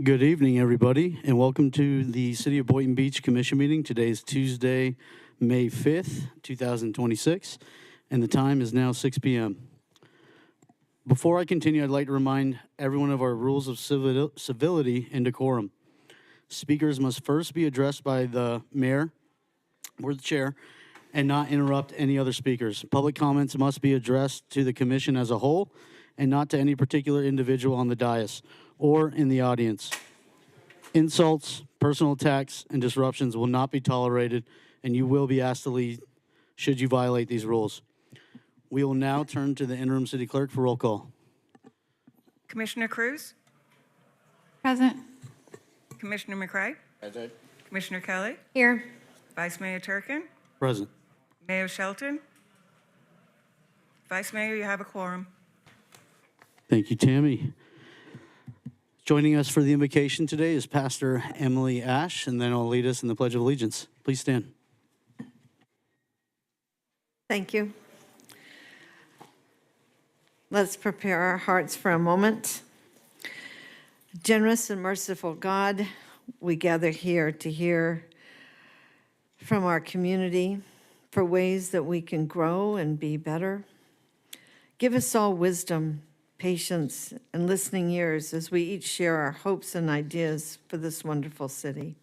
Good evening, everybody, and welcome to the City of Boynton Beach Commission meeting. Today is Tuesday, May 5th, 2026, and the time is now 6 p.m. Before I continue, I'd like to remind everyone of our rules of civility and decorum. Speakers must first be addressed by the mayor or the chair and not interrupt any other speakers. Public comments must be addressed to the commission as a whole and not to any particular individual on the dais or in the audience. Insults, personal attacks, and disruptions will not be tolerated, and you will be asked to leave should you violate these rules. We will now turn to the interim city clerk for roll call. Commissioner Cruz? Present. Commissioner McCray? Present. Commissioner Kelly? Here. Vice Mayor Turkin? Present. Mayor Shelton? Vice Mayor, you have a quorum. Thank you, Tammy. Joining us for the invocation today is Pastor Emily Ash, and then I'll lead us in the Pledge of Allegiance. Please stand. Thank you. Let's prepare our hearts for a moment. Generous and merciful God, we gather here to hear from our community for ways that we can grow and be better. Give us all wisdom, patience, and listening ears as we each share our hopes and ideas for this wonderful city.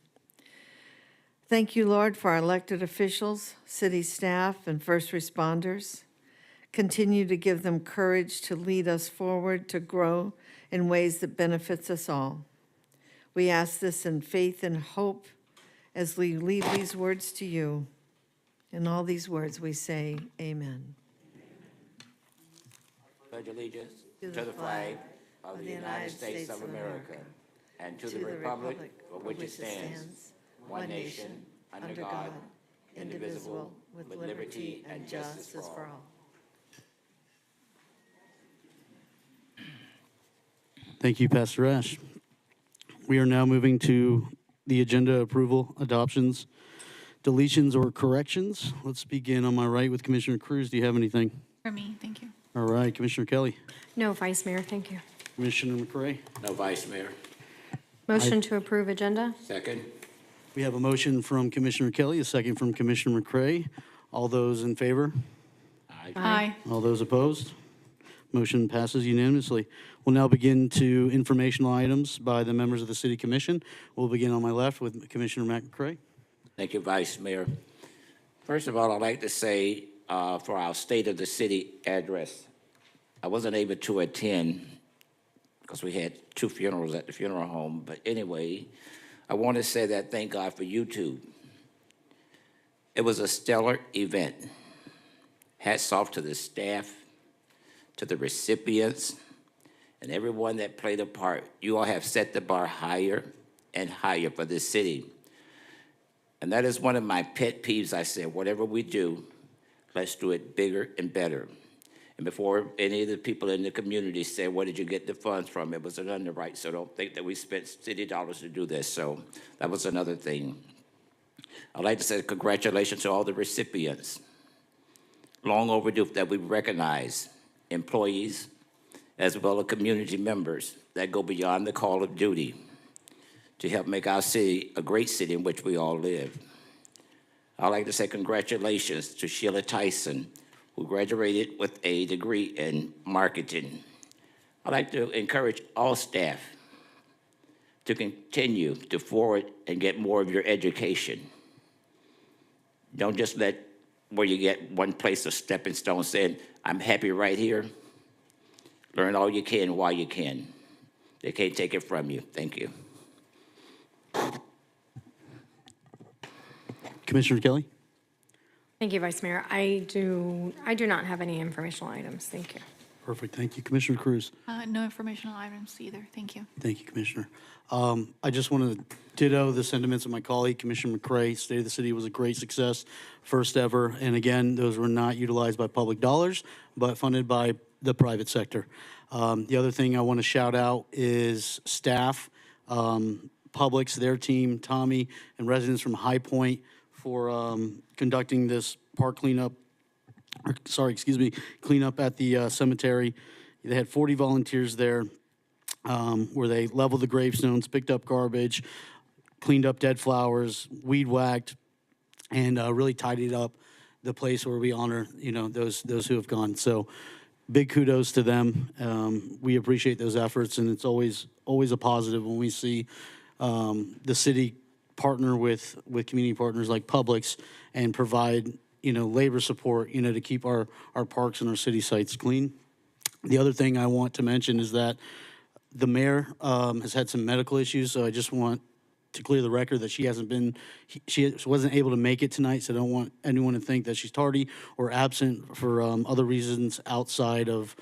Thank you, Lord, for our elected officials, city staff, and first responders. Continue to give them courage to lead us forward to grow in ways that benefits us all. We ask this in faith and hope as we leave these words to you. In all these words we say, amen. Pledge allegiance to the flag of the United States of America and to the republic for which it stands, one nation, under God, indivisible, with liberty and justice for all. Thank you, Pastor Ash. We are now moving to the agenda approval, adoptions, deletions, or corrections. Let's begin on my right with Commissioner Cruz. Do you have anything? For me, thank you. All right, Commissioner Kelly. No, Vice Mayor, thank you. Commissioner McCray. No, Vice Mayor. Motion to approve agenda? Second. We have a motion from Commissioner Kelly, a second from Commissioner McCray. All those in favor? Aye. All those opposed? Motion passes unanimously. We'll now begin to informational items by the members of the City Commission. We'll begin on my left with Commissioner McCray. Thank you, Vice Mayor. First of all, I'd like to say for our State of the City address, I wasn't able to attend because we had 2 funerals at the funeral home. But anyway, I want to say that thank God for YouTube. It was a stellar event. Hats off to the staff, to the recipients, and everyone that played a part. You all have set the bar higher and higher for this city. And that is one of my pet peeves. I said, whatever we do, let's do it bigger and better. And before any of the people in the community said, where did you get the funds from? It was an underwrite, so don't think that we spent city dollars to do this. So that was another thing. I'd like to say congratulations to all the recipients. Long overdue that we recognize employees as well as community members that go beyond the call of duty to help make our city a great city in which we all live. I'd like to say congratulations to Sheila Tyson, who graduated with a degree in marketing. I'd like to encourage all staff to continue to forward and get more of your education. Don't just let where you get one place a stepping stone saying, I'm happy right here. Learn all you can while you can. They can't take it from you. Thank you. Commissioner Kelly. Thank you, Vice Mayor. I do not have any informational items. Thank you. Perfect. Thank you. Commissioner Cruz. No informational items either. Thank you. Thank you, Commissioner. I just want to ditto the sentiments of my colleague, Commissioner McCray. State of the City was a great success, first ever. And again, those were not utilized by public dollars, but funded by the private sector. The other thing I want to shout out is staff, Publix, their team, Tommy, and residents from High Point for conducting this park cleanup cleanup at the cemetery. They had 40 volunteers there. where they leveled the gravestones, picked up garbage, cleaned up dead flowers, weed whacked, and really tidied up the place where we honor, those who have gone. So big kudos to them. We appreciate those efforts, and it's always a positive when we see the city partner with community partners like Publix and provide, labor support, to keep our parks and our city sites clean. The other thing I want to mention is that the mayor has had some medical issues, so I just want to clear the record that she wasn't able to make it tonight, so I don't want anyone to think that she's tardy or absent for other reasons outside of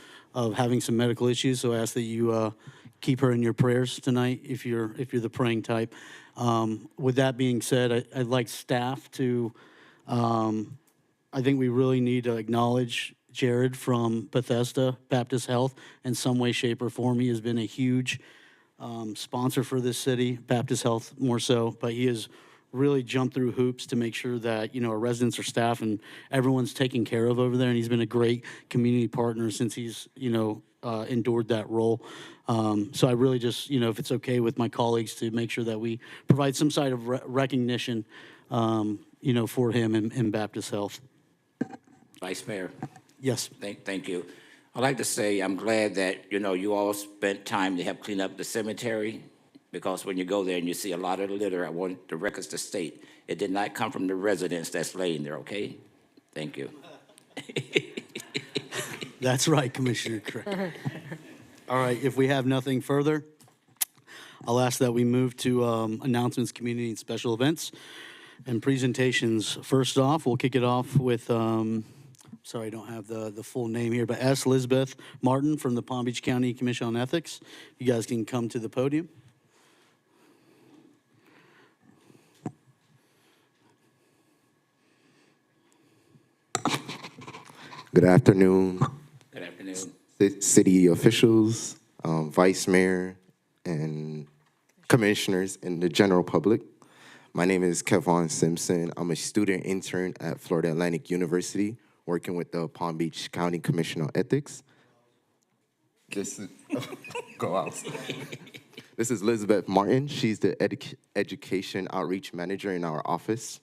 having some medical issues. So I ask that you keep her in your prayers tonight if you're the praying type. With that being said, I'd like staff to, I think we really need to acknowledge Jared from Bethesda Baptist Health in some way, shape, or form. He has been a huge sponsor for this city, Baptist Health more so, but he has really jumped through hoops to make sure that, our residents, our staff, and everyone's taken care of over there. And he's been a great community partner since he's, endured that role. So I really just, if it's okay with my colleagues to make sure that we provide some side of recognition, for him in Baptist Health. Vice Mayor, Yes. thank you. I'd like to say I'm glad that, you all spent time to help clean up the cemetery, because when you go there and you see a lot of litter, I want the records to state, it did not come from the residents that's laying there, okay? Thank you. That's right, Commissioner Craig. All right, if we have nothing further, I'll ask that we move to announcements, community, and special events and presentations. First off, we'll kick it off with, sorry, I don't have the full name here, but S. Elizabeth Martin from the Palm Beach County Commission on Ethics. You guys can come to the podium. Good afternoon, Good afternoon. city officials, vice mayor, and commissioners, and the general public. My name is Kevon Simpson. I'm a student intern at Florida Atlantic University, working with the Palm Beach County Commission on Ethics. This is, go out. This is Elizabeth Martin. She's the education outreach manager in our office.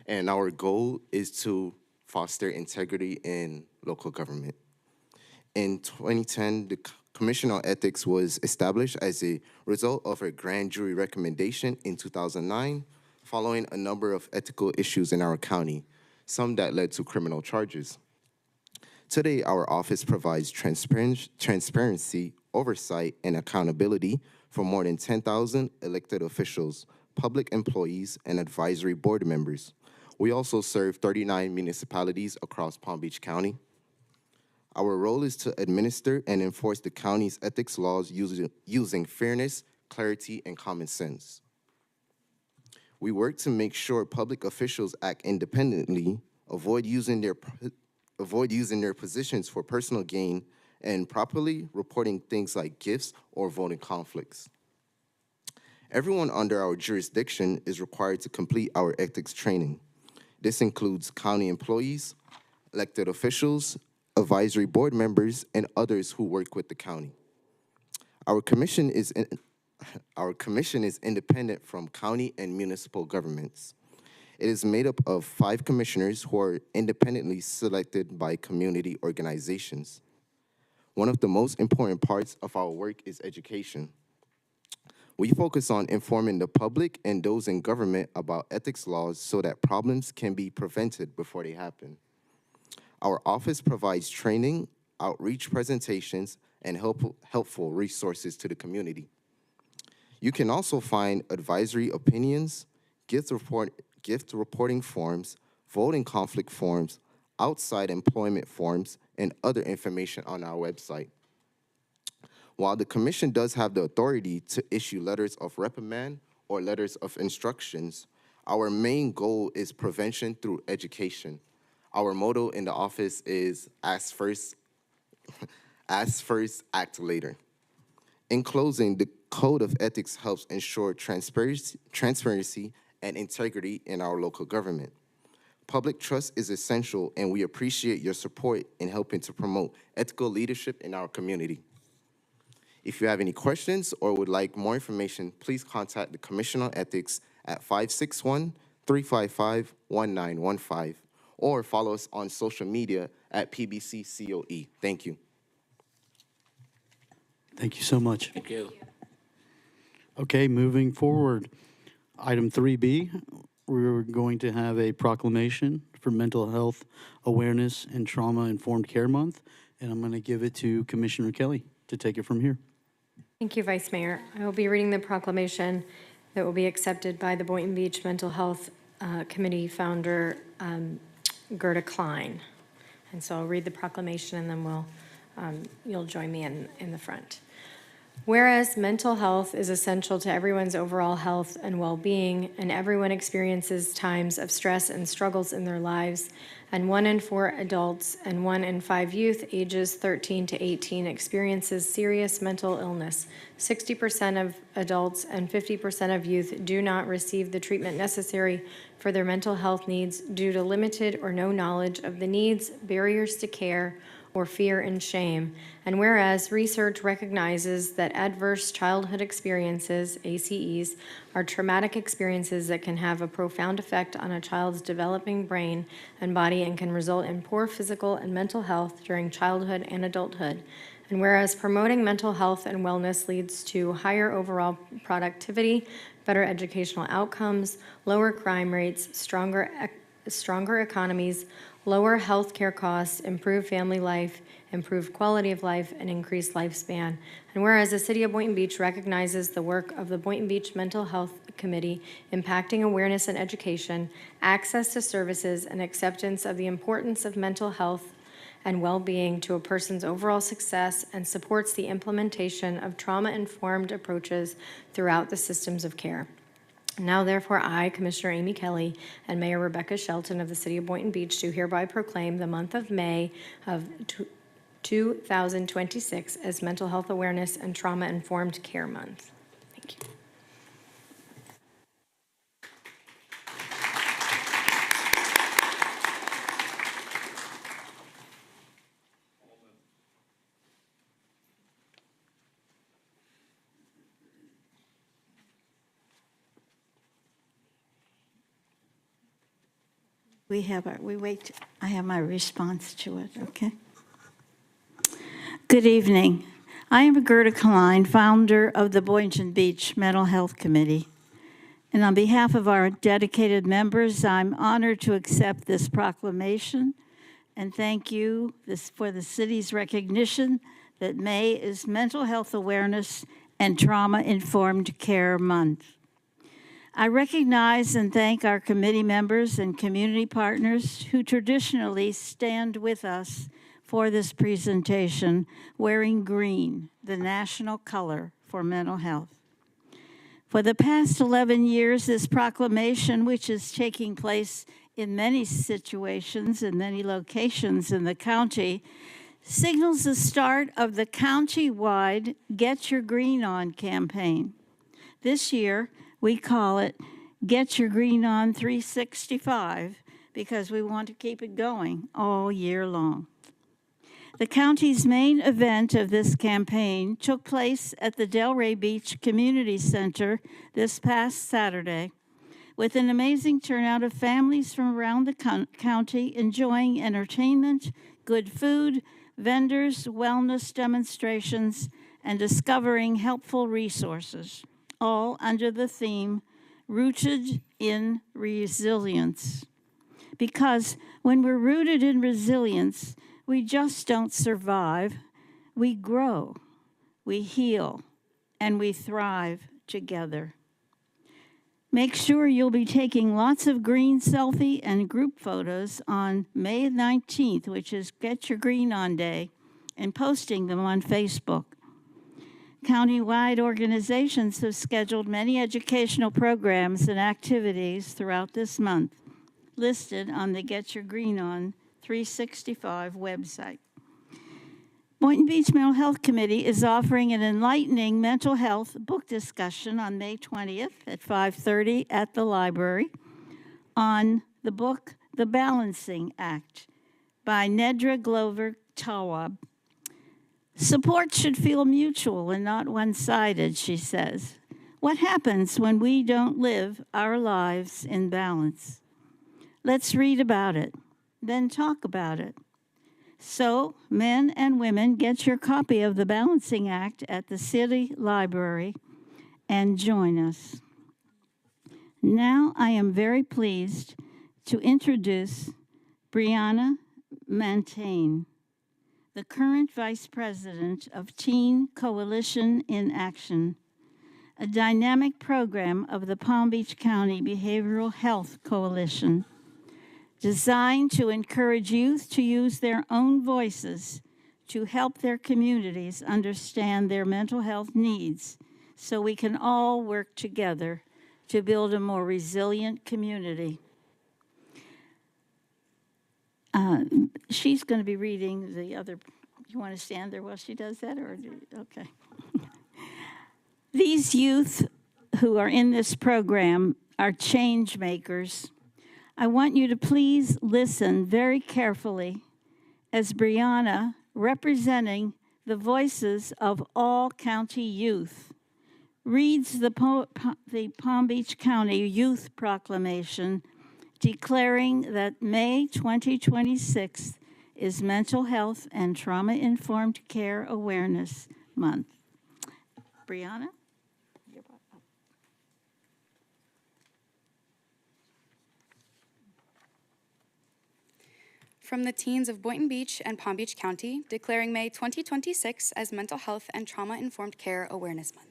And our goal is to foster integrity in local government. In 2010, the Commission on Ethics was established as a result of a grand jury recommendation in 2009, following a number of ethical issues in our county, some that led to criminal charges. Today, our office provides transparency, oversight, and accountability for more than 10,000 elected officials, public employees, and advisory board members. We also serve 39 municipalities across Palm Beach County. Our role is to administer and enforce the county's ethics laws using fairness, clarity, and common sense. We work to make sure public officials act independently, avoid using their positions for personal gain, and properly reporting things like gifts or voting conflicts. Everyone under our jurisdiction is required to complete our ethics training. This includes county employees, elected officials, advisory board members, and others who work with the county. Our commission is independent from county and municipal governments. It is made up of 5 commissioners who are independently selected by community organizations. One of the most important parts of our work is education. We focus on informing the public and those in government about ethics laws so that problems can be prevented before they happen. Our office provides training, outreach presentations, and helpful resources to the community. You can also find advisory opinions, gift reporting forms, voting conflict forms, outside employment forms, and other information on our website. While the commission does have the authority to issue letters of reprimand or letters of instructions, our main goal is prevention through education. Our motto in the office is ask first, act later. In closing, the Code of Ethics helps ensure transparency and integrity in our local government. Public trust is essential, and we appreciate your support in helping to promote ethical leadership in our community. If you have any questions or would like more information, please contact the Commission on Ethics at 561-355-1915 or follow us on social media at PBCCOE. Thank you. Thank you so much. Thank you. Okay, moving forward. Item 3B, we're going to have a proclamation for Mental Health Awareness and Trauma-Informed Care Month, and I'm going to give it to Commissioner Kelly to take it from here. Thank you, Vice Mayor. I will be reading the proclamation that will be accepted by the Boynton Beach Mental Health Committee founder, Gerda Klein. And so I'll read the proclamation and then you'll join me in the front. Whereas mental health is essential to everyone's overall health and well-being, and everyone experiences times of stress and struggles in their lives, and 1 in 4 adults and 1 in 5 youth ages 13 to 18 experiences serious mental illness. 60% of adults and 50% of youth do not receive the treatment necessary for their mental health needs due to limited or no knowledge of the needs, barriers to care, or fear and shame. And whereas research recognizes that adverse childhood experiences, ACEs, are traumatic experiences that can have a profound effect on a child's developing brain and body and can result in poor physical and mental health during childhood and adulthood. And whereas promoting mental health and wellness leads to higher overall productivity, better educational outcomes, lower crime rates, stronger economies, lower health care costs, improved family life, improved quality of life, and increased lifespan. And whereas the City of Boynton Beach recognizes the work of the Boynton Beach Mental Health Committee impacting awareness and education, access to services, and acceptance of the importance of mental health and well-being to a person's overall success, and supports the implementation of trauma-informed approaches throughout the systems of care. Now, therefore, I, Commissioner Amy Kelly, and Mayor Rebecca Shelton of the City of Boynton Beach do hereby proclaim the month of May of 2026 as Mental Health Awareness and Trauma-Informed Care Month. Thank you. I have my response to it, okay? Good evening. I am Gerda Klein, founder of the Boynton Beach Mental Health Committee. And on behalf of our dedicated members, I'm honored to accept this proclamation and thank you for the city's recognition that May is Mental Health Awareness and Trauma-Informed Care Month. I recognize and thank our committee members and community partners who traditionally stand with us for this presentation, wearing green, the national color for mental health. For the past 11 years, this proclamation, which is taking place in many situations in many locations in the county, signals the start of the county-wide Get Your Green On campaign. This year, we call it Get Your Green On 365 because we want to keep it going all year long. The county's main event of this campaign took place at the Delray Beach Community Center this past Saturday, with an amazing turnout of families from around the county enjoying entertainment, good food, vendors, wellness demonstrations, and discovering helpful resources, all under the theme, Rooted in Resilience. Because when we're rooted in resilience, we just don't survive, we grow, we heal, and we thrive together. Make sure you'll be taking lots of green selfie and group photos on May 19th, which is Get Your Green On Day, and posting them on Facebook. County-wide organizations have scheduled many educational programs and activities throughout this month, listed on the Get Your Green On 365 website. Boynton Beach Mental Health Committee is offering an enlightening mental health book discussion on May 20th at 5:30 at the library on the book The Balancing Act by Nedra Glover Tawwab. Support should feel mutual and not one-sided, she says. What happens when we don't live our lives in balance? Let's read about it, then talk about it. So, men and women, get your copy of the Balancing Act at the City Library and join us. Now I am very pleased to introduce Brianna Mantain, the current Vice President of Teen Coalition in Action, a dynamic program of the Palm Beach County Behavioral Health Coalition, designed to encourage youth to use their own voices to help their communities understand their mental health needs so we can all work together to build a more resilient community. She's going to be reading the other. You want to stand there while she does that? Okay. These youth who are in this program are change makers. I want you to please listen very carefully as Brianna, representing the voices of all county youth, reads the Palm Beach County Youth Proclamation declaring that May 2026 is Mental Health and Trauma-Informed Care Awareness Month. Brianna? From the teens of Boynton Beach and Palm Beach County, declaring May 2026 as Mental Health and Trauma-Informed Care Awareness Month.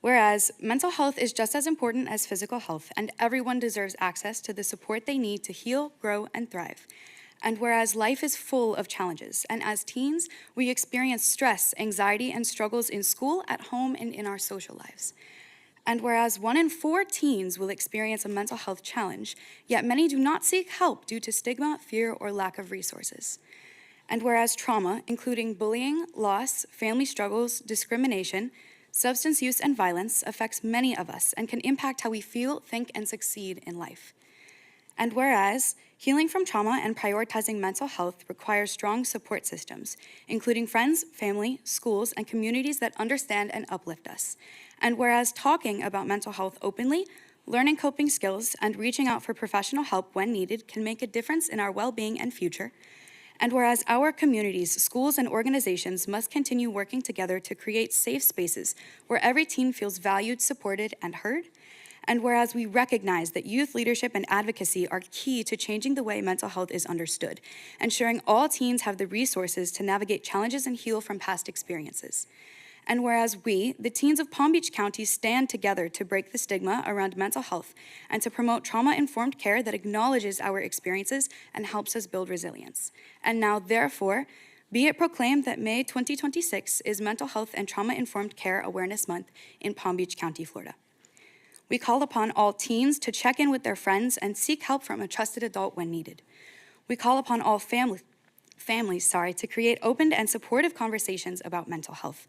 Whereas mental health is just as important as physical health, and everyone deserves access to the support they need to heal, grow, and thrive. And whereas life is full of challenges, and as teens, we experience stress, anxiety, and struggles in school, at home, and in our social lives. And whereas 1 in 4 teens will experience a mental health challenge, yet many do not seek help due to stigma, fear, or lack of resources. And whereas trauma, including bullying, loss, family struggles, discrimination, substance use, and violence, affects many of us and can impact how we feel, think, and succeed in life. And whereas healing from trauma and prioritizing mental health requires strong support systems, including friends, family, schools, and communities that understand and uplift us. And whereas talking about mental health openly, learning coping skills, and reaching out for professional help when needed can make a difference in our well-being and future. And whereas our communities, schools, and organizations must continue working together to create safe spaces where every teen feels valued, supported, and heard. And whereas we recognize that youth leadership and advocacy are key to changing the way mental health is understood, ensuring all teens have the resources to navigate challenges and heal from past experiences. And whereas we, the teens of Palm Beach County, stand together to break the stigma around mental health and to promote trauma-informed care that acknowledges our experiences and helps us build resilience. And now, therefore, be it proclaimed that May 2026 is Mental Health and Trauma-Informed Care Awareness Month in Palm Beach County, Florida. We call upon all teens to check in with their friends and seek help from a trusted adult when needed. We call upon all families to create open and supportive conversations about mental health.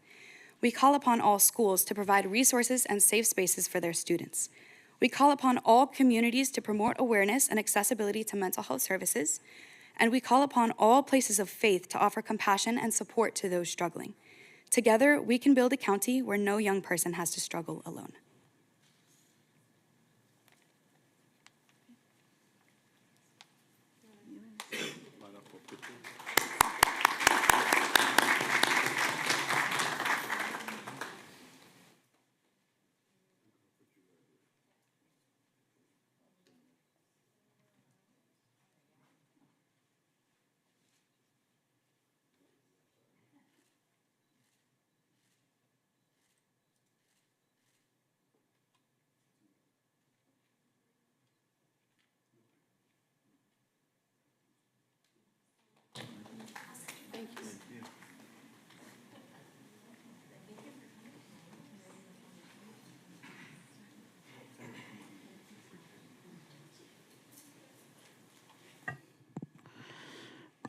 We call upon all schools to provide resources and safe spaces for their students. We call upon all communities to promote awareness and accessibility to mental health services. And we call upon all places of faith to offer compassion and support to those struggling. Together, we can build a county where no young person has to struggle alone.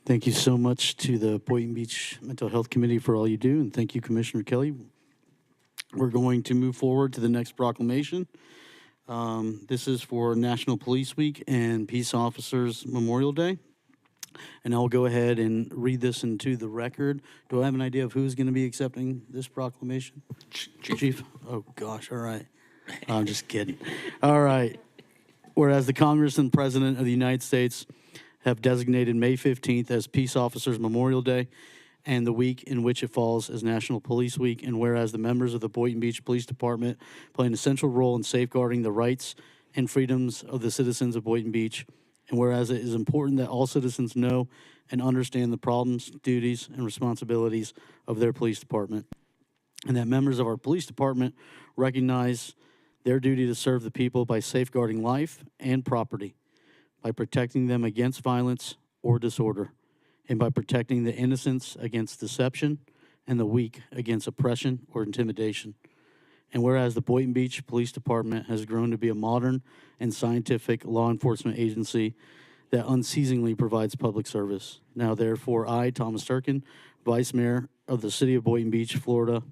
Thank you so much to the Boynton Beach Mental Health Committee for all you do, and thank you, Commissioner Kelly. We're going to move forward to the next proclamation. This is for National Police Week and Peace Officers Memorial Day. And I'll go ahead and read this into the record. Do I have an idea of who's going to be accepting this proclamation? Chief? Oh, gosh, all right. I'm just kidding. All right. Whereas the Congress and President of the United States have designated May 15th as Peace Officers Memorial Day and the week in which it falls as National Police Week, and whereas the members of the Boynton Beach Police Department play an essential role in safeguarding the rights and freedoms of the citizens of Boynton Beach, and whereas it is important that all citizens know and understand the problems, duties, and responsibilities of their police department, and that members of our police department recognize their duty to serve the people by safeguarding life and property, by protecting them against violence or disorder, and by protecting the innocents against deception and the weak against oppression or intimidation. And whereas the Boynton Beach Police Department has grown to be a modern and scientific law enforcement agency that unceasingly provides public service. Now, therefore, I, Thomas Turkin, Vice Mayor of the City of Boynton Beach, Florida,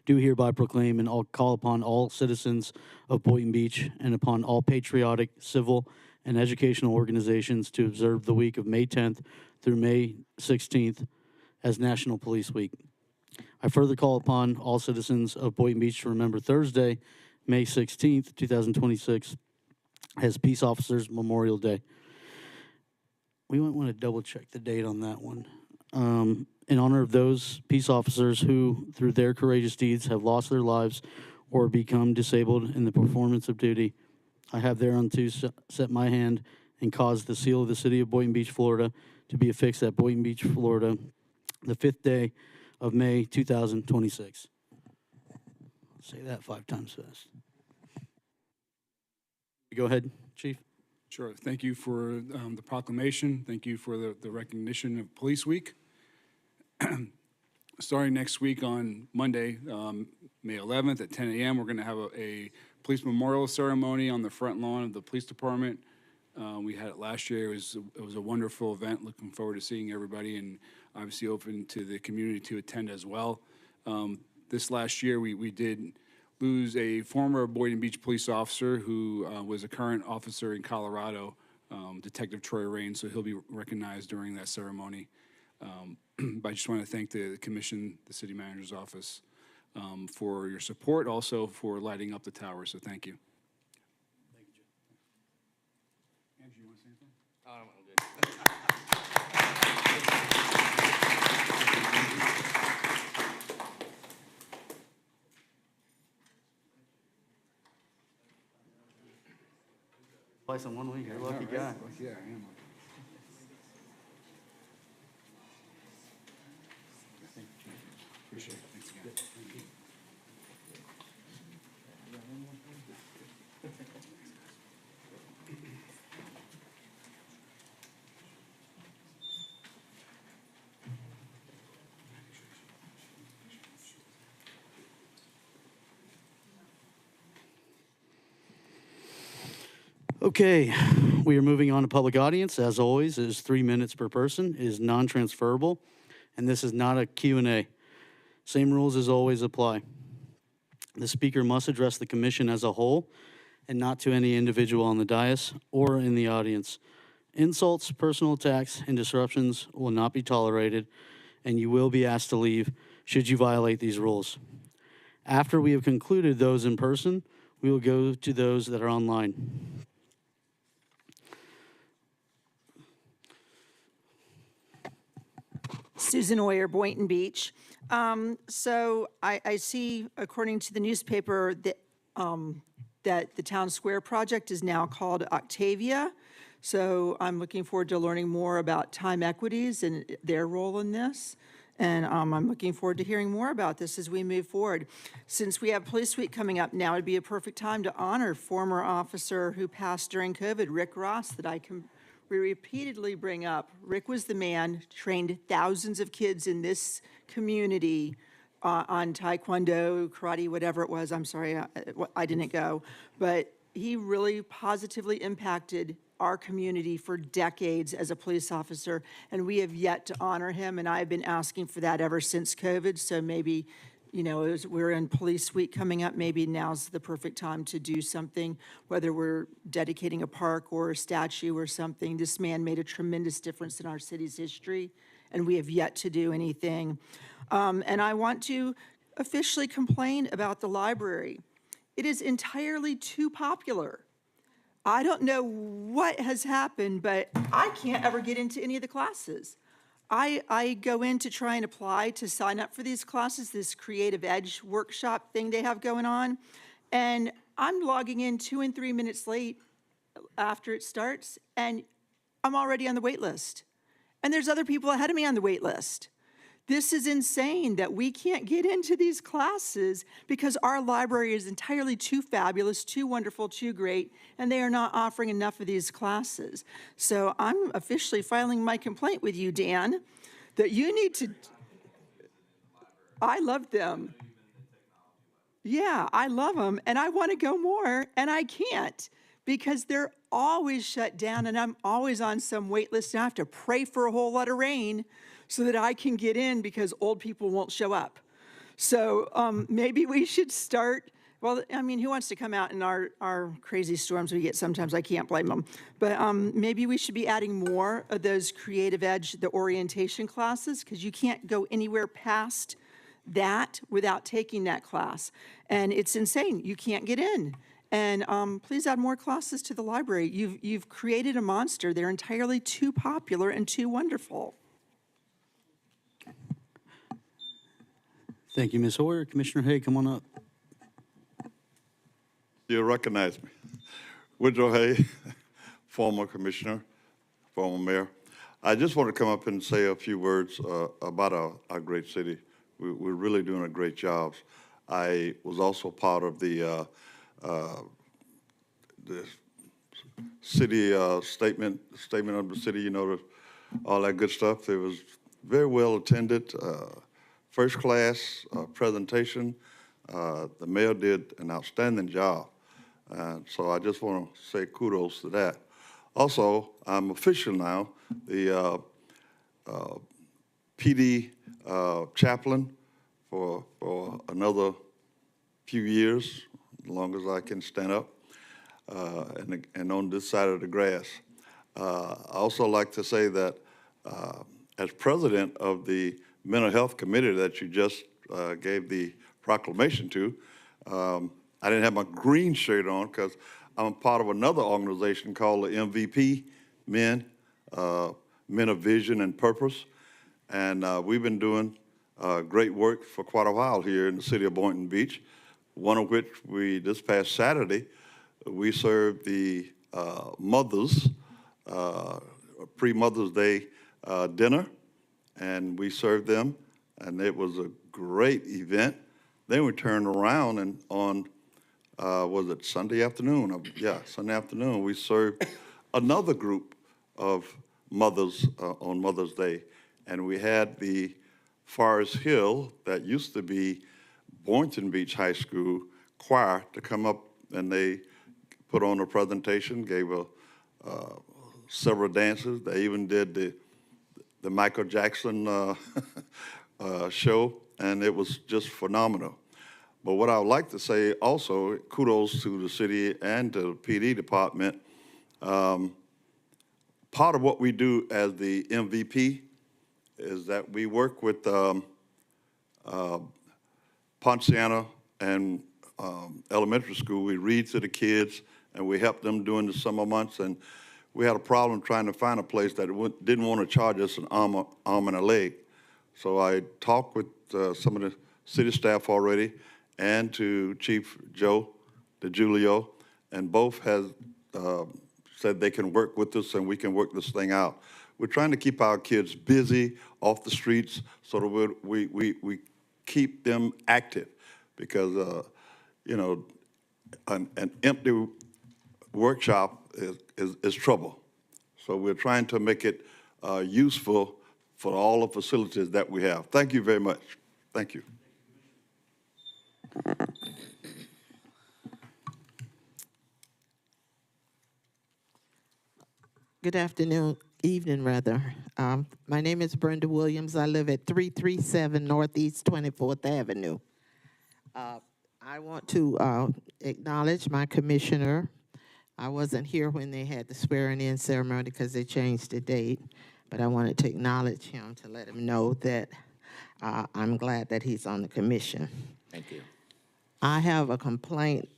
do hereby proclaim and call upon all citizens of Boynton Beach and upon all patriotic, civil, and educational organizations to observe the week of May 10th through May 16th as National Police Week. I further call upon all citizens of Boynton Beach to remember Thursday, May 16th, 2026, as Peace Officers Memorial Day. We might want to double check the date on that one. In honor of those peace officers who, through their courageous deeds, have lost their lives or become disabled in the performance of duty, I have thereunto set my hand and caused the seal of the City of Boynton Beach, Florida, to be affixed at Boynton Beach, Florida, the 5th day of May, 2026. Say that 5 times fast. Go ahead, Chief. Sure. Thank you for the proclamation. Thank you for the recognition of Police Week. Starting next week on Monday, May 11th at 10 a.m., we're going to have a police memorial ceremony on the front lawn of the police department. We had it last year. It was a wonderful event. Looking forward to seeing everybody, and obviously open to the community to attend as well. This last year, we did lose a former Boynton Beach police officer who was a current officer in Colorado, Detective Troy Rain, so he'll be recognized during that ceremony. But I just want to thank the commission, the city manager's office, for your support, also for lighting up the tower, so thank you. Thank you, Jim. Andrew, you want to say anything? I'm good. Twice in 1 week, you're a lucky guy. Yeah, I am. Appreciate it. Thanks again. Okay, we are moving on to public audience. As always, it is 3 minutes per person. It is non-transferable, and this is not a Q&A. Same rules as always apply. The speaker must address the commission as a whole and not to any individual on the dais or in the audience. Insults, personal attacks, and disruptions will not be tolerated, and you will be asked to leave should you violate these rules. After we have concluded those in person, we will go to those that are online. Susan Oyer, Boynton Beach. So I see, according to the newspaper, that the Town Square project is now called Octavia. So I'm looking forward to learning more about time equities and their role in this. And I'm looking forward to hearing more about this as we move forward. Since we have Police Week coming up now, it'd be a perfect time to honor former officer who passed during COVID, Rick Ross, that we repeatedly bring up. Rick was the man, trained thousands of kids in this community on Taekwondo, karate, whatever it was. I'm sorry, I didn't go. But he really positively impacted our community for decades as a police officer, and we have yet to honor him, and I've been asking for that ever since COVID, so maybe as we're in Police Week coming up, maybe now's the perfect time to do something, whether we're dedicating a park or a statue or something. This man made a tremendous difference in our city's history, and we have yet to do anything. And I want to officially complain about the library. It is entirely too popular. I don't know what has happened, but I can't ever get into any of the classes. I go in to try and apply to sign up for these classes, this Creative Edge workshop thing they have going on, and I'm logging in 2 and 3 minutes late after it starts, and I'm already on the wait list. And there's other people ahead of me on the wait list. This is insane that we can't get into these classes because our library is entirely too fabulous, too wonderful, too great, and they are not offering enough of these classes. So I'm officially filing my complaint with you, Dan, that you need to. I love them. Yeah, I love them, and I want to go more, and I can't because they're always shut down, and I'm always on some wait list, and I have to pray for a whole lot of rain so that I can get in because old people won't show up. So maybe we should start, well, I mean, who wants to come out in our crazy storms we get sometimes? I can't blame them. But maybe we should be adding more of those Creative Edge, the orientation classes, because you can't go anywhere past that without taking that class. And it's insane. You can't get in. And please add more classes to the library. You've created a monster. They're entirely too popular and too wonderful. Thank you, Ms. Hoyer. Commissioner Hay, come on up. You recognize me. Woodrow Hay, former commissioner, former mayor. I just want to come up and say a few words about our great city. We're really doing a great job. I was also part of the city statement of the city, all that good stuff. It was very well attended. First class presentation. The mayor did an outstanding job. So I just want to say kudos to that. Also, I'm official now, the PD chaplain for another few years, as long as I can stand up and on this side of the grass. I also like to say that as president of the Mental Health Committee that you just gave the proclamation to, I didn't have my green shirt on because I'm part of another organization called the MVP Men, Men of Vision and Purpose. And we've been doing great work for quite a while here in the city of Boynton Beach, one of which this past Saturday, we served the mothers, pre-Mother's Day dinner, and we served them, and it was a great event. Then we turned around and on, was it Sunday afternoon? Yeah, Sunday afternoon, we served another group of mothers on Mother's Day. And we had the Forest Hill, that used to be Boynton Beach High School choir, to come up, and they put on a presentation, gave several dances. They even did the Michael Jackson show, and it was just phenomenal. But what I would like to say also, kudos to the city and to the PD department. Part of what we do as the MVP is that we work with Ponciana and elementary school. We read to the kids, and we help them during the summer months. And we had a problem trying to find a place that didn't want to charge us an arm and a leg. So I talked with some of the city staff already, and to Chief Joe DeGiulio, and both has said they can work with us and we can work this thing out. We're trying to keep our kids busy off the streets so that we keep them active, because an empty workshop is trouble. So we're trying to make it useful for all the facilities that we have. Thank you very much. Thank you. Good afternoon, evening rather. My name is Brenda Williams. I live at 337 Northeast 24th Avenue. I want to acknowledge my commissioner. I wasn't here when they had the swearing-in ceremony because they changed the date, but I wanted to acknowledge him to let him know that I'm glad that he's on the commission. Thank you. I have a complaint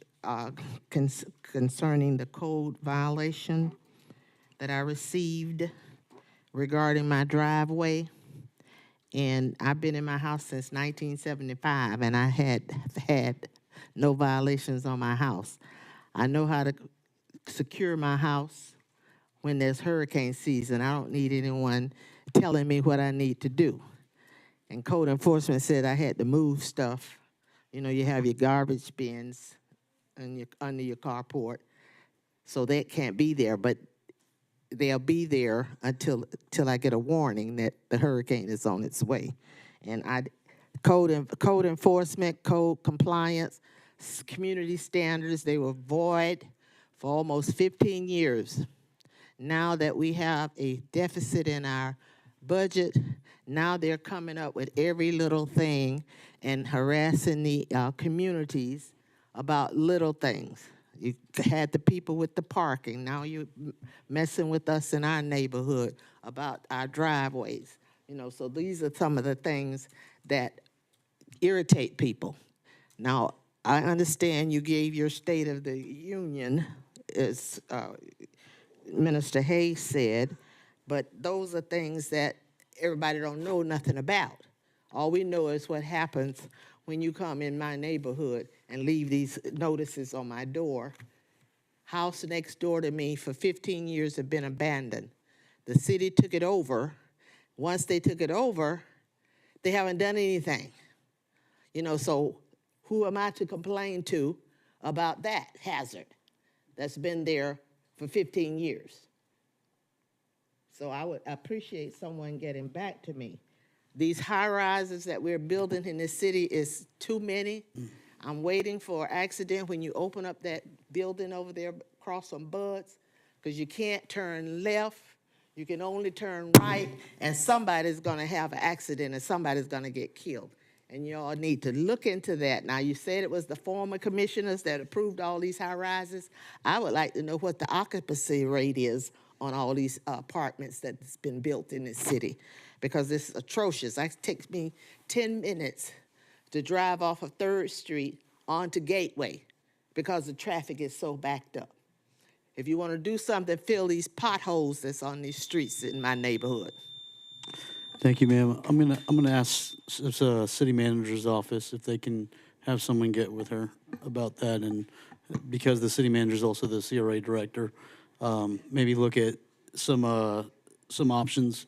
concerning the code violation that I received regarding my driveway. And I've been in my house since 1975, and I had no violations on my house. I know how to secure my house when there's hurricane season. I don't need anyone telling me what I need to do. And code enforcement said I had to move stuff. You know, you have your garbage bins under your carport, so that can't be there, but they'll be there until I get a warning that the hurricane is on its way. And code enforcement, code compliance, community standards, they were void for almost 15 years. Now that we have a deficit in our budget, now they're coming up with every little thing and harassing the communities about little things. You had the people with the parking. Now you're messing with us in our neighborhood about our driveways. You know, so these are some of the things that irritate people. Now, I understand you gave your State of the Union, as Minister Hayes said, but those are things that everybody don't know nothing about. All we know is what happens when you come in my neighborhood and leave these notices on my door. House next door to me for 15 years have been abandoned. The city took it over. Once they took it over, they haven't done anything. You know, so who am I to complain to about that hazard that's been there for 15 years? So I would appreciate someone getting back to me. These high-rises that we're building in this city is too many. I'm waiting for an accident when you open up that building over there across from Bud's, because you can't turn left, you can only turn right, and somebody's gonna have an accident and somebody's gonna get killed. And you all need to look into that. Now, you said it was the former commissioners that approved all these high-rises. I would like to know what the occupancy rate is on all these apartments that's been built in this city, because it's atrocious. It takes me 10 minutes to drive off of 3rd Street onto Gateway because the traffic is so backed up. If you want to do something, fill these potholes that's on these streets in my neighborhood. Thank you, ma'am. I'm gonna ask city manager's office if they can have someone get with her about that, and because the city manager is also the CRA director, maybe look at some options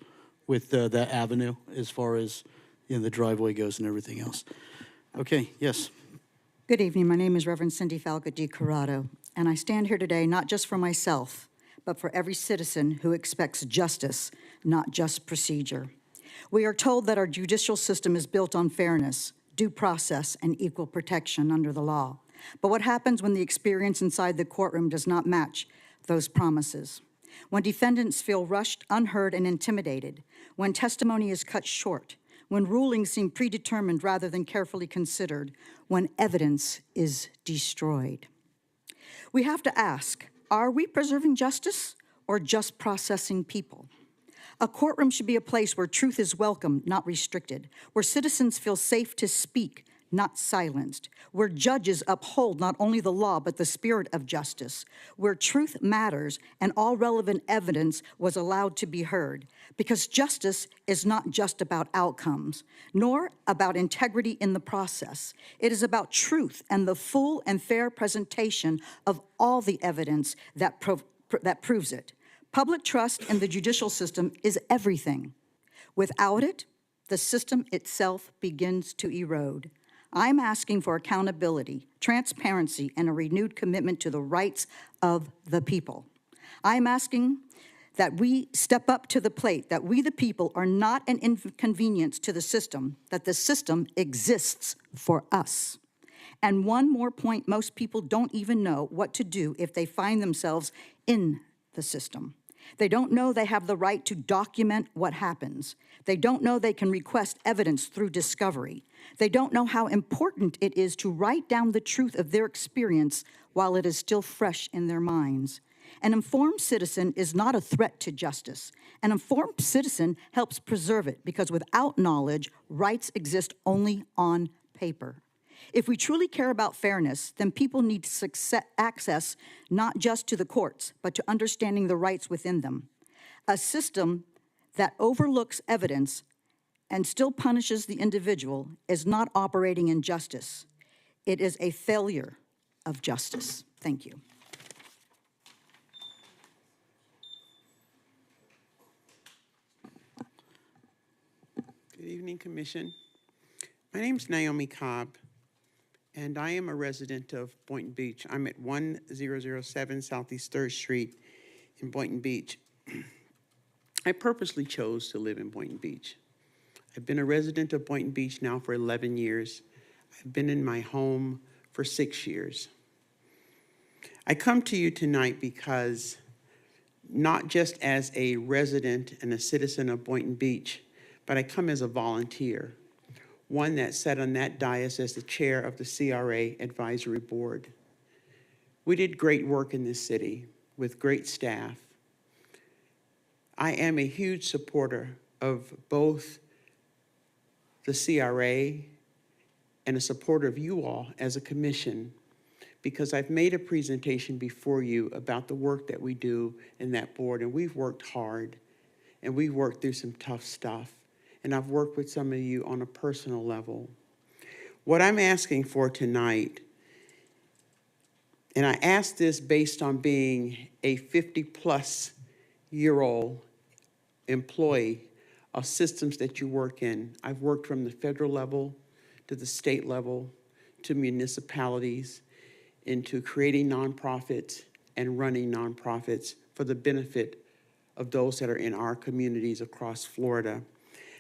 with that avenue as far as, you know, the driveway goes and everything else. Okay, yes. Good evening. My name is Reverend Cindy Falca Di Corrado, and I stand here today not just for myself, but for every citizen who expects justice, not just procedure. We are told that our judicial system is built on fairness, due process, and equal protection under the law. But what happens when the experience inside the courtroom does not match those promises? When defendants feel rushed, unheard, and intimidated, when testimony is cut short, when rulings seem predetermined rather than carefully considered, when evidence is destroyed. We have to ask, are we preserving justice or just processing people? A courtroom should be a place where truth is welcomed, not restricted, where citizens feel safe to speak, not silenced, where judges uphold not only the law but the spirit of justice, where truth matters and all relevant evidence was allowed to be heard. Because justice is not just about outcomes, nor about integrity in the process. It is about truth and the full and fair presentation of all the evidence that proves it. Public trust in the judicial system is everything. Without it, the system itself begins to erode. I'm asking for accountability, transparency, and a renewed commitment to the rights of the people. I'm asking that we step up to the plate, that we the people are not an inconvenience to the system, that the system exists for us. And one more point, most people don't even know what to do if they find themselves in the system. They don't know they have the right to document what happens. They don't know they can request evidence through discovery. They don't know how important it is to write down the truth of their experience while it is still fresh in their minds. An informed citizen is not a threat to justice. An informed citizen helps preserve it because without knowledge, rights exist only on paper. If we truly care about fairness, then people need access not just to the courts, but to understanding the rights within them. A system that overlooks evidence and still punishes the individual is not operating in justice. It is a failure of justice. Thank you. Good evening, Commission. My name is Naomi Cobb, and I am a resident of Boynton Beach. I'm at 1007 Southeast 3rd Street in Boynton Beach. I purposely chose to live in Boynton Beach. I've been a resident of Boynton Beach now for 11 years. I've been in my home for 6 years. I come to you tonight because not just as a resident and a citizen of Boynton Beach, but I come as a volunteer, one that sat on that dais as the chair of the CRA Advisory Board. We did great work in this city with great staff. I am a huge supporter of both the CRA and a supporter of you all as a commission, because I've made a presentation before you about the work that we do in that board, and we've worked hard, and we've worked through some tough stuff, and I've worked with some of you on a personal level. What I'm asking for tonight, and I ask this based on being a 50-plus-year-old employee of systems that you work in. I've worked from the federal level to the state level to municipalities, into creating nonprofits and running nonprofits for the benefit of those that are in our communities across Florida.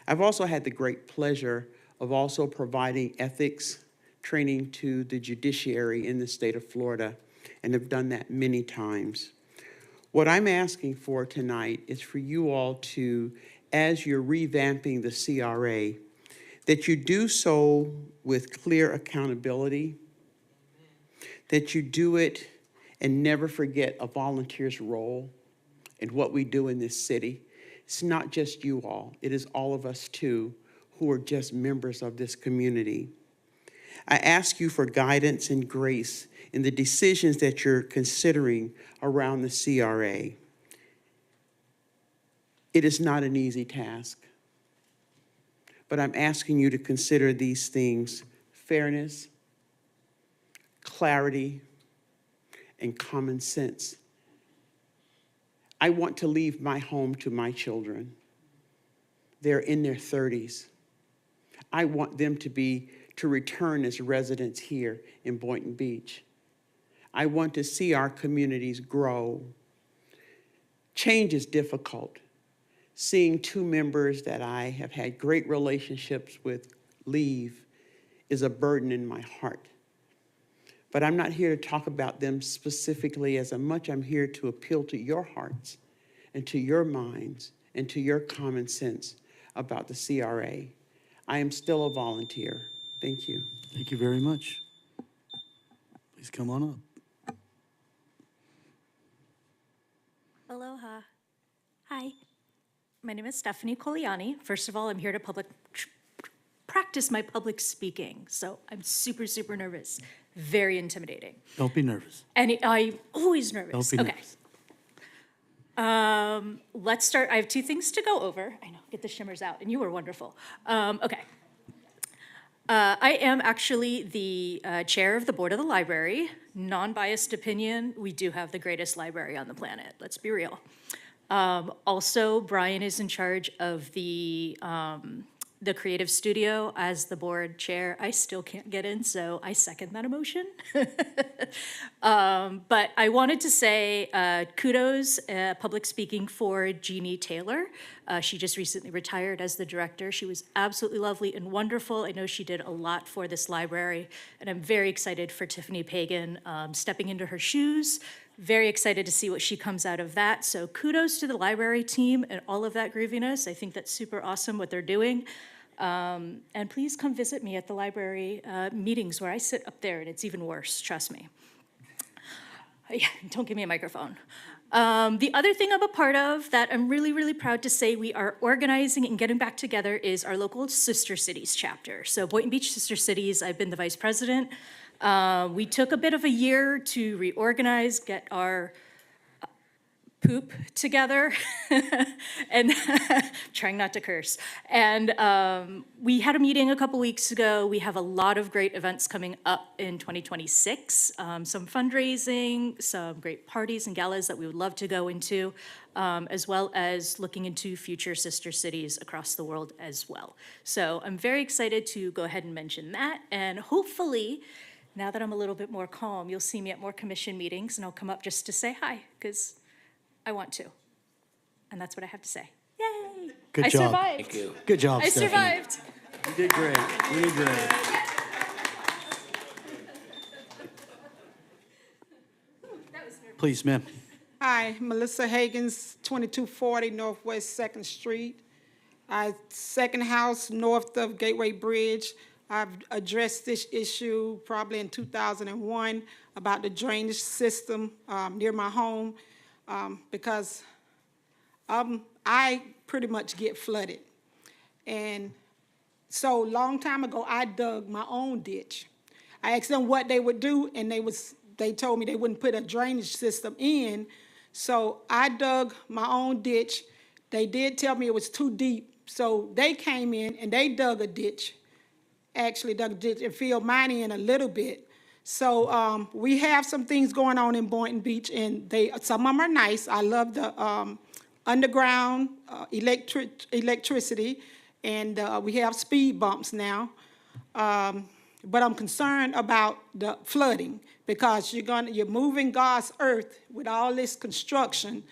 I've also had the great pleasure of also providing ethics training to the judiciary in the state of Florida, and have done that many times. What I'm asking for tonight is for you all to, as you're revamping the CRA, that you do so with clear accountability, that you do it and never forget a volunteer's role in what we do in this city. It's not just you all, it is all of us too, who are just members of this community. I ask you for guidance and grace in the decisions that you're considering around the CRA. It is not an easy task, but I'm asking you to consider these things: fairness, clarity, and common sense. I want to leave my home to my children. They're in their 30s. I want them to return as residents here in Boynton Beach. I want to see our communities grow. Change is difficult. Seeing two members that I have had great relationships with leave is a burden in my heart. But I'm not here to talk about them specifically as much I'm here to appeal to your hearts and to your minds and to your common sense about the CRA. I am still a volunteer. Thank you. Thank you very much. Please come on up. Aloha. Hi. My name is Stephanie Coliani. First of all, I'm here to practice my public speaking. So I'm super, super nervous. Very intimidating. Don't be nervous. And I'm always nervous. Don't be Okay. nervous. Let's start. I have two things to go over. I know, get the shimmers out, and you were wonderful. Okay. I am actually the chair of the board of the library. Non-biased opinion, we do have the greatest library on the planet. Let's be real. Also, Brian is in charge of the creative studio as the board chair. I still can't get in, so I second that emotion. But I wanted to say kudos, public speaking, for Jeannie Taylor. She just recently retired as the director. She was absolutely lovely and wonderful. I know she did a lot for this library, and I'm very excited for Tiffany Pagan stepping into her shoes, Very excited to see what she comes out of that. So kudos to the library team and all of that grooviness. I think that's super awesome what they're doing. And please come visit me at the library meetings where I sit up there, and it's even worse, trust me. Yeah, don't give me a microphone. The other thing I'm a part of that I'm really, really proud to say we are organizing and getting back together is our local Sister Cities chapter. So Boynton Beach Sister Cities, I've been the vice president. We took a bit of a year to reorganize, get our poop together, and trying not to curse. And we had a meeting a couple weeks ago. We have a lot of great events coming up in 2026, some fundraising, some great parties and galas that we would love to go into, as well as looking into future sister cities across the world as well. So I'm very excited to go ahead and mention that, and hopefully, now that I'm a little bit more calm, you'll see me at more commission meetings, and I'll come up just to say hi, because I want to. And that's what I have to say. Yay! Good I job. survived. Thank you. Good job, I Stephanie. survived. You did great. You did great. Please, ma'am. Hi, Melissa Hagens, 2240 Northwest 2nd Street. Second house north of Gateway Bridge. I've addressed this issue probably in 2001 about the drainage system near my home because I pretty much get flooded. And so long time ago, I dug my own ditch. I asked them what they would do, and they told me they wouldn't put a drainage system in. So I dug my own ditch. They did tell me it was too deep. So they came in and they dug a ditch, actually dug a ditch and filled mine in a little bit. So we have some things going on in Boynton Beach, and some of them are nice. I love the underground electricity, and we have speed bumps now. But I'm concerned about the flooding because you're moving God's earth with all this construction,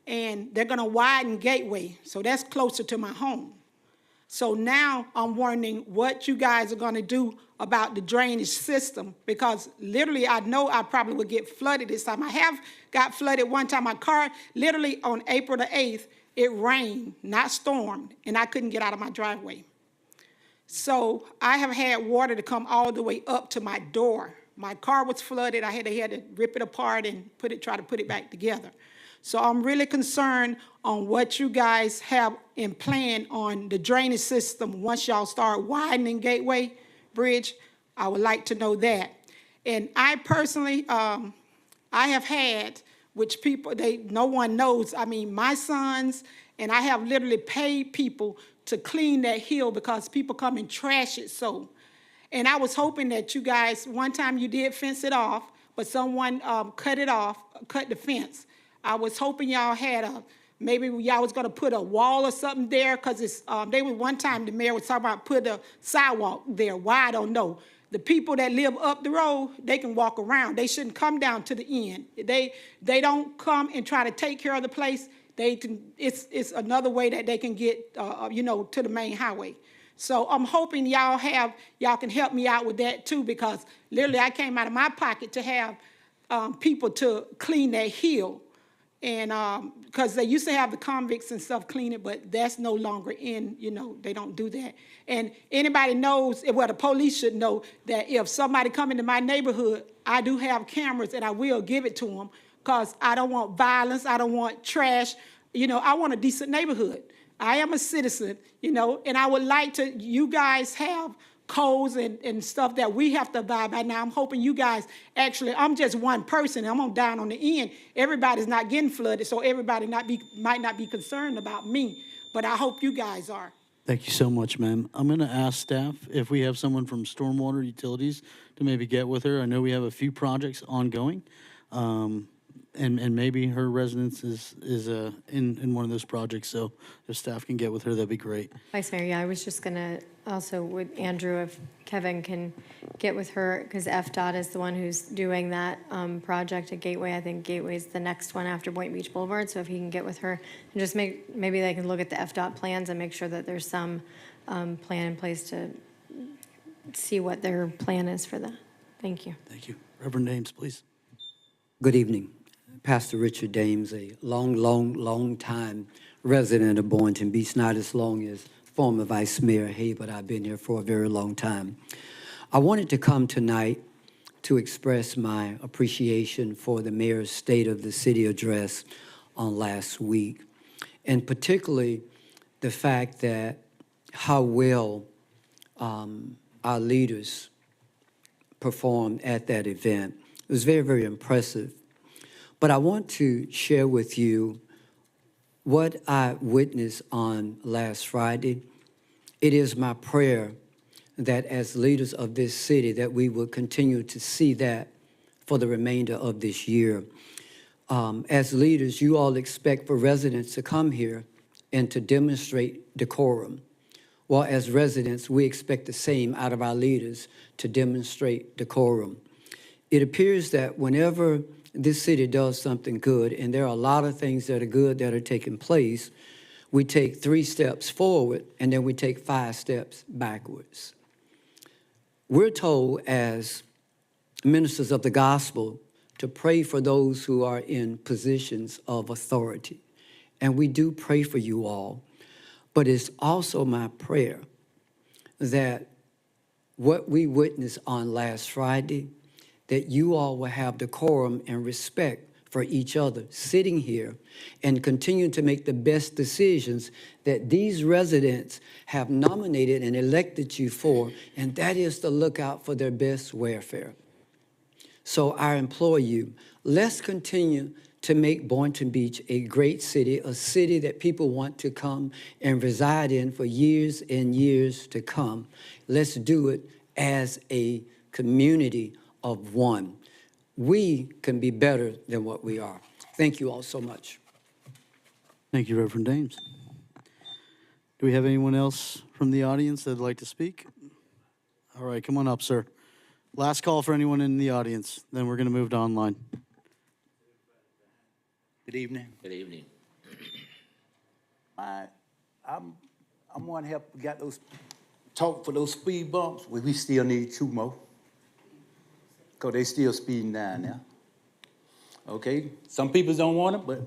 and they're gonna widen Gateway, so that's closer to my home. So now I'm wondering what you guys are gonna do about the drainage system, because literally I know I probably would get flooded this time. I have got flooded one time. My car, literally on April the 8th, it rained, not stormed, and I couldn't get out of my driveway. So I have had water to come all the way up to my door. My car was flooded. They had to rip it apart and try to put it back together. So I'm really concerned on what you guys have in plan on the drainage system once y'all start widening Gateway Bridge. I would like to know that. And I personally, I have had, which people, no one knows, I mean, my sons, and I have literally paid people to clean that hill because people come and trash it so. And I was hoping that you guys, one time you did fence it off, but someone cut it off, cut the fence. I was hoping y'all had maybe y'all was gonna put a wall or something there, because it's, one time the mayor was talking about put a sidewalk there. Why, I don't know. The people that live up the road, they can walk around. They shouldn't come down to the end. They don't come and try to take care of the place. It's another way that they can get, to the main highway. So I'm hoping y'all can help me out with that too, because literally I came out of my pocket to have people to clean that hill. And because they used to have the convicts and stuff clean it, but that's no longer in, they don't do that. And anybody knows, well, the police should know that if somebody come into my neighborhood, I do have cameras and I will give it to them, because I don't want violence, I don't want trash, I want a decent neighborhood. I am a citizen, and I would like you guys have codes and stuff that we have to abide by. Now, I'm hoping you guys actually, I'm just one person, I'm on down on the end. Everybody's not getting flooded, so everybody might not be concerned about me, but I hope you guys are. Thank you so much, ma'am. I'm going to ask staff if we have someone from Stormwater Utilities to maybe get with her. I know we have a few projects ongoing, and maybe her residence is in one of those projects. So if staff can get with her, that'd be great. Vice Mayor, I was just gonna also with Andrew, if Kevin can get with her, because FDOT is the one who's doing that project at Gateway. I think Gateway's the next one after Boynton Beach Boulevard. So if he can get with her and just maybe they can look at the FDOT plans and make sure that there's some plan in place to see what their plan is for that. Thank you. Thank you. Reverend Ames, please. Good evening. Pastor Richard Dames, a long time resident of Boynton Beach, not as long as former Vice Mayor Hay, but I've been here for a very long time. I wanted to come tonight to express my appreciation for the mayor's State of the City address on last week, and particularly the fact that how well our leaders performed at that event. It was very, very impressive. But I want to share with you what I witnessed on last Friday. It is my prayer that as leaders of this city that we will continue to see that for the remainder of this year. As leaders, you all expect for residents to come here and to demonstrate decorum. Well, as residents, we expect the same out of our leaders, to demonstrate decorum. It appears that whenever this city does something good, and there are a lot of things that are good that are taking place, we take 3 steps forward and then we take 5 steps backwards. We're told as ministers of the gospel to pray for those who are in positions of authority. And we do pray for you all. But it's also my prayer that what we witnessed on last Friday, that you all will have decorum and respect for each other sitting here and continue to make the best decisions that these residents have nominated and elected you for, and that is to look out for their best welfare. So I implore you, let's continue to make Boynton Beach a great city, a city that people want to come and reside in for years and years to come. Let's do it as a community of one. We can be better than what we are. Thank you all so much. Thank you, Reverend Dames. Do we have anyone else from the audience that would like to speak? All right, come on up, sir. Last call for anyone in the audience, then we're going to move to online. Good evening. Good evening. I'm want to help. We got those talk for those speed bumps. We still need 2 more. Because they still speeding down now. Okay? Some people don't want it, but...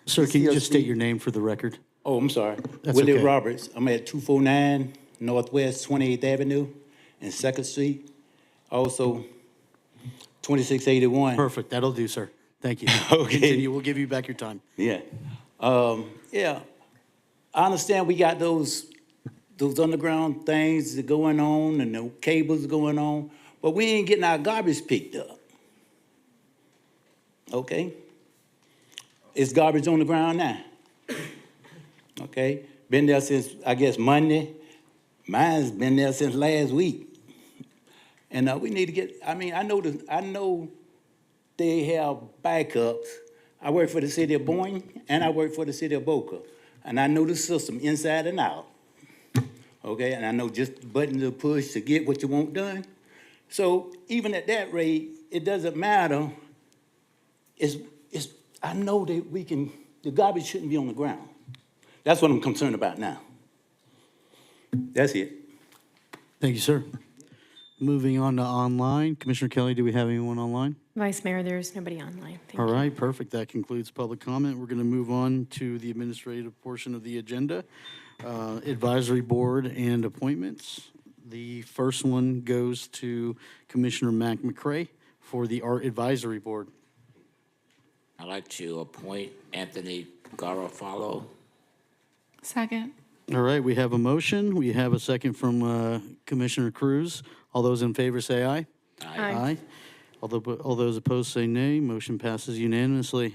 Sir, can you just state your name for the record? Oh, I'm sorry. That's Willie okay. Roberts. I'm at 249 Northwest 28th Avenue and 2nd Street. Also, 2681. Perfect. That'll do, sir. Thank you. Okay. Continue. We'll give you back your time. Yeah. Yeah. I understand we got those underground things that going on and the cables going on, but we ain't getting our garbage picked up. Okay? It's garbage on the ground now. Okay? Been there since, I guess, Monday. Mine's been there since last week. And we need to get, I know they have backups. I work for the city of Boynton, and I work for the city of Boca. And I know the system inside and out. Okay, and I know just the button to push to get what you want done. So even at that rate, it doesn't matter. I know that the garbage shouldn't be on the ground. That's what I'm concerned about now. That's it. Thank you, sir. Moving on to online. Commissioner Kelly, do we have anyone online? Vice Mayor, there's nobody online. Thank All you. right, perfect. That concludes public comment. We're going to move on to the administrative portion of the agenda. Advisory board and appointments. The first one goes to Commissioner Mac McCray for the Art Advisory Board. I'd like to appoint Anthony Garofalo. Second. All right, we have a motion. We have a second from Commissioner Cruz. All those in favor say aye. Aye. All those opposed say nay. Motion passes unanimously.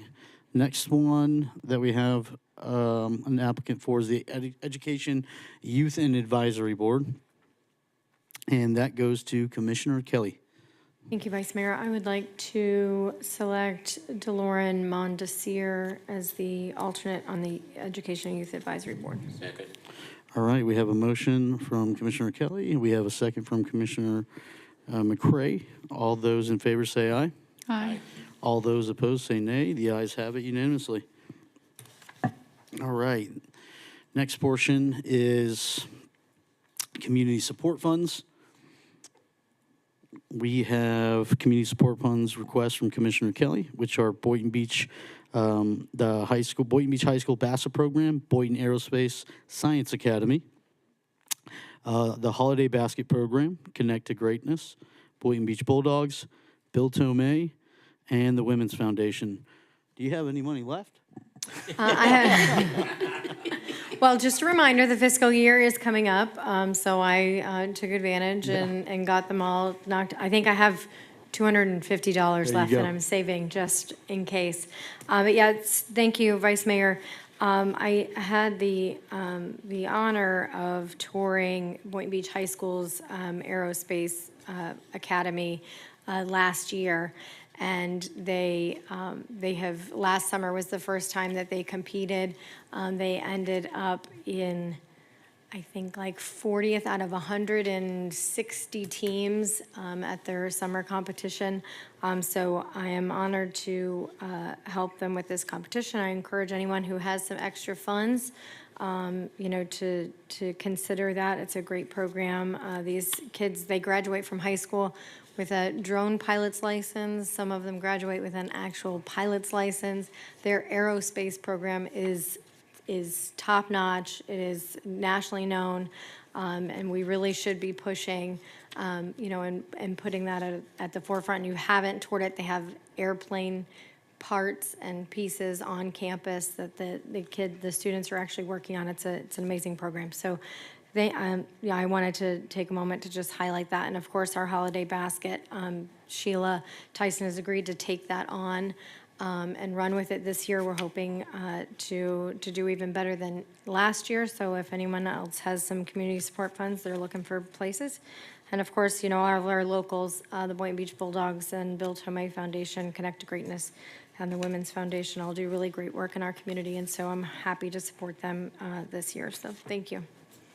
Next one that we have an applicant for is the Education, Youth, and Advisory Board. And that goes to Commissioner Kelly. Thank you, Vice Mayor. I would like to select DeLauren Mondesir as the alternate on the Education and Youth Advisory Board. Second. All right, we have a motion from Commissioner Kelly. We have a second from Commissioner McCray. All those in favor say aye. Aye. All those opposed say nay. The ayes have it unanimously. All right. Next portion is community support funds. we have community support funds requests from Commissioner Kelly, which are Boynton Beach, the high school, Boynton Beach High School BASA program, Boynton Aerospace Science Academy, the Holiday Basket Program, Connect to Greatness, Boynton Beach Bulldogs, Bill Tomei, and the Women's Foundation. Do you have any money left? Well, just a reminder, the fiscal year is coming up, so I took advantage and got them all knocked. I think I have $250 left that I'm saving just in case. But yeah, thank you, Vice Mayor. I had the honor of touring Boynton Beach High School's Aerospace Academy last year. And they have, last summer was the first time that they competed. They ended up in, I think, like 40th out of 160 teams at their summer competition. So I am honored to help them with this competition. I encourage anyone who has some extra funds, to consider that. It's a great program. These kids, they graduate from high school with a drone pilot's license. Some of them graduate with an actual pilot's license. Their aerospace program is top-notch. It is nationally known, and we really should be pushing, and putting that at the forefront. You haven't toured it. They have airplane parts and pieces on campus that the students are actually working on. It's an amazing program. So I wanted to take a moment to just highlight that. And of course, our holiday basket, Sheila Tyson has agreed to take that on and run with it this year. We're hoping to do even better than last year. So if anyone else has some community support funds, they're looking for places. And of course, all of our locals, the Boynton Beach Bulldogs and Bill Tomei Foundation, Connect to Greatness, and the Women's Foundation all do really great work in our community. And so I'm happy to support them this year. So thank you.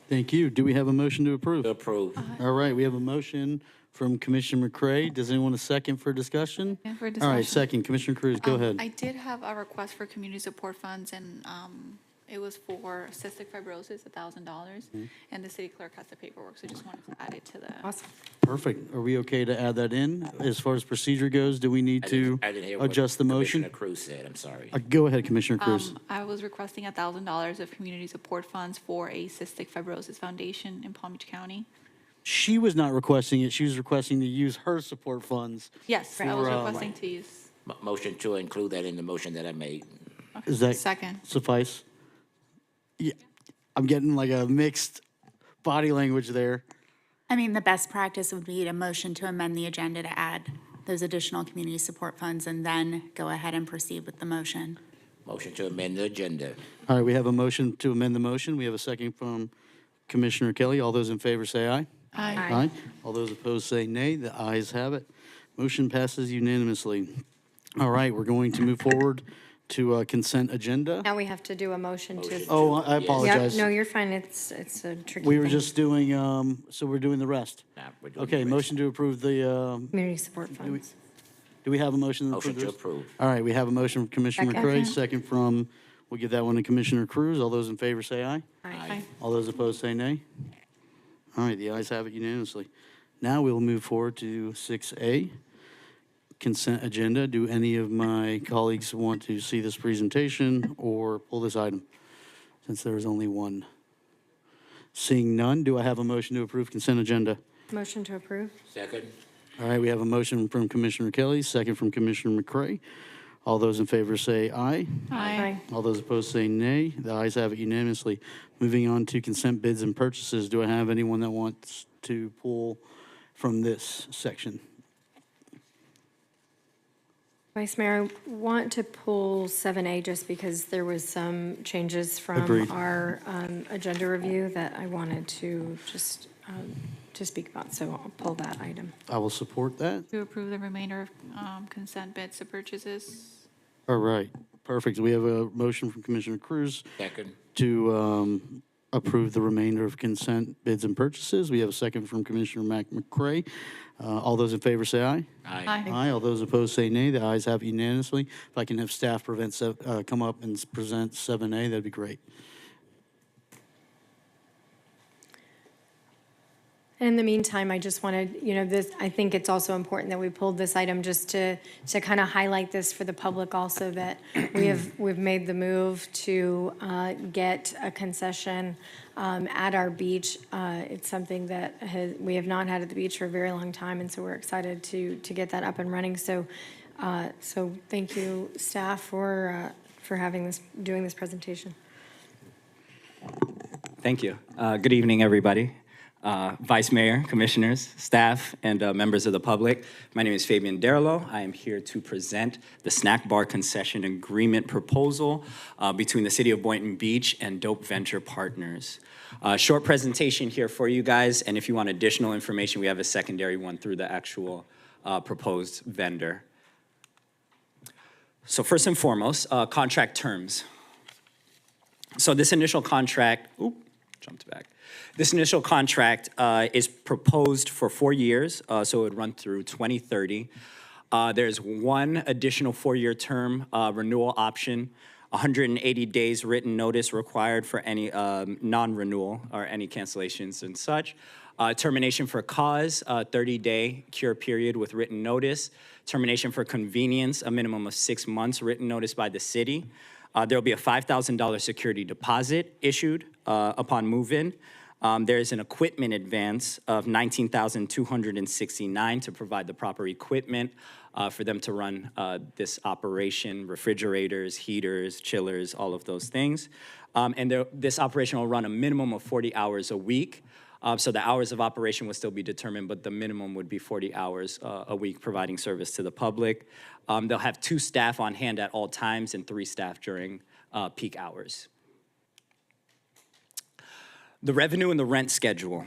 Thank you. Do we have a motion to approve? Approve. All right, we have a motion from Commissioner McCray. Does anyone want a second for discussion? Yeah, for All right, discussion. second. Commissioner Cruz, go ahead. I did have a request for community support funds, and it was for cystic fibrosis, $1,000, and the city clerk has the paperwork, so just wanted to add it to the. Awesome. Perfect. Are we okay to add that in? As far as procedure goes, do we need to I didn't hear what adjust the motion? Commissioner Cruz said, I'm sorry. Go ahead, Commissioner Cruz. I was requesting $1,000 of community support funds for a cystic fibrosis foundation in Palm Beach County. She was not requesting it. She was requesting to use her support funds. Yes, I was requesting to use. Motion to include that in the motion that I made. Does that Second. suffice? Yeah, I'm getting like a mixed body language there. I mean, the best practice would be to motion to amend the agenda to add those additional community support funds and then go ahead and proceed with the motion. Motion to amend the agenda. All right, we have a motion to amend the motion. We have a second from Commissioner Kelly. All those in favor say aye. Aye. Aye. All those opposed say nay. The ayes have it. Motion passes unanimously. All right, we're going to move forward to consent agenda. Now we have to do a motion to. Oh, I apologize. Yep, no, you're fine. It's a tricky We were thing. just doing, so we're doing the rest. Nah, we're doing Okay, the rest. motion to approve the, Community support funds. do we have a motion to Motion approve to this? approve. All right, we have a motion from Commissioner Second. McCray, second from, we'll give that one to Commissioner Cruz. All those in favor say aye. Aye. All those opposed say nay. All right, the ayes have it unanimously. Now we'll move forward to 6A, consent agenda. Do any of my colleagues want to see this presentation or pull this item, since there is only one? Seeing none, do I have a motion to approve consent agenda? Motion to approve. Second. All right, we have a motion from Commissioner Kelly, second from Commissioner McCray. All those in favor say aye. Aye. All those opposed say nay. The ayes have it unanimously. Moving on to consent bids and purchases. Do I have anyone that wants to pull from this section? Vice Mayor, I want to pull 7A just because there was some changes Agreed. from our agenda review that I wanted to just to speak about, so I'll pull that item. I will support that. To approve the remainder of consent bids to purchases. All right, perfect. We have a motion from Commissioner Cruz Second. to approve the remainder of consent bids and purchases. We have a second from Commissioner McCray. All those in favor say aye. Aye. Aye. All those opposed say nay. The ayes have it unanimously. If I can have staff come up and present 7A, that'd be great. And in the meantime, I just wanted, I think it's also important that we pulled this item just to kind of highlight this for the public also, that we've made the move to get a concession at our beach. It's something that we have not had at the beach for a very long time, and so we're excited to get that up and running. So thank you, staff, for doing this presentation. Thank you. Good evening, everybody. Vice Mayor, Commissioners, staff, and members of the public. My name is Fabian Derlo. I am here to present the snack bar concession agreement proposal between the City of Boynton Beach and Dope Venture Partners. Short presentation here for you guys, and if you want additional information, we have a secondary one through the actual proposed vendor. So first and foremost, contract terms. So this initial contract, jumped back. This initial contract is proposed for 4 years, so it would run through 2030. There's one additional 4-year term renewal option, 180 days written notice required for any non-renewal or any cancellations and such. Termination for cause, 30-day cure period with written notice. Termination for convenience, a minimum of 6 months written notice by the city. There'll be a $5,000 security deposit issued upon move-in. There is an equipment advance of $19,269 to provide the proper equipment for them to run this operation, refrigerators, heaters, chillers, all of those things. And this operation will run a minimum of 40 hours a week. So the hours of operation will still be determined, but the minimum would be 40 hours a week providing service to the public. They'll have 2 staff on hand at all times and 3 staff during peak hours. The revenue and the rent schedule.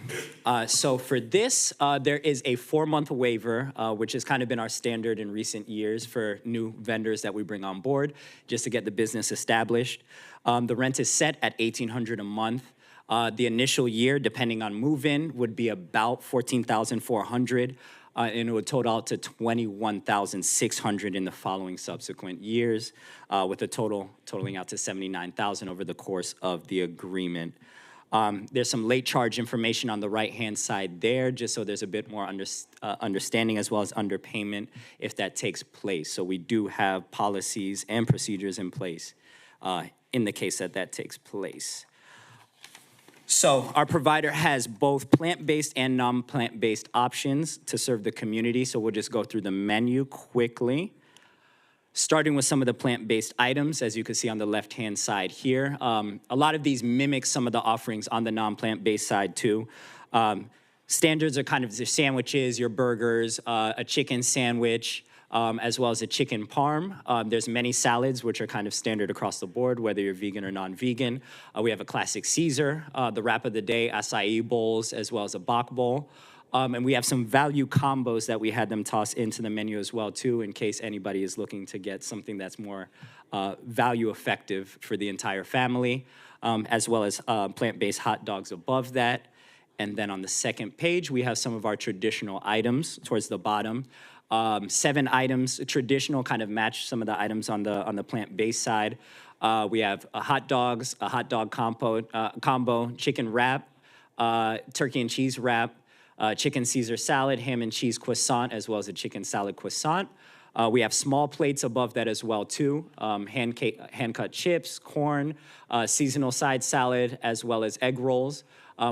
So for this, there is a 4-month waiver, which has kind of been our standard in recent years for new vendors that we bring on board, just to get the business established. The rent is set at $1,800 a month. The initial year, depending on move-in, would be about $14,400, and it would total out to $21,600 in the following subsequent years, with a totaling out to $79,000 over the course of the agreement. There's some late charge information on the right-hand side there, just so there's a bit more understanding, as well as underpayment if that takes place. So we do have policies and procedures in place in the case that takes place. So our provider has both plant-based and non-plant-based options to serve the community. So we'll just go through the menu quickly. Starting with some of the plant-based items, as you can see on the left-hand side here. A lot of these mimic some of the offerings on the non-plant-based side too. Standards are kind of your sandwiches, your burgers, a chicken sandwich, as well as a chicken parm. There's many salads, which are kind of standard across the board, whether you're vegan or non-vegan. We have a classic Caesar, the wrap of the day, acai bowls, as well as a bok bowl. And we have some value combos that we had them toss into the menu as well, too, in case anybody is looking to get something that's more value effective for the entire family, as well as plant-based hot dogs above that. And then on the second page, we have some of our traditional items towards the bottom. 7 items, traditional, kind of match some of the items on the plant-based side. We have hot dogs, a hot dog combo, chicken wrap, turkey and cheese wrap, chicken Caesar salad, ham and cheese croissant, as well as a chicken salad croissant. We have small plates above that as well, too. Hand-cut chips, corn, seasonal side salad, as well as egg rolls.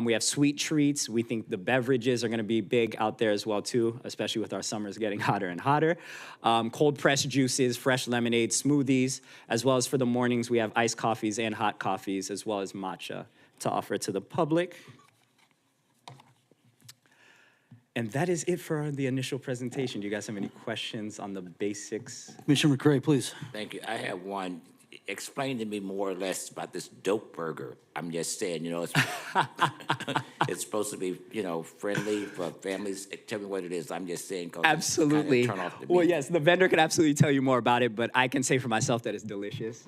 We have sweet treats. We think the beverages are going to be big out there as well, too, especially with our summers getting hotter and hotter. Cold-pressed juices, fresh lemonade, smoothies, as well as for the mornings, we have iced coffees and hot coffees, as well as matcha to offer to the public. And that is it for the initial presentation. Do you guys have any questions on the basics? Commissioner McCray, please. Thank you. I have one. Explain to me more or less about this dope burger. I'm just saying, it's, it's supposed to be, friendly for families. Tell me what it is. I'm just saying. Absolutely. Turn off the Well, meat. yes, the vendor can absolutely tell you more about it, but I can say for myself that it's delicious.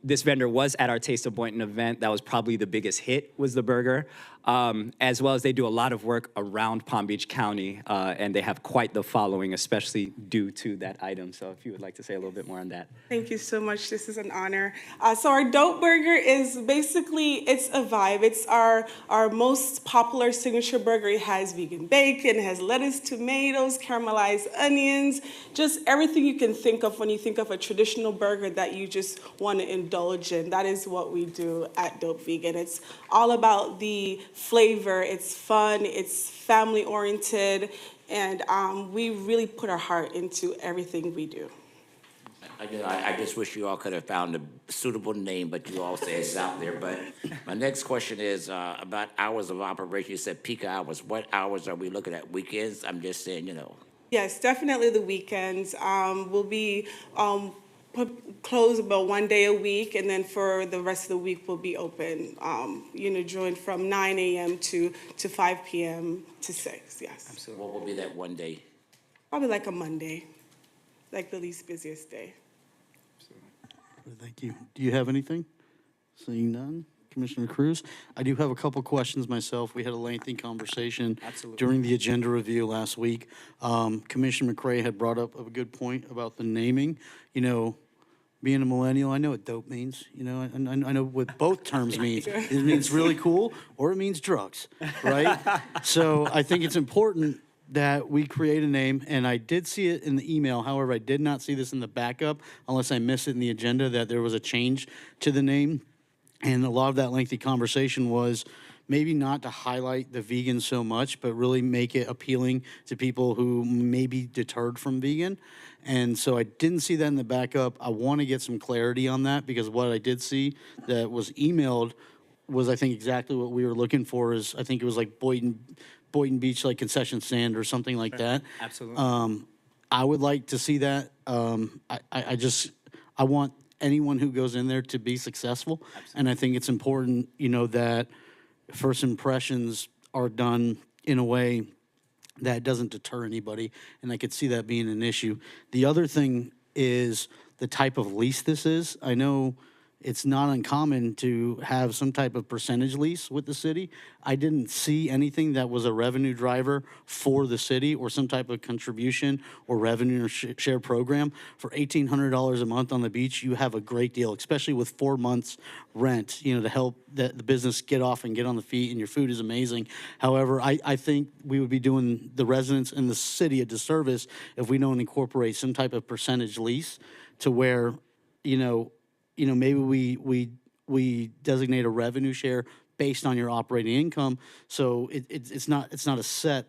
This vendor was at our Taste of Boynton event. That was probably the biggest hit, was the burger. As well as they do a lot of work around Palm Beach County, and they have quite the following, especially due to that item. So if you would like to say a little bit more on that. Thank you so much. This is an honor. So our dope burger is basically, it's a vibe. It's our most popular signature burger. It has vegan bacon, it has lettuce, tomatoes, caramelized onions, just everything you can think of when you think of a traditional burger that you just want to indulge in. That is what we do at Dope Vegan. It's all about the flavor. It's fun. It's family oriented. And we really put our heart into everything we do. I just wish you all could have found a suitable name, but you all say it's out there. But my next question is about hours of operation. You said peak hours. What hours are we looking at? Weekends? I'm just saying, you know. Yes, definitely the weekends. We'll be closed about 1 day a week, and then for the rest of the week we'll be open, join from 9 a.m. to 5 p.m. to 6, yes. Absolutely. What will be that one day? Probably like a Monday, like the least busiest day. Thank you. Do you have anything? Seeing none. Commissioner Cruz? I do have a couple questions myself. We had a lengthy conversation during the agenda review last week. Commissioner McCray had brought up a good point about the naming. You know, being a millennial, I know what dope means. You know, and I know what both terms mean. It means really cool or it means drugs, right? So I think it's important that we create a name, and I did see it in the email. However, I did not see this in the backup, unless I missed it in the agenda, that there was a change to the name. And a lot of that lengthy conversation was maybe not to highlight the vegan so much, but really make it appealing to people who may be deterred from vegan. And so I didn't see that in the backup. I want to get some clarity on that, because what I did see that was emailed was, I think, exactly what we were looking for. Is I think it was like Boynton Beach, like concession stand or something like that. Absolutely. I would like to see that. I want anyone who goes in there to be successful. Absolutely. And I think it's important, that first impressions are done in a way that doesn't deter anybody. And I could see that being an issue. The other thing is the type of lease this is. I know it's not uncommon to have some type of percentage lease with the city. I didn't see anything that was a revenue driver for the city or some type of contribution or revenue or share program. For $1,800 a month on the beach, you have a great deal, especially with 4 months rent, to help the business get off and get on the feet, and your food is amazing. However, I think we would be doing the residents in the city a disservice if we don't incorporate some type of percentage lease to where, maybe we designate a revenue share based on your operating income. So it's not a set,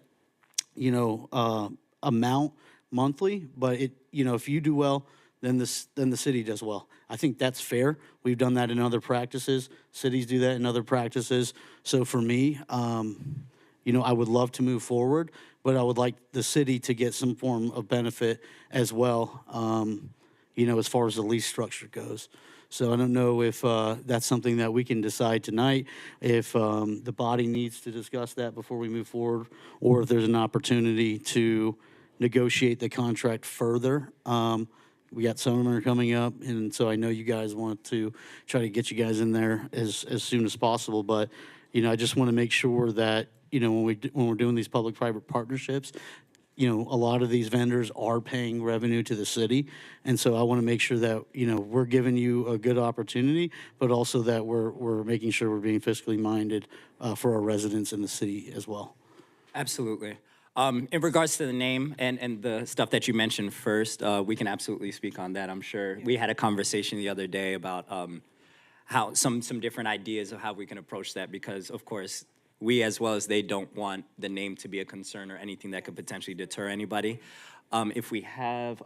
amount monthly, but if you do well, then the city does well. I think that's fair. We've done that in other practices. Cities do that in other practices. So for me, I would love to move forward, but I would like the city to get some form of benefit as well, as far as the lease structure goes. So I don't know if that's something that we can decide tonight, if the body needs to discuss that before we move forward, or if there's an opportunity to negotiate the contract further. We got summer coming up, and so I know you guys want to try to get you guys in there as soon as possible. But, I just want to make sure that, when we're doing these public-private partnerships, a lot of these vendors are paying revenue to the city. And so I want to make sure that, we're giving you a good opportunity, but also that we're making sure we're being fiscally minded for our residents in the city as well. Absolutely. In regards to the name and the stuff that you mentioned first, we can absolutely speak on that, I'm sure. We had a conversation the other day about how some different ideas of how we can approach that, because, of course, we, as well as they, don't want the name to be a concern or anything that could potentially deter anybody. If we have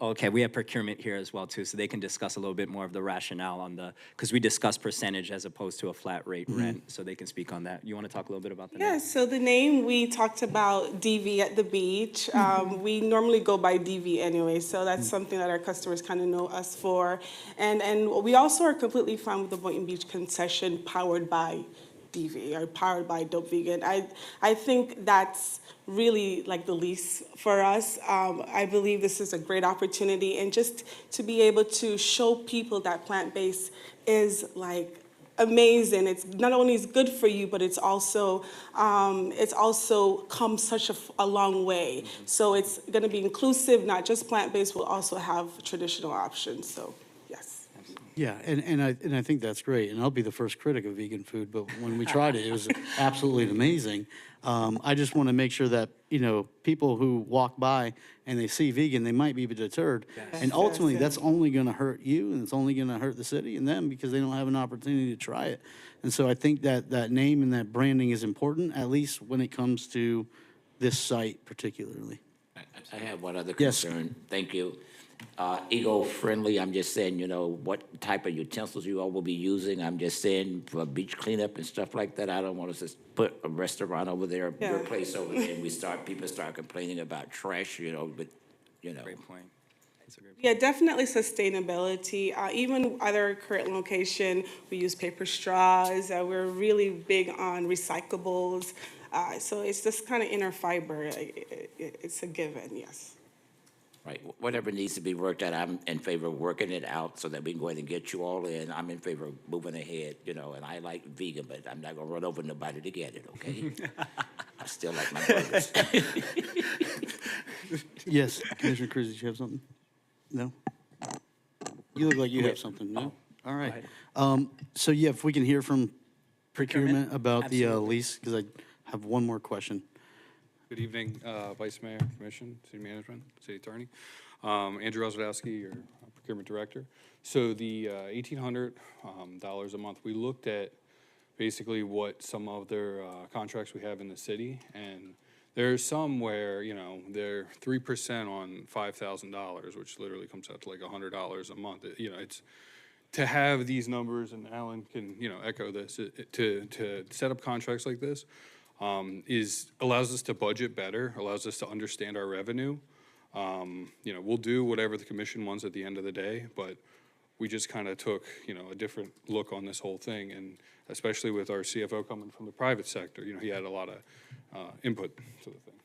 procurement here as well, too, so they can discuss a little bit more of the rationale on because we discussed percentage as opposed to a flat rate rent, so they can speak on that. You want to talk a little bit about that? Yeah, so the name, we talked about DV at the beach. We normally go by DV anyway, so that's something that our customers kind of know us for. And we also are completely fine with the Boynton Beach concession powered by DV or powered by Dope Vegan. I think that's really like the least for us. I believe this is a great opportunity, and just to be able to show people that plant-based is like amazing. It's not only is good for you, but it's also come such a long way. So it's going to be inclusive, not just plant-based. We'll also have traditional options. So yes. Yeah, and I think that's great, and I'll be the first critic of vegan food, but when we tried it, it was absolutely amazing. I just want to make sure that, you know, people who walk by and they see vegan, they might be deterred. And ultimately, that's only going to hurt you, and it's only going to hurt the city and them because they don't have an opportunity to try it. And so I think that name and that branding is important, at least when it comes to this site particularly. I have one other Yes. concern. Thank you. Eco-friendly, I'm just saying, you know, what type of utensils you all will be using. I'm just saying for beach cleanup and stuff like that. I don't want us to put a restaurant over there, your place over there, and people start complaining about trash, you know, but, you know. Great point. Yeah, definitely sustainability. Even at our current location, we use paper straws. We're really big on recyclables. So it's just kind of inner fiber. It's a given, yes. Right, whatever needs to be worked out, I'm in favor of working it out so that we can go ahead and get you all in. I'm in favor of moving ahead, you know, and I like vegan, but I'm not gonna run over nobody to get it, okay? I still like my burgers. Yes, Commissioner Cruz, did you have something? No? You look like you have something, no? All right. So yeah, if we can hear from procurement about the lease, because I have one more question. Good evening, Vice Mayor, Commission, City Management, City Attorney. Andrew Oswadowski, your Procurement Director. So the $1,800 a month, we looked at basically what some of their contracts we have in the city, and there's some where, you know, they're 3% on $5,000, which literally comes out to like $100 a month. You know, it's to have these numbers, and Alan can, you know, echo this, to set up contracts like this, allows us to budget better, allows us to understand our revenue. You know, we'll do whatever the commission wants at the end of the day, but we just kind of took, you know, a different look on this whole thing, and especially with our CFO coming from the private sector, you know, he had a lot of input to the thing.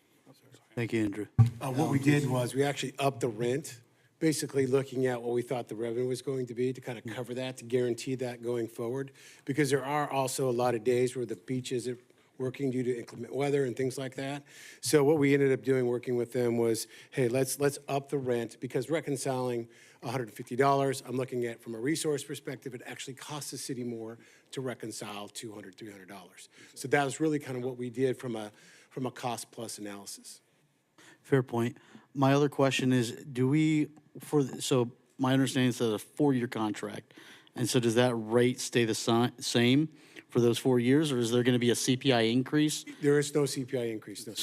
Thank you, Andrew. What we did was we actually upped the rent, basically looking at what we thought the revenue was going to be to kind of cover that, to guarantee that going forward, because there are also a lot of days where the beach isn't working due to inclement weather and things like that. So what we ended up doing, working with them, was, hey, let's up the rent, because reconciling $150, I'm looking at from a resource perspective, it actually costs the city more to reconcile $200, $300. So that was really kind of what we did from a cost plus analysis. Fair point. My other question is, do we, so my understanding is that a 4-year contract, and so does that rate stay the same for those 4 years, or is there going to be a CPI increase? There is no CPI increase, no.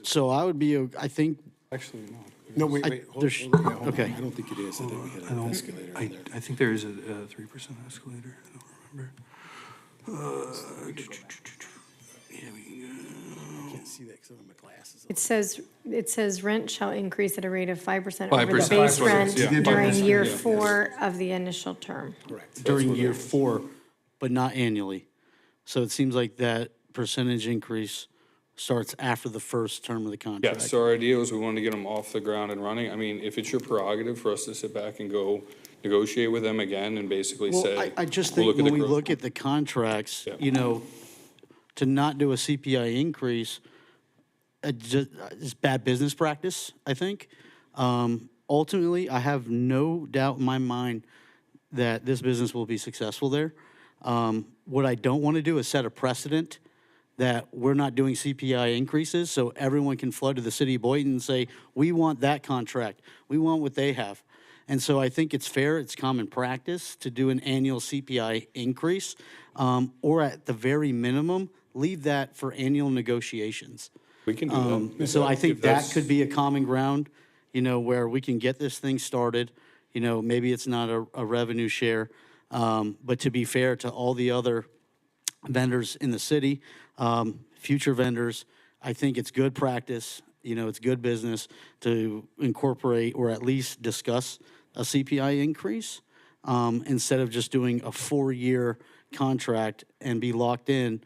So I would be, I think. Actually, no. No, wait, hold on. Yeah, okay. I don't think it is. I think we had an escalator in there. I think there is a 3% escalator. I don't remember. I can't see that because I don't have my glasses on. It says rent shall increase at a rate of 5% 5%, over the base 5%, rent yeah. during 5%, year yeah. 4 of the initial term. Correct. During year 4, but not annually. So it seems like that percentage increase starts after the first term of the contract. Yeah, so our idea was we wanted to get them off the ground and running. I mean, if it's your prerogative for us to sit back and go negotiate with them again and basically Well, say. I just we'll think look at when the we growth. look at the contracts, you know, to not do a CPI increase, it's bad business practice, I think. Ultimately, I have no doubt in my mind that this business will be successful there. What I don't want to do is set a precedent that we're not doing CPI increases, so everyone can flood to the city of Boynton and say, we want that contract, we want what they have. And so I think it's fair, it's common practice to do an annual CPI increase, or at the very minimum, leave that for annual negotiations. We can do that. So I think If that that's- could be a common ground, you know, where we can get this thing started. You know, maybe it's not a revenue share, but to be fair to all the other vendors in the city, future vendors, I think it's good practice, you know, it's good business to incorporate or at least discuss a CPI increase instead of just doing a 4-year contract and be locked in,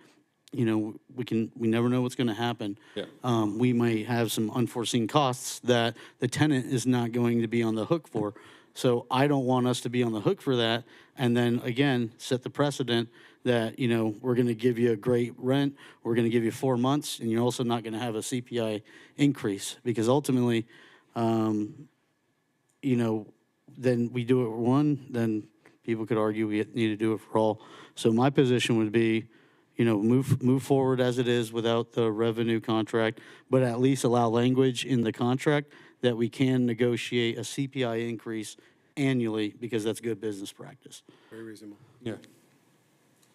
you know, we never know what's going to happen. Yeah. We might have some unforeseen costs that the tenant is not going to be on the hook for. So I don't want us to be on the hook for that. And then again, set the precedent that, you know, we're going to give you a great rent, we're going to give you 4 months, and you're also not going to have a CPI increase, because ultimately, you know, then we do it for one, then people could argue we need to do it for all. So my position would be, you know, move forward as it is without the revenue contract, but at least allow language in the contract that we can negotiate a CPI increase annually, because that's good business practice. Very reasonable. Yeah.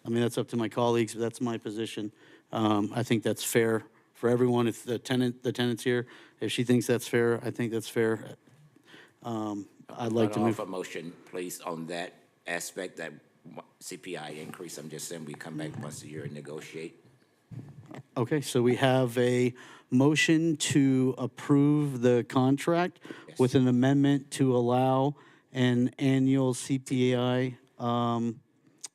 I mean, that's up to my colleagues, but that's my position. I think that's fair for everyone. If the tenant's here, if she thinks that's fair, I think that's fair. I'd like to move. Offer a motion, please, on that aspect, that CPI increase. I'm just saying we come back once a year and negotiate. Okay, so we have a motion to approve the contract with an amendment to allow an annual CPI,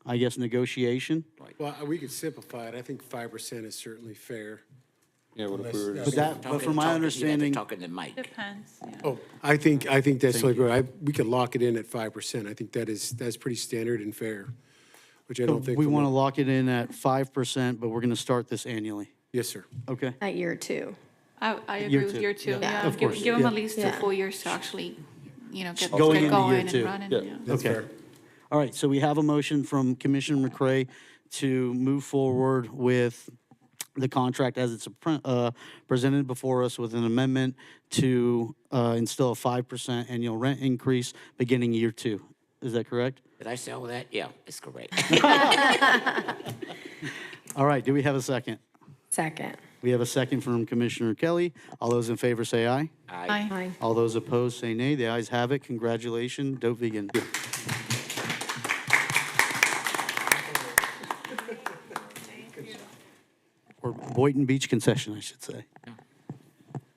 I guess, negotiation. Well, we could simplify it. I think 5% is certainly fair. Yeah, what if we were But from my understanding, Talking to Mike. Depends, yeah. Oh, I think that's like, we could lock it in at 5%. I think that's pretty standard and fair, which I don't think. we want to lock it in at 5%, but we're going to start this annually. Yes, sir. Okay. At year 2. I Year agree with two. year 2, Yeah, yeah. of Give course, them yeah. at least 2 Yeah. full years to actually, you know, get Going into going year and 2. running, Yeah. yeah. That's Okay. fair. All right, so we have a motion from Commissioner McCray to move forward with the contract as it's presented before us, with an amendment to instill a 5% annual rent increase beginning year 2. Is that correct? Did I say all that? Yeah, it's correct. All right, do we have a second? Second. We have a second from Commissioner Kelly. All those in favor say aye. Aye. Aye. All those opposed say nay. The ayes have it. Congratulations, Dope Vegan. Or Boynton Beach concession, I should say.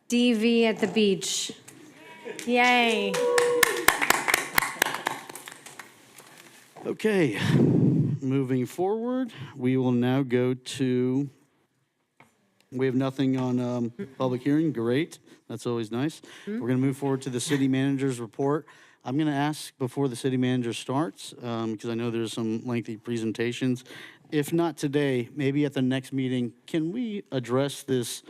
DV at the beach. Yay. Okay, moving forward, we will now go to, we have nothing on public hearing. Great, that's always nice. We're going to move forward to the city manager's report. I'm going to ask before the city manager starts, because I know there's some lengthy presentations. If not today, maybe at the next meeting, can we address this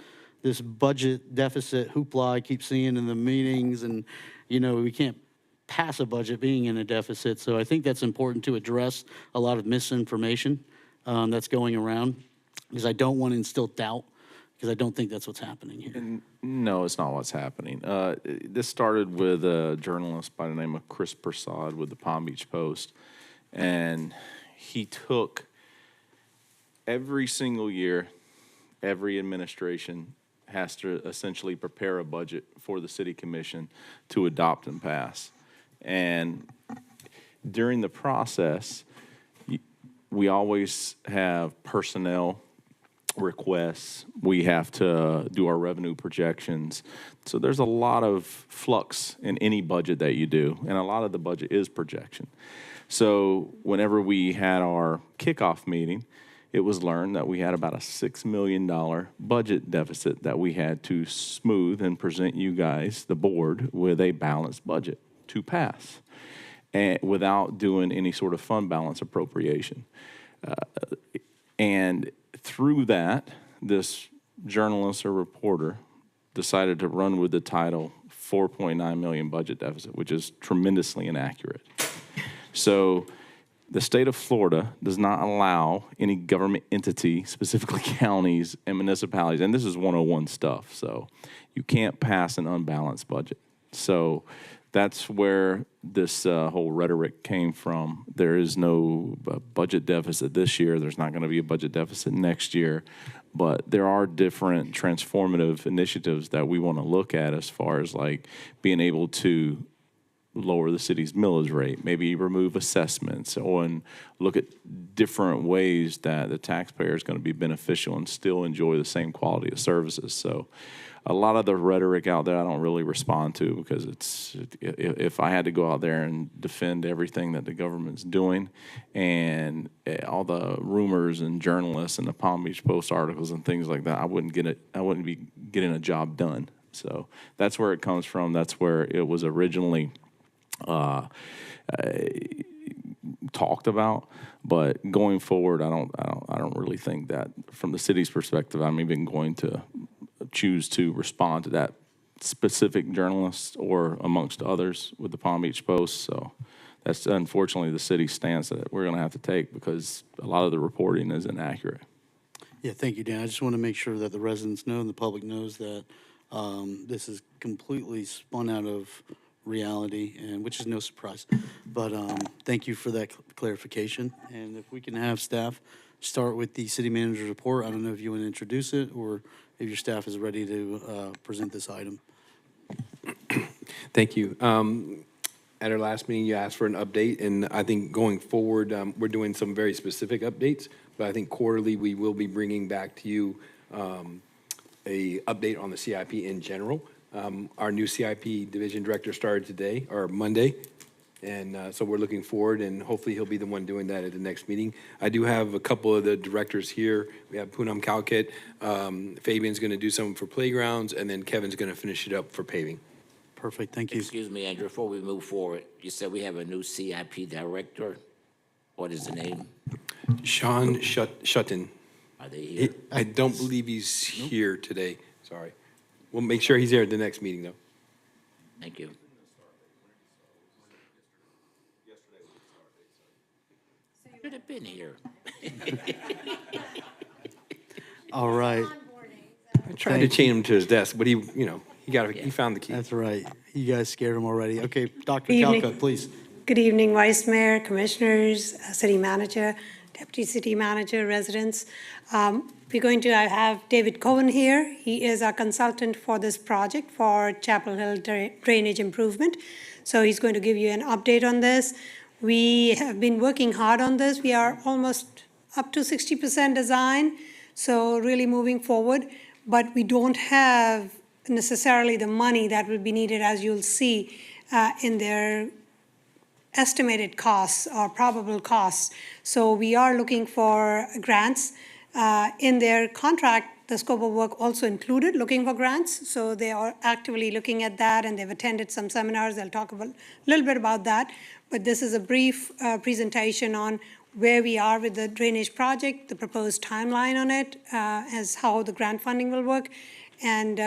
budget deficit hoopla I keep seeing in the meetings? And, you know, we can't pass a budget being in a deficit. So I think that's important to address a lot of misinformation that's going around, because I don't want to instill doubt, because I don't think that's what's happening here. No, it's not what's happening. This started with a journalist by the name of Chris Prasad with the Palm Beach Post, and he took every single year, every administration has to essentially prepare a budget for the city commission to adopt and pass. And during the process, we always have personnel requests. We have to do our revenue projections. So there's a lot of flux in any budget that you do, and a lot of the budget is projection. So whenever we had our kickoff meeting, it was learned that we had about a $6 million budget deficit that we had to smooth and present you guys, the board, with a balanced budget to pass, and without doing any sort of fund balance appropriation. And through that, this journalist or reporter decided to run with the title 4.9 million budget deficit, which is tremendously inaccurate. So the state of Florida does not allow any government entity, specifically counties and municipalities, and this is 101 stuff, so you can't pass an unbalanced budget. So that's where this whole rhetoric came from. There is no budget deficit this year. There's not going to be a budget deficit next year. But there are different transformative initiatives that we want to look at as far as like being able to lower the city's millage rate, maybe remove assessments, and look at different ways that the taxpayer is going to be beneficial and still enjoy the same quality of services. So a lot of the rhetoric out there I don't really respond to, because if I had to go out there and defend everything that the government's doing and all the rumors and journalists and the Palm Beach Post articles and things like that, I wouldn't be getting a job done. So that's where it comes from. That's where it was originally talked about. But going forward, I don't really think that from the city's perspective, I'm even going to choose to respond to that specific journalist or amongst others with the Palm Beach Post. So that's unfortunately the city's stance that we're going to have to take, because a lot of the reporting is inaccurate. Yeah, thank you, Dan. I just want to make sure that the residents know and the public knows that this is completely spun out of reality, and which is no surprise. But thank you for that clarification. And if we can have staff start with the city manager's report, I don't know if you want to introduce it or if your staff is ready to present this item. Thank you. At our last meeting, you asked for an update, and I think going forward, we're doing some very specific updates, but I think quarterly, we will be bringing back to you a update on the CIP in general. Our new CIP division director started today, or Monday, and so we're looking forward, and hopefully he'll be the one doing that at the next meeting. I do have a couple of the directors here. We have Poonam Kalkit. Fabian's going to do something for playgrounds, and then Kevin's going to finish it up for paving. Perfect, thank you. Excuse me, Andrew, before we move forward, you said we have a new CIP director. What is the name? Sean Shutton. Are they here? I don't believe he's here today. Sorry. We'll make sure he's there at the next meeting, though. Thank you. Should have been here. All right. I tried to chain him to his desk, but he found the key. That's right. You guys scared him already. Okay, Dr. Evening. Calcutt, please. Good evening, Vice Mayor, Commissioners, City Manager, Deputy City Manager, residents. We're going to have David Cohen here. He is our consultant for this project for Chapel Hill drainage improvement. So he's going to give you an update on this. We have been working hard on this. We are almost up to 60% design, so really moving forward. But we don't have necessarily the money that will be needed, as you'll see in their estimated costs or probable costs. So we are looking for grants. In their contract, the scope of work also included looking for grants. So they are actively looking at that, and they've attended some seminars. They'll talk a little bit about that. But this is a brief presentation on where we are with the drainage project, the proposed timeline on it, as how the grant funding will work, and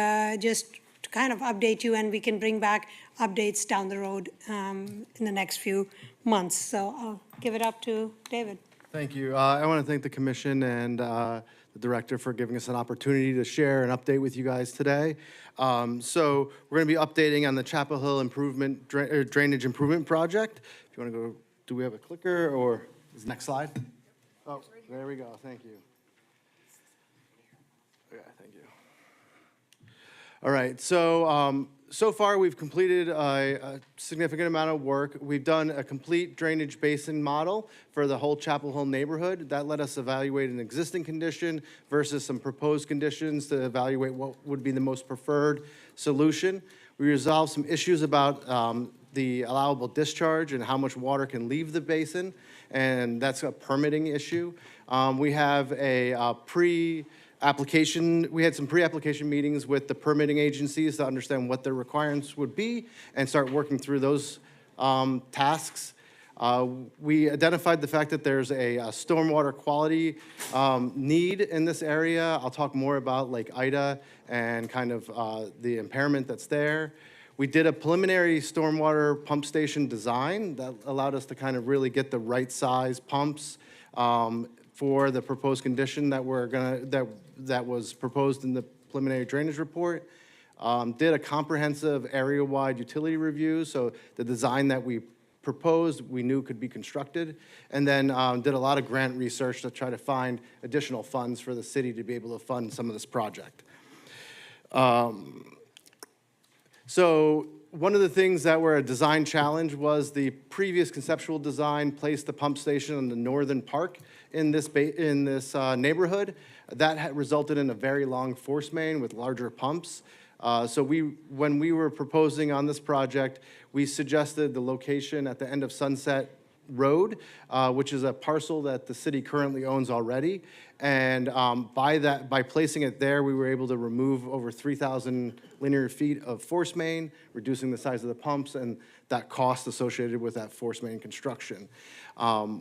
just to kind of update you, and we can bring back updates down the road in the next few months. So I'll give it up to David. Thank you. I want to thank the commission and the director for giving us an opportunity to share an update with you guys today. So we're going to be updating on the Chapel Hill drainage improvement project. If you want to go, do we have a clicker or is next slide? Oh, there we go. Thank you. Okay, thank you. All right. So so far we've completed a significant amount of work. We've done a complete drainage basin model for the whole Chapel Hill neighborhood. That let us evaluate an existing condition versus some proposed conditions to evaluate what would be the most preferred solution. We resolved some issues about the allowable discharge and how much water can leave the basin, and that's a permitting issue. We have a we had some pre-application meetings with the permitting agencies to understand what their requirements would be and start working through those tasks. We identified the fact that there's a stormwater quality need in this area. I'll talk more about Lake Ida and kind of the impairment that's there. We did a preliminary stormwater pump station design that allowed us to kind of really get the right size pumps for the proposed condition that that was proposed in the preliminary drainage report. Did a comprehensive area-wide utility review, so the design that we proposed we knew could be constructed, and then did a lot of grant research to try to find additional funds for the city to be able to fund some of this project. So one of the things that were a design challenge was the previous conceptual design placed the pump station in the northern park in this neighborhood. That resulted in a very long force main with larger pumps. So when we were proposing on this project, we suggested the location at the end of Sunset Road, which is a parcel that the city currently owns already. And by placing it there, we were able to remove over 3,000 linear feet of force main, reducing the size of the pumps and that cost associated with that force main construction.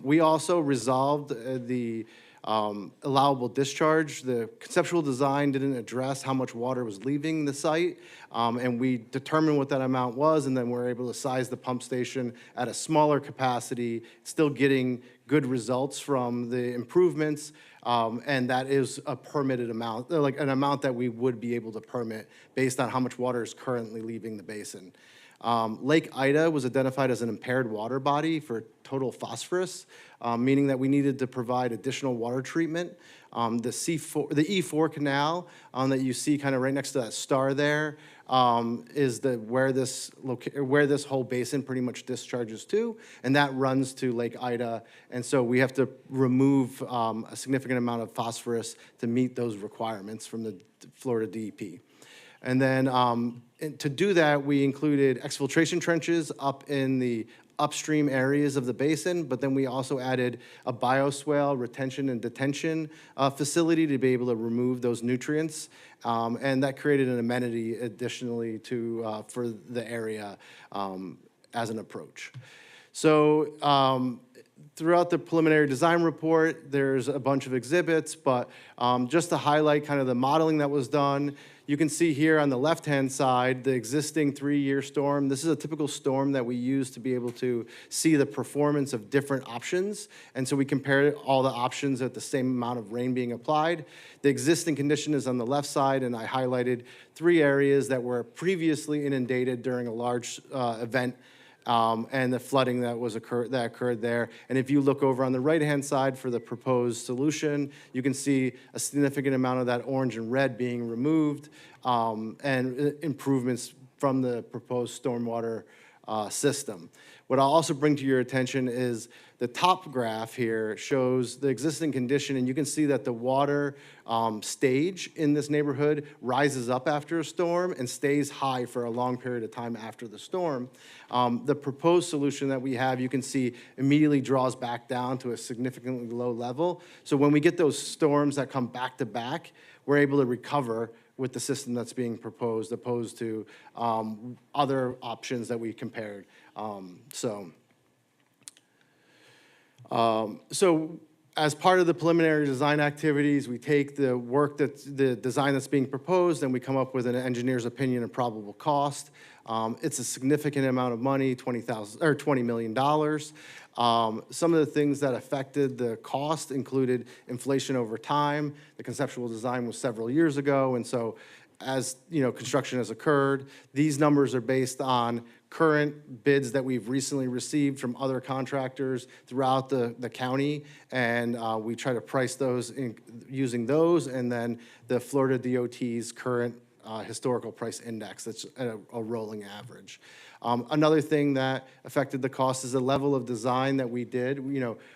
We also resolved the allowable discharge. The conceptual design didn't address how much water was leaving the site, and we determined what that amount was, and then we're able to size the pump station at a smaller capacity, still getting good results from the improvements, and that is a permitted amount, like an amount that we would be able to permit based on how much water is currently leaving the basin. Lake Ida was identified as an impaired water body for total phosphorus, meaning that we needed to provide additional water treatment. The E4 canal that you see kind of right next to that star there is where this whole basin pretty much discharges to, and that runs to Lake Ida. And so we have to remove a significant amount of phosphorus to meet those requirements from the Florida DEP. And then to do that, we included exfiltration trenches up in the upstream areas of the basin, but then we also added a bioswale retention and detention facility to be able to remove those nutrients. And that created an amenity additionally for the area as an approach. So throughout the preliminary design report, there's a bunch of exhibits, but just to highlight kind of the modeling that was done, you can see here on the left-hand side, the existing 3-year storm. This is a typical storm that we use to be able to see the performance of different options. And so we compare all the options at the same amount of rain being applied. The existing condition is on the left side, and I highlighted 3 areas that were previously inundated during a large event and the flooding that occurred there. And if you look over on the right-hand side for the proposed solution, you can see a significant amount of that orange and red being removed and improvements from the proposed stormwater system. What I'll also bring to your attention is the top graph here shows the existing condition, and you can see that the water stage in this neighborhood rises up after a storm and stays high for a long period of time after the storm. The proposed solution that we have, you can see, immediately draws back down to a significantly low level. So when we get those storms that come back to back, we're able to recover with the system that's being proposed, opposed to other options that we compared. So as part of the preliminary design activities, we take the design that's being proposed, and we come up with an engineer's opinion of probable cost. It's a significant amount of money, $20 million. Some of the things that affected the cost included inflation over time. The conceptual design was several years ago, and so as construction has occurred, these numbers are based on current bids that we've recently received from other contractors throughout the county, and we try to price those using those, and then the Florida DOT's current historical price index that's at a rolling average. Another thing that affected the cost is the level of design that we did.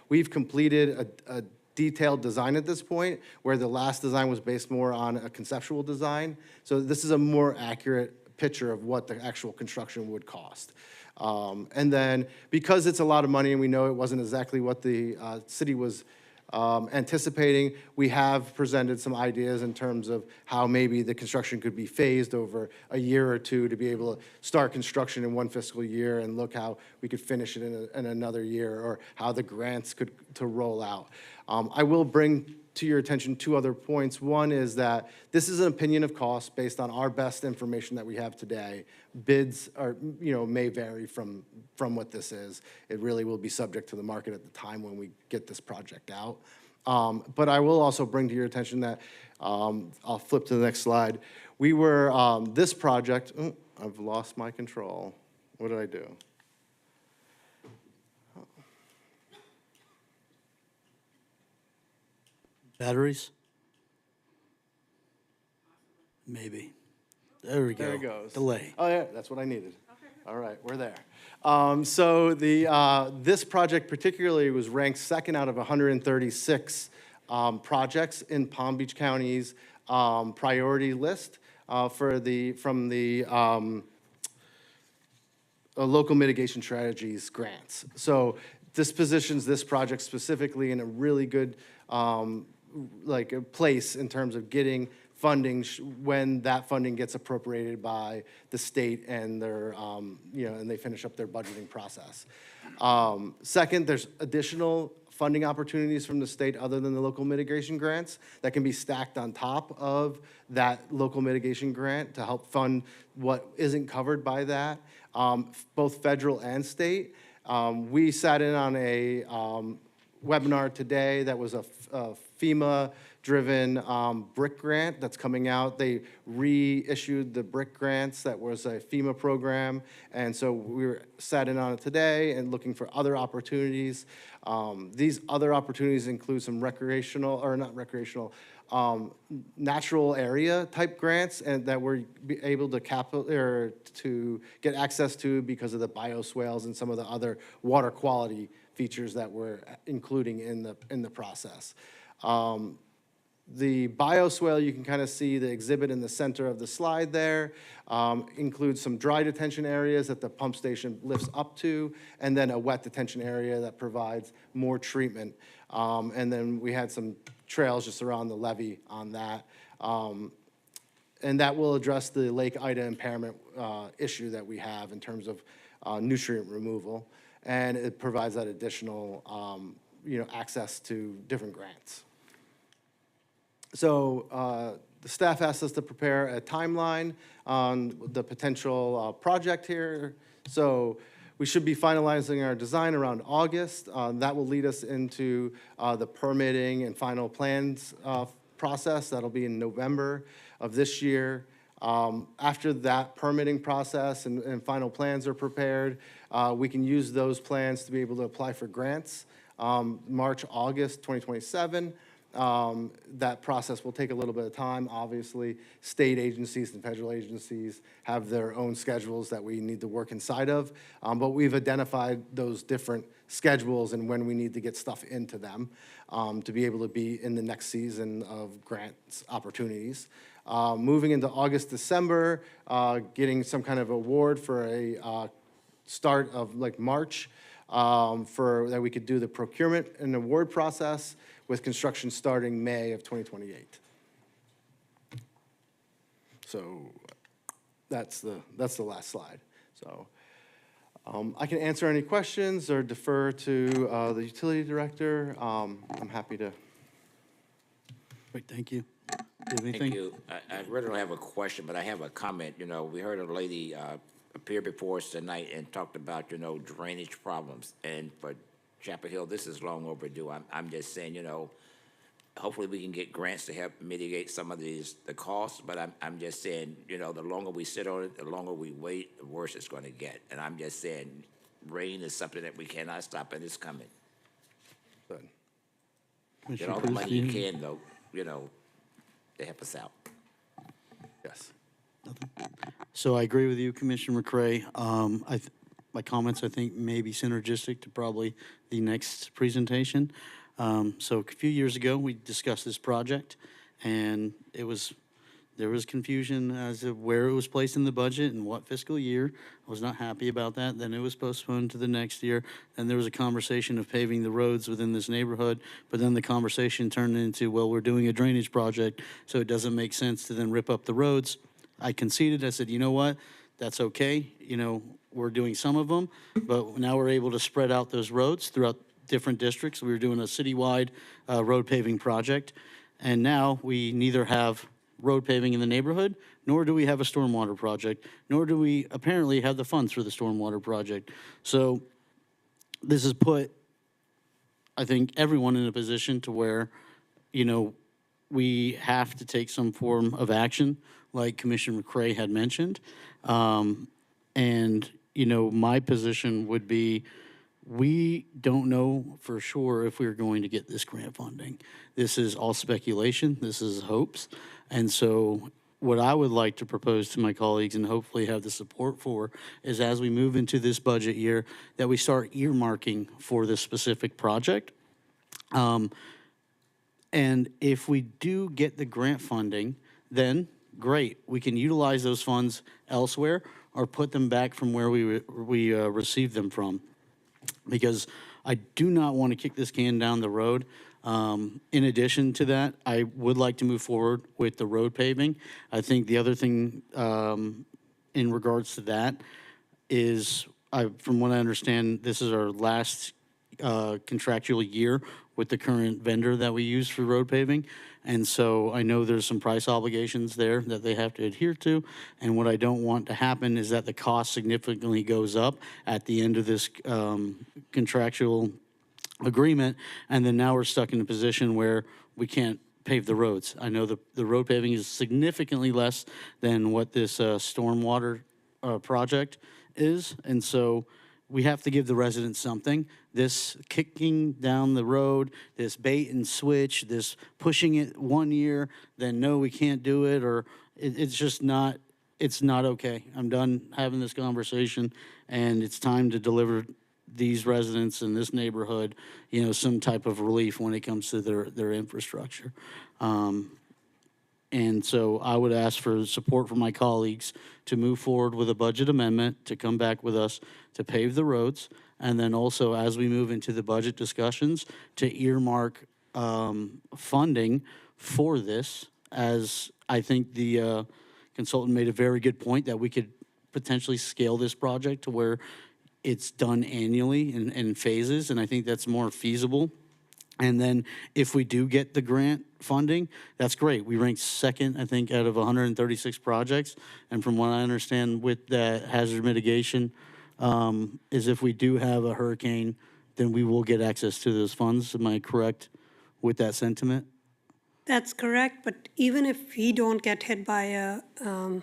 We've completed a detailed design at this point, where the last design was based more on a conceptual design. So this is a more accurate picture of what the actual construction would cost. And then because it's a lot of money and we know it wasn't exactly what the city was anticipating, we have presented some ideas in terms of how maybe the construction could be phased over a year or two to be able to start construction in one fiscal year and look how we could finish it in another year, or how the grants could roll out. I will bring to your attention 2 other points. One is that this is an opinion of cost based on our best information that we have today. Bids are, may vary from what this is. It really will be subject to the market at the time when we get this project out. But I will also bring to your attention that, I'll flip to the next slide. We were, this project, I've lost my control. What did I do? Batteries? Maybe. There we go. There it goes. Delay. Oh, yeah, that's what I needed. All right, we're there. So this project particularly was ranked second out of 136 projects in Palm Beach County's priority list from the local mitigation strategies grants. So this positions this project specifically in a really good a place in terms of getting funding when that funding gets appropriated by the state and their, and they finish up their budgeting process. Second, there's additional funding opportunities from the state other than the local mitigation grants that can be stacked on top of that local mitigation grant to help fund what isn't covered by that, both federal and state. We sat in on a webinar today that was a FEMA-driven brick grant that's coming out. They reissued the brick grants that was a FEMA program, and so we sat in on it today and looking for other opportunities. These other opportunities include some natural area type grants and that we're able to get access to because of the bioswales and some of the other water quality features that we're including in the process. The bioswale, you can kind of see the exhibit in the center of the slide there, includes some dry detention areas that the pump station lifts up to, and then a wet detention area that provides more treatment. And then we had some trails just around the levee on that. And that will address the Lake Ida impairment issue that we have in terms of nutrient removal. And it provides that additional access to different grants. So the staff asked us to prepare a timeline on the potential project here. So we should be finalizing our design around August. That will lead us into the permitting and final plans process. That'll be in November of this year. After that permitting process and final plans are prepared, we can use those plans to be able to apply for grants. March, August 2027. That process will take a little bit of time. Obviously, state agencies and federal agencies have their own schedules that we need to work inside of, but we've identified those different schedules and when we need to get stuff into them to be able to be in the next season of grants opportunities. Moving into August, December, getting some kind of award for a start of like March for that we could do the procurement and award process with construction starting May of 2028. So that's the last slide. So I can answer any questions or defer to the utility director. I'm happy to. Great, thank you. Do you have anything? Thank you. I really don't have a question, but I have a comment. You know, we heard a lady appear before us tonight and talked about, drainage problems. And for Chapel Hill, this is long overdue. I'm just saying, hopefully we can get grants to help mitigate some of the costs, but I'm just saying, the longer we sit on it, the longer we wait, the worse it's going to get. And I'm just saying, rain is something that we cannot stop, and it's coming. Good. Get all the money you can, though, to help us out. Yes. So I agree with you, Commissioner McCray. My comments, I think, may be synergistic to probably the next presentation. So a few years ago, we discussed this project, and there was confusion as to where it was placed in the budget and what fiscal year. I was not happy about that. Then it was postponed to the next year. And there was a conversation of paving the roads within this neighborhood, but then the conversation turned into, well, we're doing a drainage project, so it doesn't make sense to then rip up the roads. I conceded. I said, you know what? That's okay. We're doing some of them, but now we're able to spread out those roads throughout different districts. We were doing a citywide road paving project, and now we neither have road paving in the neighborhood, nor do we have a stormwater project, nor do we apparently have the funds for the stormwater project. So this has put, I think, everyone in a position to where, we have to take some form of action, like Commissioner McCray had mentioned. My position would be, we don't know for sure if we're going to get this grant funding. This is all speculation. This is hopes. And so what I would like to propose to my colleagues and hopefully have the support for is as we move into this budget year, that we start earmarking for this specific project. And if we do get the grant funding, then great, we can utilize those funds elsewhere or put them back from where we received them from. Because I do not want to kick this can down the road. In addition to that, I would like to move forward with the road paving. I think the other thing in regards to that is, from what I understand, this is our last contractual year with the current vendor that we use for road paving. And so I know there's some price obligations there that they have to adhere to. And what I don't want to happen is that the cost significantly goes up at the end of this contractual agreement. And then now we're stuck in a position where we can't pave the roads. I know the road paving is significantly less than what this stormwater project is. And so we have to give the residents something. This kicking down the road, this bait and switch, this pushing it 1 year, then no, we can't do it, or it's just not, it's not okay. I'm done having this conversation, and it's time to deliver these residents in this neighborhood, you know, some type of relief when it comes to their infrastructure. And so I would ask for support from my colleagues to move forward with a budget amendment, to come back with us to pave the roads, and then also as we move into the budget discussions, to earmark funding for this, as I think the consultant made a very good point that we could potentially scale this project to where it's done annually in phases, and I think that's more feasible. And then if we do get the grant funding, that's great. We ranked second, I think, out of 136 projects. And from what I understand with that hazard mitigation, is if we do have a hurricane, then we will get access to those funds. Am I correct with that sentiment? That's correct, but even if we don't get hit by a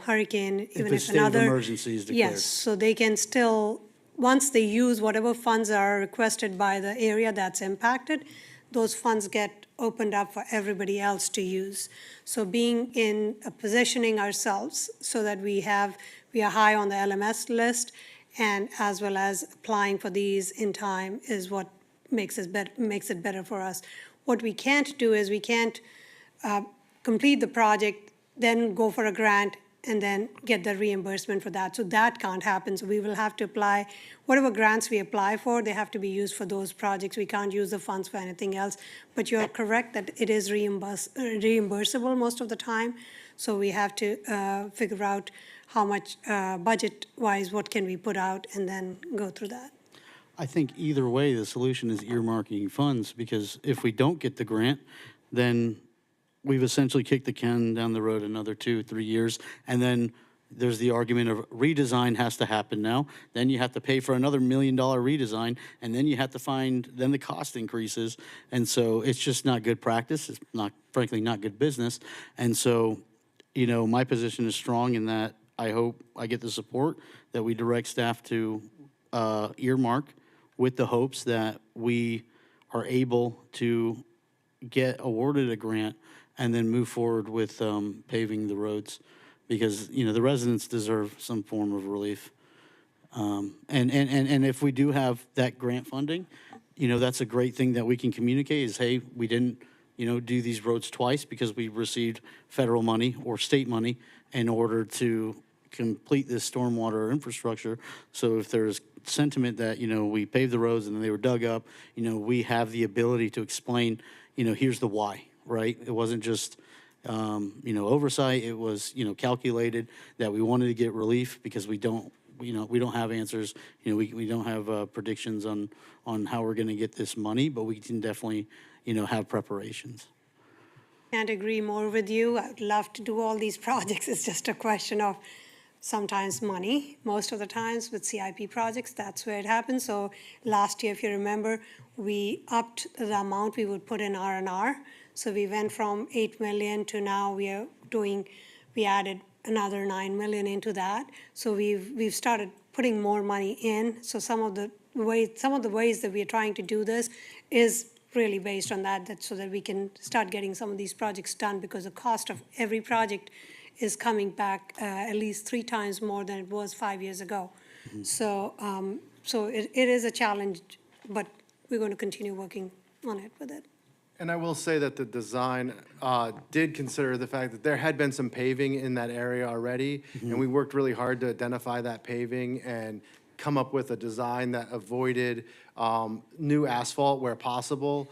hurricane, even a if state of another. emergency is declared. Yes, so they can still, once they use whatever funds are requested by the area that's impacted, those funds get opened up for everybody else to use. So being in positioning ourselves so that we are high on the LMS list, and as well as applying for these in time is what makes it better for us. What we can't do is we can't complete the project, then go for a grant, and then get the reimbursement for that. So that can't happen. So we will have to apply, whatever grants we apply for, they have to be used for those projects. We can't use the funds for anything else. But you're correct that it is reimbursable most of the time. So we have to figure out how much budget-wise, what can we put out, and then go through that. I think either way, the solution is earmarking funds, because if we don't get the grant, then we've essentially kicked the can down the road another 2-3 years, and then there's the argument of redesign has to happen now. Then you have to pay for another $1 million redesign, and then you have to then the cost increases, and so it's just not good practice. It's not, frankly, not good business, and so, you know, my position is strong in that I hope I get the support that we direct staff to earmark, with the hopes that we are able to get awarded a grant and then move forward with paving the roads, because, you know, the residents deserve some form of relief. And if we do have that grant funding, you know, that's a great thing that we can communicate is, hey, we didn't, you know, do these roads twice because we received federal money or state money in order to complete this stormwater infrastructure. So if there's sentiment that, you know, we paved the roads and then they were dug up, you know, we have the ability to explain, you know, here's the why. Right? It wasn't just, you know, oversight. It was, you know, calculated that we wanted to get relief because we don't have answers. You know, we don't have predictions on how we're going to get this money, but we can definitely, you know, have preparations. Can't agree more with you. I'd love to do all these projects. It's just a question of sometimes money. Most of the times with CIP projects, that's where it happens. So last year, if you remember, we upped the amount we would put in R&R. So we went from 8 million to now we added another 9 million into that. So we've started putting more money in. So some of the ways that we're trying to do this is really based on that so that we can start getting some of these projects done, because the cost of every project is coming back at least 3 times more than it was 5 years ago. So, so it is a challenge, but we're going to continue working on it with it. And I will say that the design did consider the fact that there had been some paving in that area already, and we worked really hard to identify that paving and come up with a design that avoided new asphalt where possible,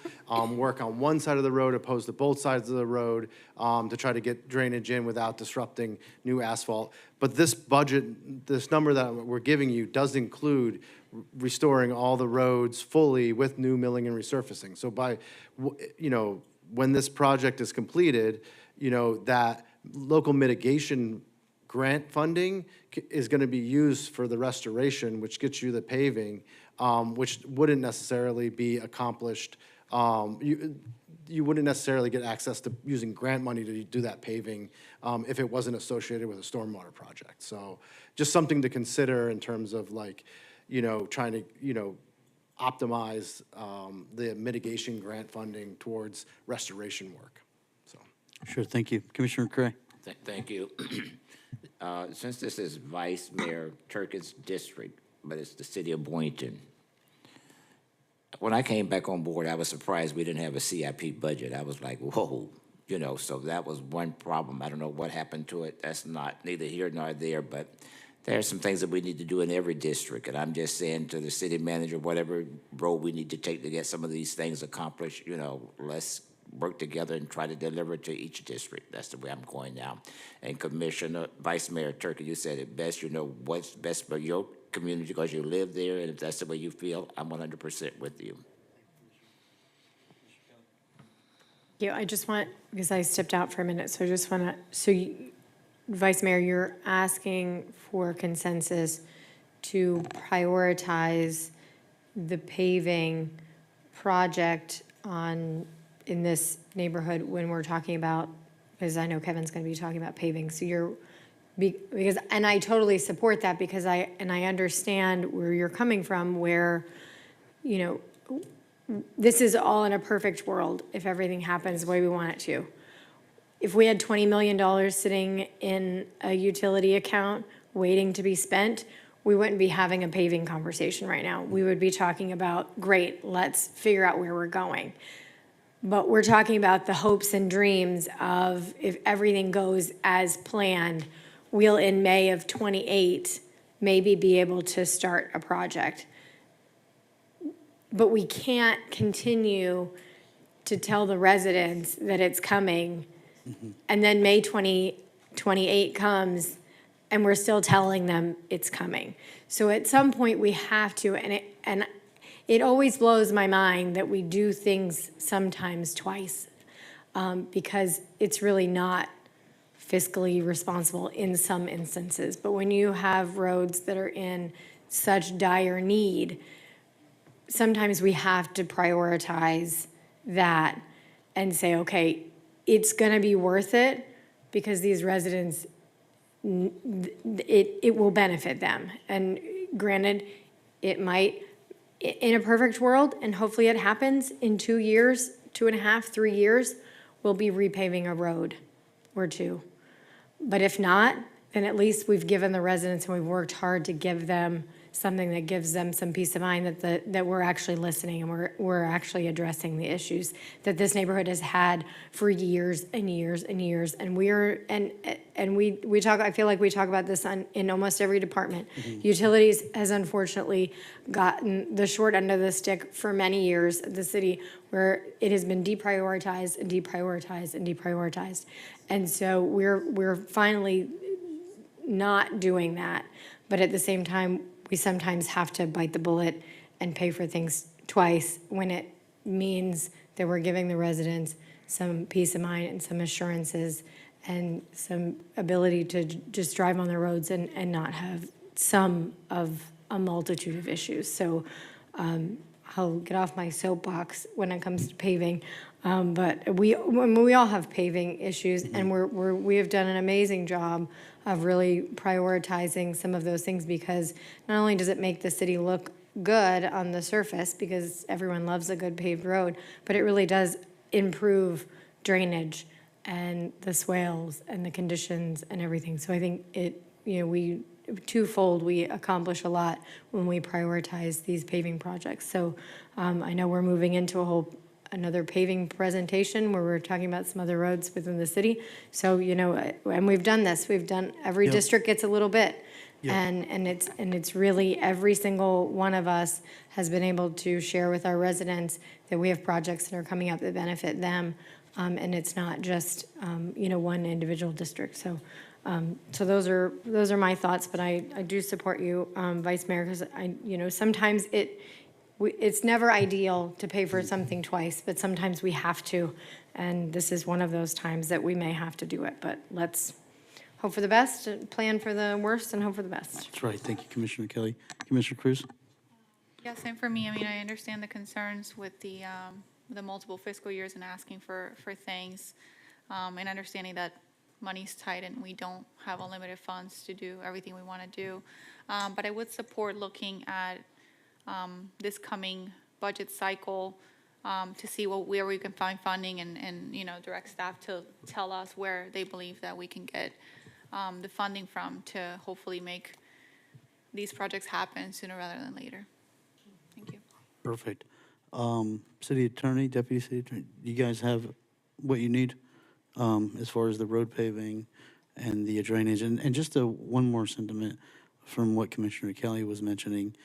work on one side of the road opposed to both sides of the road to try to get drainage in without disrupting new asphalt. But this budget, this number that we're giving you does include restoring all the roads fully with new milling and resurfacing. So by, you know, when this project is completed, you know, that local mitigation grant funding is going to be used for the restoration, which gets you the paving, which wouldn't necessarily be accomplished. You wouldn't necessarily get access to using grant money to do that paving if it wasn't associated with a stormwater project. So just something to consider in terms of like, you know, trying to, you know, optimize the mitigation grant funding towards restoration work. So. Sure, thank you. Commissioner Cray. Thank you. Since this is Vice Mayor Turkins' district, but it's the city of Boynton, when I came back on board, I was surprised we didn't have a CIP budget. I was like, whoa, you know, so that was one problem. I don't know what happened to it. That's not neither here nor there, but there are some things that we need to do in every district, and I'm just saying to the city manager, whatever road we need to take to get some of these things accomplished, you know, let's work together and try to deliver to each district. That's the way I'm going now. And Commissioner, Vice Mayor Turkey, you said it best. You know what's best for your community because you live there, and if that's the way you feel, I'm 100% with you. Yeah, I just want, because I stepped out for a minute, so I just want to, so you, Vice Mayor, you're asking for consensus to prioritize the paving project in this neighborhood when we're talking about, because I know Kevin's going to be talking about paving, so you're, because, and I totally support that because I understand where you're coming from, where, you know, this is all in a perfect world if everything happens the way we want it to. If we had $20 million sitting in a utility account waiting to be spent, we wouldn't be having a paving conversation right now. We would be talking about, great, let's figure out where we're going. But we're talking about the hopes and dreams of if everything goes as planned, we'll in May of '28 maybe be able to start a project. But we can't continue to tell the residents that it's coming, and then May 2028 comes, and we're still telling them it's coming. So at some point, we have to, and it always blows my mind that we do things sometimes twice, because it's really not fiscally responsible in some instances. But when you have roads that are in such dire need, sometimes we have to prioritize that and say, okay, it's going to be worth it because these residents, it will benefit them. And granted, it might, in a perfect world, and hopefully it happens in 2 years, 2.5, 3 years, we'll be repaving a road or two. But if not, then at least we've given the residents and we've worked hard to give them something that gives them some peace of mind that we're actually listening and we're actually addressing the issues that this neighborhood has had for years and years and years. And we talk, I feel like we talk about this in almost every department. Utilities has unfortunately gotten the short end of the stick for many years at the city, where it has been deprioritized and deprioritized and deprioritized. And so we're finally not doing that. But at the same time, we sometimes have to bite the bullet and pay for things twice when it means that we're giving the residents some peace of mind and some assurances and some ability to just drive on the roads and not have some of a multitude of issues. So I'll get off my soapbox when it comes to paving. But we all have paving issues, and we have done an amazing job of really prioritizing some of those things, because not only does it make the city look good on the surface, because everyone loves a good paved road, but it really does improve drainage and the swales and the conditions and everything. So I think we twofold, we accomplish a lot when we prioritize these paving projects. So I know we're moving into another paving presentation where we're talking about some other roads within the city. So, and we've done this, every Yep. district gets a little bit. Yep. And it's really, every single one of us has been able to share with our residents that we have projects that are coming up that benefit them. And it's not just, one individual district. So those are my thoughts, but I do support you, Vice Mayor, because sometimes it's never ideal to pay for something twice, but sometimes we have to. And this is one of those times that we may have to do it, but let's hope for the best, plan for the worst, and hope for the best. That's right. Thank you, Commissioner Kelly. Commissioner Cruz? Yeah, same for me. I mean, I understand the concerns with the multiple fiscal years and asking for things, and understanding that money's tight and we don't have unlimited funds to do everything we want to do. But I would support looking at this coming budget cycle to see where we can find funding and direct staff to tell us where they believe that we can get the funding from to hopefully make these projects happen sooner rather than later. Thank you. Perfect. City Attorney, Deputy City Attorney, you guys have what you need as far as the road paving and the drainage? And just one more sentiment from what Commissioner Kelly was mentioning.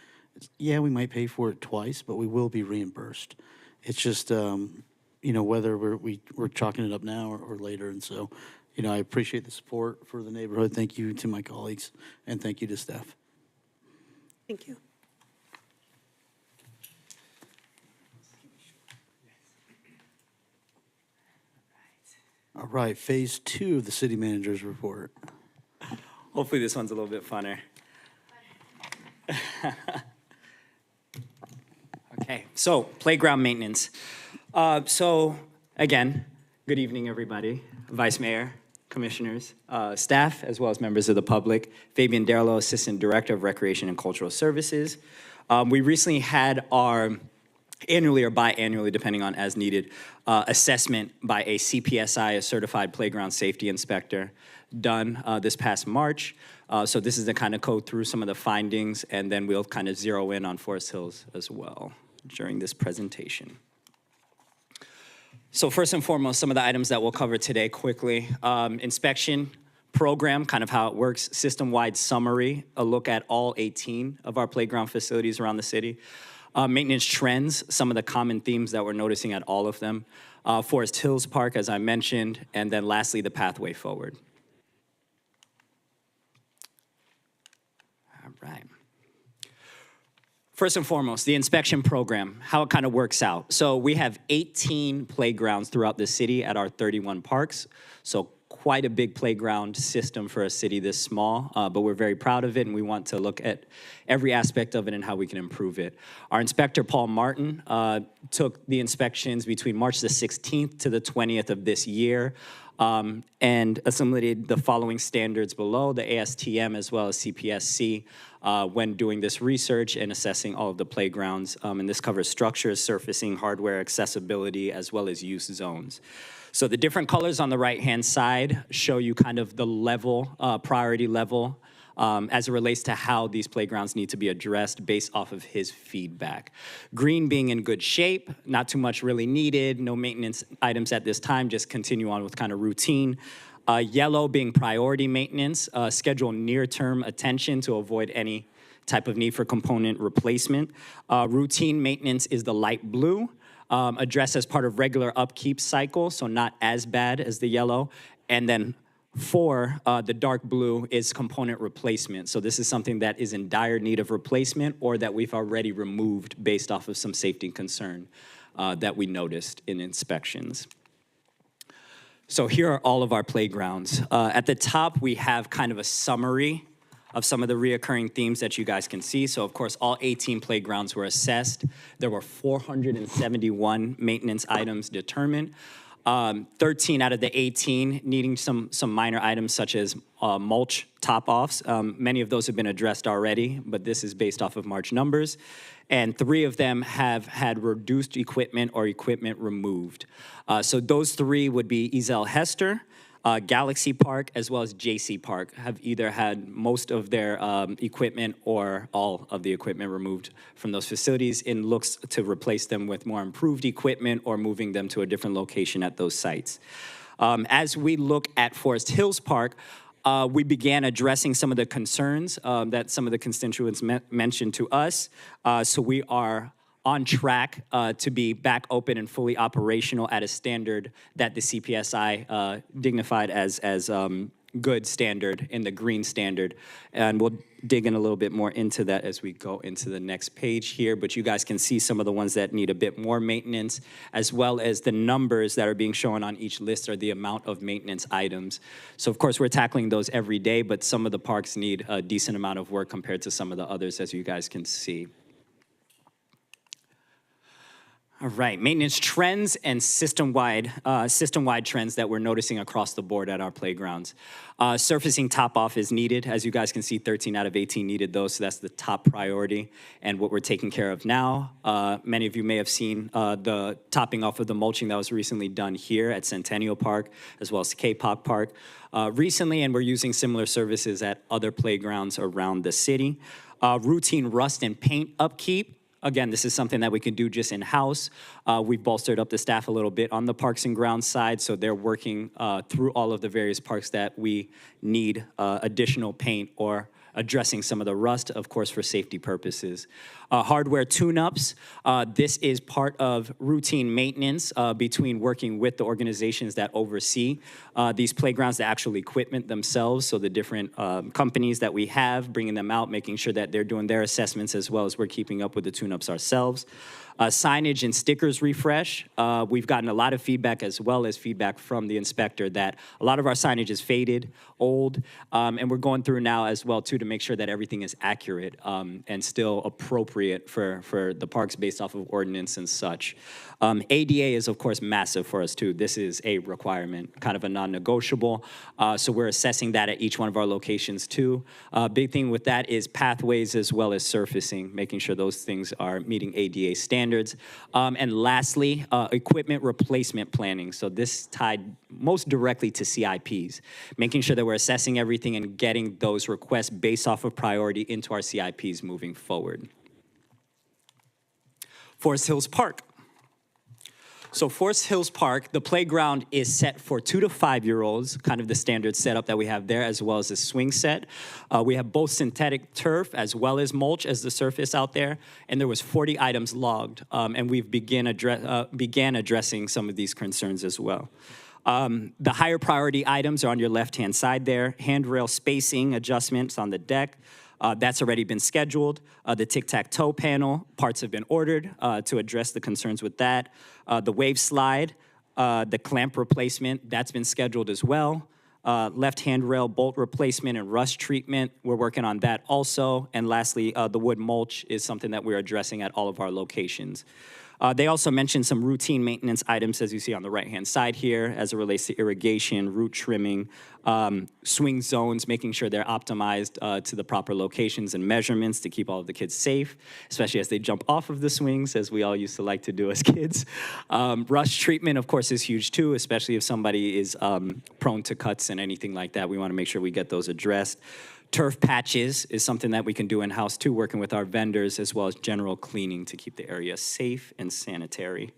Yeah, we might pay for it twice, but we will be reimbursed. It's just, whether we're chalking it up now or later. And so, I appreciate the support for the neighborhood. Thank you to my colleagues, and thank you to staff. Thank you. All right, phase 2 of the city manager's report. Hopefully this one's a little bit funner. Okay, so playground maintenance. So again, good evening, everybody. Vice Mayor, commissioners, staff, as well as members of the public. Fabian Darlow, Assistant Director of Recreation and Cultural Services. We recently had our annually or biannually, depending on as needed, assessment by a CPSI, a Certified Playground Safety Inspector, done this past March. So this is to kind of go through some of the findings, and then we'll kind of zero in on Forest Hills as well during this presentation. So first and foremost, some of the items that we'll cover today quickly. Inspection program, kind of how it works, system-wide summary, a look at all 18 of our playground facilities around the city. Maintenance trends, some of the common themes that we're noticing at all of them. Forest Hills Park, as I mentioned, and then lastly, the pathway forward. All right. First and foremost, the inspection program, how it kind of works out. So we have 18 playgrounds throughout the city at our 31 parks. So quite a big playground system for a city this small, but we're very proud of it, and we want to look at every aspect of it and how we can improve it. Our inspector, Paul Martin, took the inspections between March the 16th to the 20th of this year, and assimilated the following standards below, the ASTM as well as CPSC, when doing this research and assessing all of the playgrounds. And this covers structures, surfacing, hardware, accessibility, as well as use zones. So the different colors on the right-hand side show you kind of the level, priority level, as it relates to how these playgrounds need to be addressed based off of his feedback. Green being in good shape, not too much really needed, no maintenance items at this time, just continue on with kind of routine. Yellow being priority maintenance, schedule near-term attention to avoid any type of need for component replacement. Routine maintenance is the light blue. Addressed as part of regular upkeep cycle, so not as bad as the yellow. And then 4, the dark blue, is component replacement. So this is something that is in dire need of replacement or that we've already removed based off of some safety concern that we noticed in inspections. So here are all of our playgrounds. At the top, we have kind of a summary of some of the reoccurring themes that you guys can see. So of course, all 18 playgrounds were assessed. There were 471 maintenance items determined. 13 out of the 18 needing some minor items such as mulch top-offs. Many of those have been addressed already, but this is based off of March numbers. And 3 of them have had reduced equipment or equipment removed. So those 3 would be Ezel Hester, Galaxy Park, as well as JC Park, have either had most of their equipment or all of the equipment removed from those facilities and looks to replace them with more improved equipment or moving them to a different location at those sites. As we look at Forest Hills Park, we began addressing some of the concerns that some of the constituents mentioned to us. So we are on track to be back open and fully operational at a standard that the CPSI dignified as good standard in the green standard. And we'll dig in a little bit more into that as we go into the next page here. But you guys can see some of the ones that need a bit more maintenance, as well as the numbers that are being shown on each list are the amount of maintenance items. So of course, we're tackling those every day, but some of the parks need a decent amount of work compared to some of the others, as you guys can see. All right, maintenance trends and system-wide trends that we're noticing across the board at our playgrounds. Surfacing top-off is needed. As you guys can see, 13 out of 18 needed those, so that's the top priority and what we're taking care of now. Many of you may have seen the topping off of the mulching that was recently done here at Centennial Park, as well as K-Pop Park recently, and we're using similar services at other playgrounds around the city. Routine rust and paint upkeep. Again, this is something that we can do just in-house. We've bolstered up the staff a little bit on the Parks and Grounds side, so they're working through all of the various parks that we need additional paint or addressing some of the rust, of course, for safety purposes. Hardware tune-ups, this is part of routine maintenance between working with the organizations that oversee these playgrounds, the actual equipment themselves, so the different companies that we have, bringing them out, making sure that they're doing their assessments as well as we're keeping up with the tune-ups ourselves. Signage and stickers refresh. We've gotten a lot of feedback as well as feedback from the inspector that a lot of our signage is faded, old, and we're going through now as well too to make sure that everything is accurate and still appropriate for the parks based off of ordinance and such. ADA is of course massive for us too. This is a requirement, kind of a non-negotiable. So we're assessing that at each one of our locations too. Big thing with that is pathways as well as surfacing, making sure those things are meeting ADA standards. And lastly, equipment replacement planning. So this tied most directly to CIPs, making sure that we're assessing everything and getting those requests based off of priority into our CIPs moving forward. Forest Hills Park. So Forest Hills Park, the playground is set for 2 to 5-year-olds, kind of the standard setup that we have there, as well as a swing set. We have both synthetic turf as well as mulch as the surface out there, and there was 40 items logged, and we've began addressing some of these concerns as well. The higher priority items are on your left-hand side there. Handrail spacing adjustments on the deck. That's already been scheduled. The tic-tac-toe panel, parts have been ordered to address the concerns with that. The wave slide, the clamp replacement, that's been scheduled as well. Left handrail bolt replacement and rust treatment, we're working on that also. And lastly, the wood mulch is something that we're addressing at all of our locations. They also mentioned some routine maintenance items, as you see on the right-hand side here, as it relates to irrigation, root trimming, swing zones, making sure they're optimized to the proper locations and measurements to keep all of the kids safe, especially as they jump off of the swings, as we all used to like to do as kids. Rust treatment, of course, is huge too, especially if somebody is prone to cuts and anything like that. We want to make sure we get those addressed. Turf patches is something that we can do in-house too, working with our vendors, as well as general cleaning to keep the area safe and sanitary.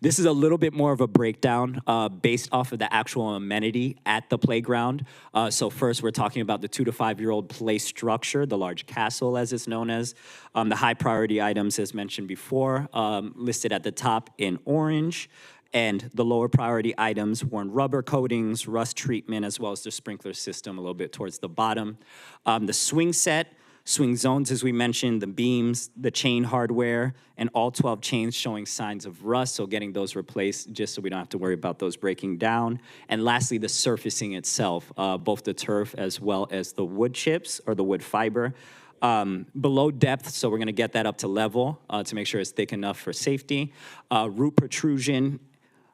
This is a little bit more of a breakdown based off of the actual amenity at the playground. So first, we're talking about the 2 to 5-year-old play structure, the large castle as it's known as. The high priority items, as mentioned before, listed at the top in orange. And the lower priority items, worn rubber coatings, rust treatment, as well as the sprinkler system a little bit towards the bottom. The swing set, swing zones, as we mentioned, the beams, the chain hardware, and all 12 chains showing signs of rust, so getting those replaced just so we don't have to worry about those breaking down. And lastly, the surfacing itself, both the turf as well as the wood chips or the wood fiber. Below depth, so we're gonna get that up to level to make sure it's thick enough for safety. Root protrusion,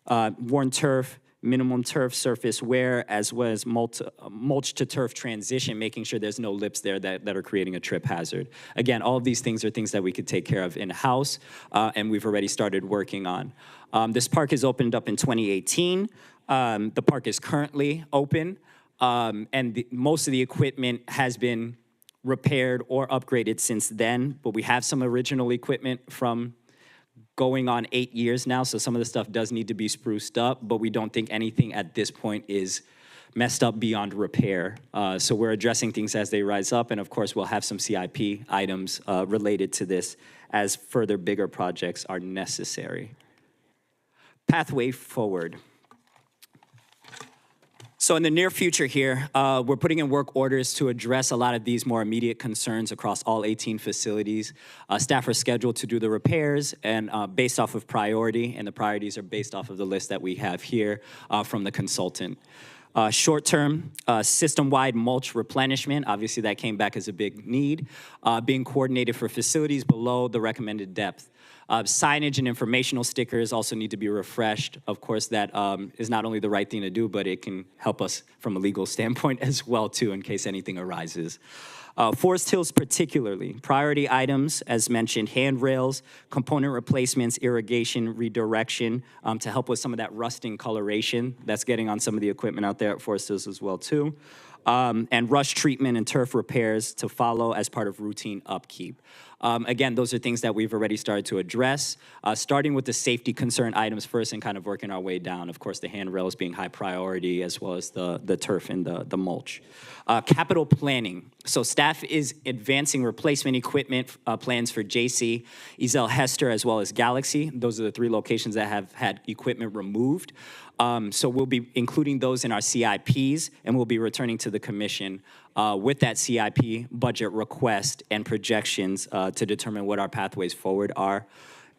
worn turf, minimum turf surface wear, as well as mulch to turf transition, making sure there's no lips there that are creating a trip hazard. Again, all of these things are things that we could take care of in-house, and we've already started working on. This park is opened up in 2018. The park is currently open, and most of the equipment has been repaired or upgraded since then, but we have some original equipment from going on 8 years now, so some of the stuff does need to be spruced up, but we don't think anything at this point is messed up beyond repair. So we're addressing things as they rise up, and of course, we'll have some CIP items related to this as further bigger projects are necessary. Pathway forward. So in the near future here, we're putting in work orders to address a lot of these more immediate concerns across all 18 facilities. Staff are scheduled to do the repairs and based off of priority, and the priorities are based off of the list that we have here from the consultant. Short-term, system-wide mulch replenishment, obviously that came back as a big need, being coordinated for facilities below the recommended depth. Signage and informational stickers also need to be refreshed. Of course, that is not only the right thing to do, but it can help us from a legal standpoint as well, too, in case anything arises. Forest Hills particularly, priority items, as mentioned, handrails, component replacements, irrigation, redirection, to help with some of that rusting coloration that's getting on some of the equipment out there at Forest Hills as well, too. And rush treatment and turf repairs to follow as part of routine upkeep. Again, those are things that we've already started to address, starting with the safety concern items first and kind of working our way down. Of course, the handrails being high priority, as well as the turf and the mulch. Capital planning. So staff is advancing replacement equipment plans for JC, Ezel Hester, as well as Galaxy. Those are the 3 locations that have had equipment removed. So we'll be including those in our CIPs, and we'll be returning to the commission with that CIP budget request and projections to determine what our pathways forward are.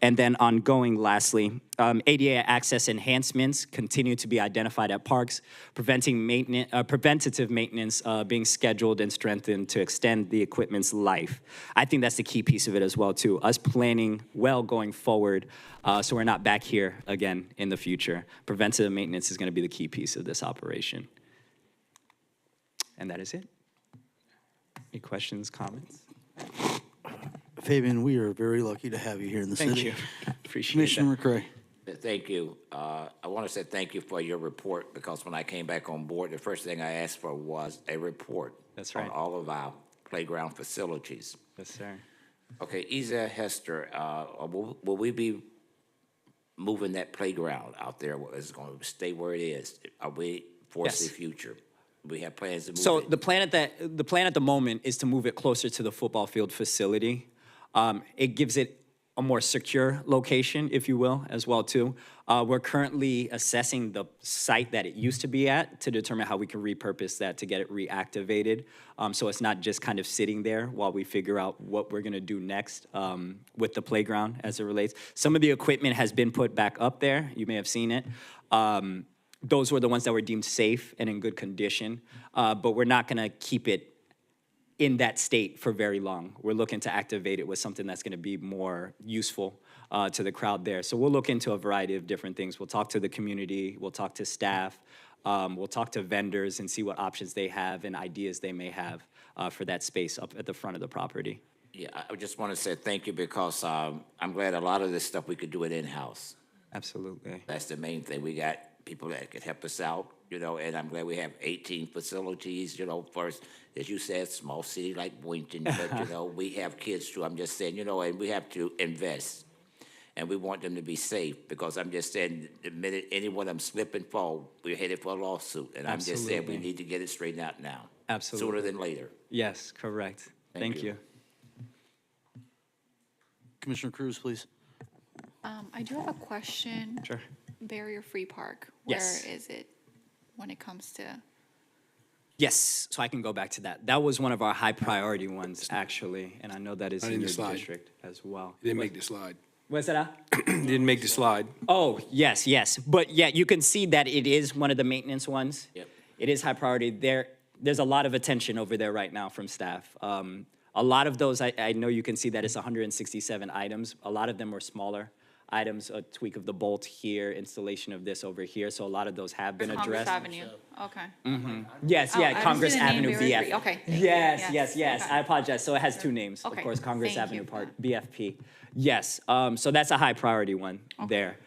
And then ongoing, lastly, ADA access enhancements continue to be identified at parks, preventative maintenance being scheduled and strengthened to extend the equipment's life. I think that's the key piece of it as well, too. Us planning well going forward so we're not back here again in the future. Preventative maintenance is going to be the key piece of this operation. And that is it. Any questions, comments? Fabian, we are very lucky to have you here in the city. Thank you. Appreciate Commissioner that. McCray. Thank you. I want to say thank you for your report, because when I came back on board, the first thing I asked for was a report. That's right. On all of our playground facilities. Yes, sir. Okay, Ezel Hester, will we be moving that playground out there? Is it going to stay where it is? Are we forced the future? We have plans to move So it? the plan at the moment is to move it closer to the football field facility. It gives it a more secure location, if you will, as well, too. We're currently assessing the site that it used to be at to determine how we can repurpose that to get it reactivated. So it's not just kind of sitting there while we figure out what we're gonna do next with the playground as it relates. Some of the equipment has been put back up there. You may have seen it. Those were the ones that were deemed safe and in good condition, but we're not gonna keep it in that state for very long. We're looking to activate it with something that's gonna be more useful to the crowd there. So we'll look into a variety of different things. We'll talk to the community, we'll talk to staff, we'll talk to vendors and see what options they have and ideas they may have for that space up at the front of the property. Yeah, I just want to say thank you, because I'm glad a lot of this stuff we could do it in-house. Absolutely. That's the main thing. We got people that could help us out, and I'm glad we have 18 facilities, first, as you said, small city like Boynton, but, we have kids too. I'm just saying, and we have to invest, and we want them to be safe, because I'm just saying, the minute any one of them slip and fall, we're headed for a lawsuit, and I'm just saying we need to get it straightened out now. Absolutely. Sooner than later. Yes, correct. Thank you. Commissioner Cruz, please. I do have a question. Sure. Barrier-free park, Yes. where is it when it comes to? Yes, so I can go back to that. That was one of our high priority ones, actually, and I know that is Not in in the your slide. district as well. Didn't make the slide. What's that? Didn't make the slide. Oh, yes. But yeah, you can see that it is one of the maintenance ones. Yep. It is high priority. There's a lot of attention over there right now from staff. A lot of those, I know you can see that it's 167 items. A lot of them were smaller items, a tweak of the bolt here, installation of this over here. So a lot of those have been Congress addressed. Avenue, okay. Yes, Oh, I yeah, didn't Congress see the name Avenue very BF. free. Okay, thank you. Yes, Yes, yes. okay. I apologize. So it has two names, of Okay, course, Congress thank Avenue you. Park, BFP. Yes, so that's a high priority one there.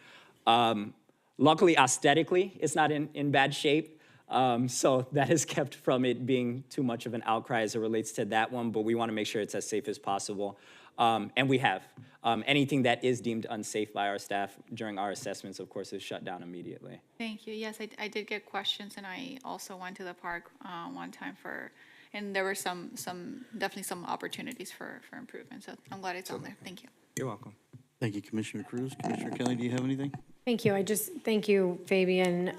Luckily, aesthetically, it's not in bad shape. So that has kept from it being too much of an outcry as it relates to that one, but we want to make sure it's as safe as possible. And we have. Anything that is deemed unsafe by our staff during our assessments, of course, is shut down immediately. Thank you. Yes, I did get questions, and I also went to the park one time and there were definitely some opportunities for improvement. So I'm glad it's on there. Thank you. You're welcome. Thank you, Commissioner Cruz. Commissioner Kelly, do you have anything? Thank you. Thank you, Fabian,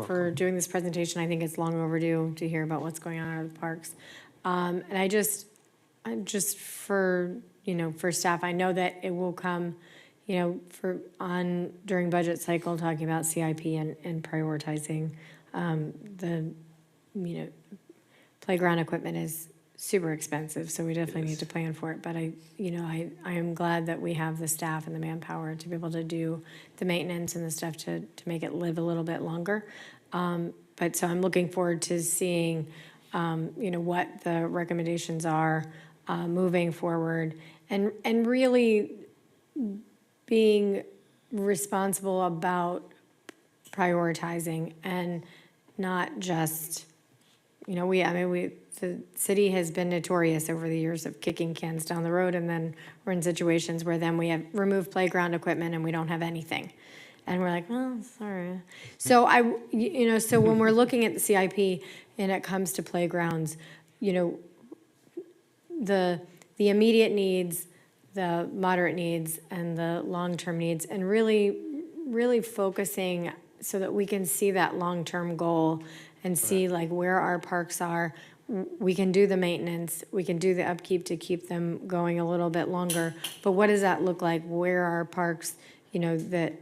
for doing this presentation. I think it's long overdue to hear about what's going on at the parks. And I'm just for staff, I know that it will come, during budget cycle, talking about CIP and prioritizing the playground equipment is super expensive, so we definitely need to plan for it. But I am glad that we have the staff and the manpower to be able to do the maintenance and the stuff to make it live a little bit longer. But so I'm looking forward to seeing, what the recommendations are moving forward, and really being responsible about prioritizing and not just, the city has been notorious over the years of kicking cans down the road, and then we're in situations where then we have removed playground equipment and we don't have anything. And we're like, well, sorry. So so when we're looking at the CIP and it comes to playgrounds, the immediate needs, the moderate needs, and the long-term needs, and really focusing so that we can see that long-term goal and see like where our parks are. We can do the maintenance, we can do the upkeep to keep them going a little bit longer, but what does that look like? Where are parks, that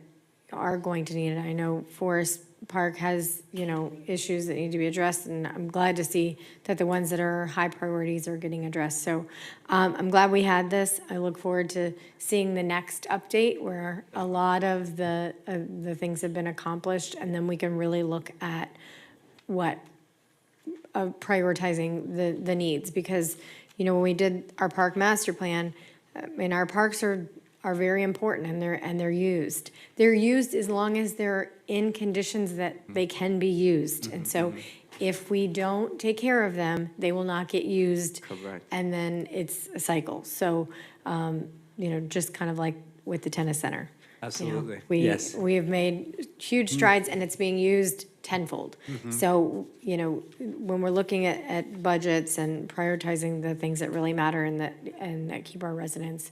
are going to need it? I know Forest Park has, issues that need to be addressed, and I'm glad to see that the ones that are high priorities are getting addressed. So I'm glad we had this. I look forward to seeing the next update where a lot of the things have been accomplished, and then we can really look at prioritizing the needs, because when we did our park master plan, our parks are very important, and they're used. They're used as long as they're in conditions that they can be used. And so if we don't take care of them, they will not get used. Correct. And then it's a cycle. So just kind of like with the tennis center. Absolutely. Yes. We have made huge strides, and it's being used tenfold. So, when we're looking at budgets and prioritizing the things that really matter and that keep our residents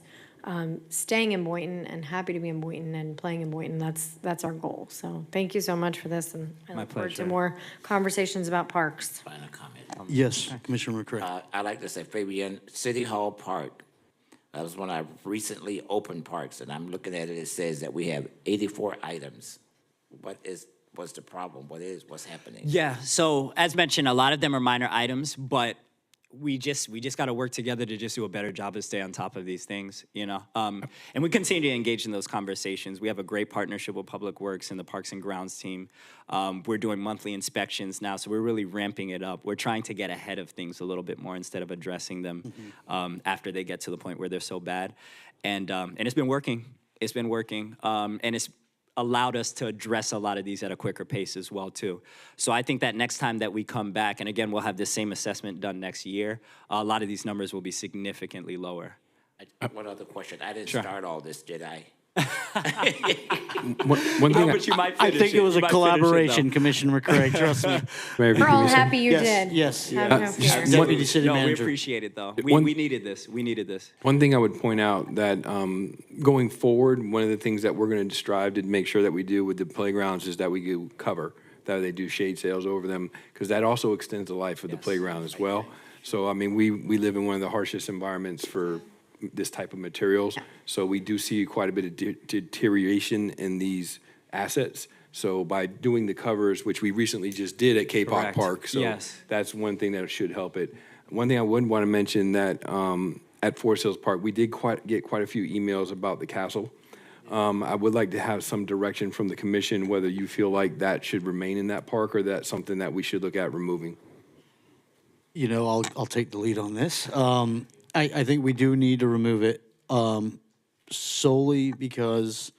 staying in Boynton and happy to be in Boynton and playing in Boynton, that's our goal. So thank you so much for this, and I look forward to pleasure. more conversations about parks. Final comment. Yes, Commissioner McCray. I like to say, Fabian, City Hall Park, that was one of our recently opened parks, and I'm looking at it, it says that we have 84 items. What's the problem? What's happening? Yeah, so as mentioned, a lot of them are minor items, but we just got to work together to just do a better job of stay on top of these things, And we continue to engage in those conversations. We have a great partnership with Public Works and the Parks and Grounds team. We're doing monthly inspections now, so we're really ramping it up. We're trying to get ahead of things a little bit more instead of addressing them after they get to the point where they're so bad. And it's been working. It's been working, and it's allowed us to address a lot of these at a quicker pace as well, too. So I think that next time that we come back, and again, we'll have the same assessment done next year, a lot of these numbers will be significantly lower. One other question. I didn't start all this, did I? One thing But you might I finish think it was a You might finish collaboration, though. Commissioner McCray, trust me. We're all happy you did. Yes. Have no fear. Deputy City No, we Manager. appreciate it, though. One- We needed this. We needed this. One thing I would point out that going forward, one of the things that we're going to strive to make sure that we do with the playgrounds is that we do cover, that they do shade sails over them, because that also extends the life of the playground as well. So, we live in one of the harshest environments for this type of materials, so we do see quite a bit of deterioration in these assets. So by doing the covers, which we recently just did at Cape Hawk Correct. Park, so Yes. that's one thing that should help it. One thing I would want to mention that at Forest Hills Park, we did get quite a few emails about the castle. I would like to have some direction from the commission, whether you feel like that should remain in that park or that's something that we should look at removing. You know, I'll take the lead on this. I think we do need to remove it, solely because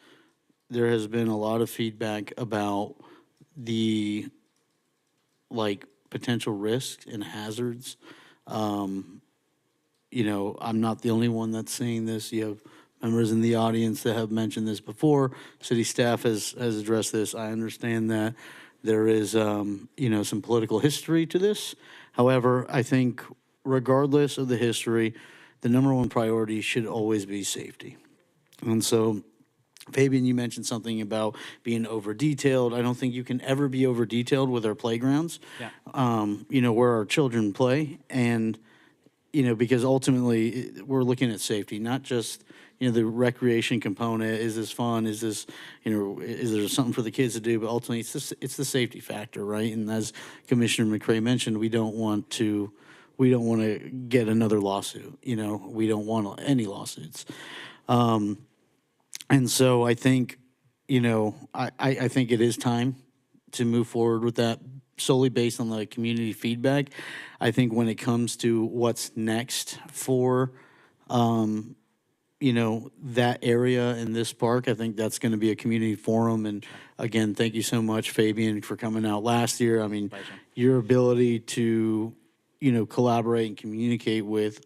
there has been a lot of feedback about the, like, potential risks and hazards. You know, I'm not the only one that's saying this. You have members in the audience that have mentioned this before. City staff has addressed this. I understand that there is, you know, some political history to this. However, I think regardless of the history, the number one priority should always be safety. And so, Fabian, you mentioned something about being over-detailed. I don't think you can ever be over-detailed with our playgrounds. Yeah. You know, where our children play, and, you know, because ultimately, we're looking at safety, not just, you know, the recreation component. Is this fun? Is this, you know, is there something for the kids to do? But ultimately, it's the safety factor, right? And as Commissioner McCray mentioned, we don't want to get another lawsuit. You know, we don't want any lawsuits. And so I think, you know, I think it is time to move forward with that solely based on the community feedback. I think when it comes to what's next for, you know, that area in this park, I think that's going to be a community forum. And again, thank you so much, Fabian, for coming out last year. I mean, your ability to, you know, collaborate and communicate with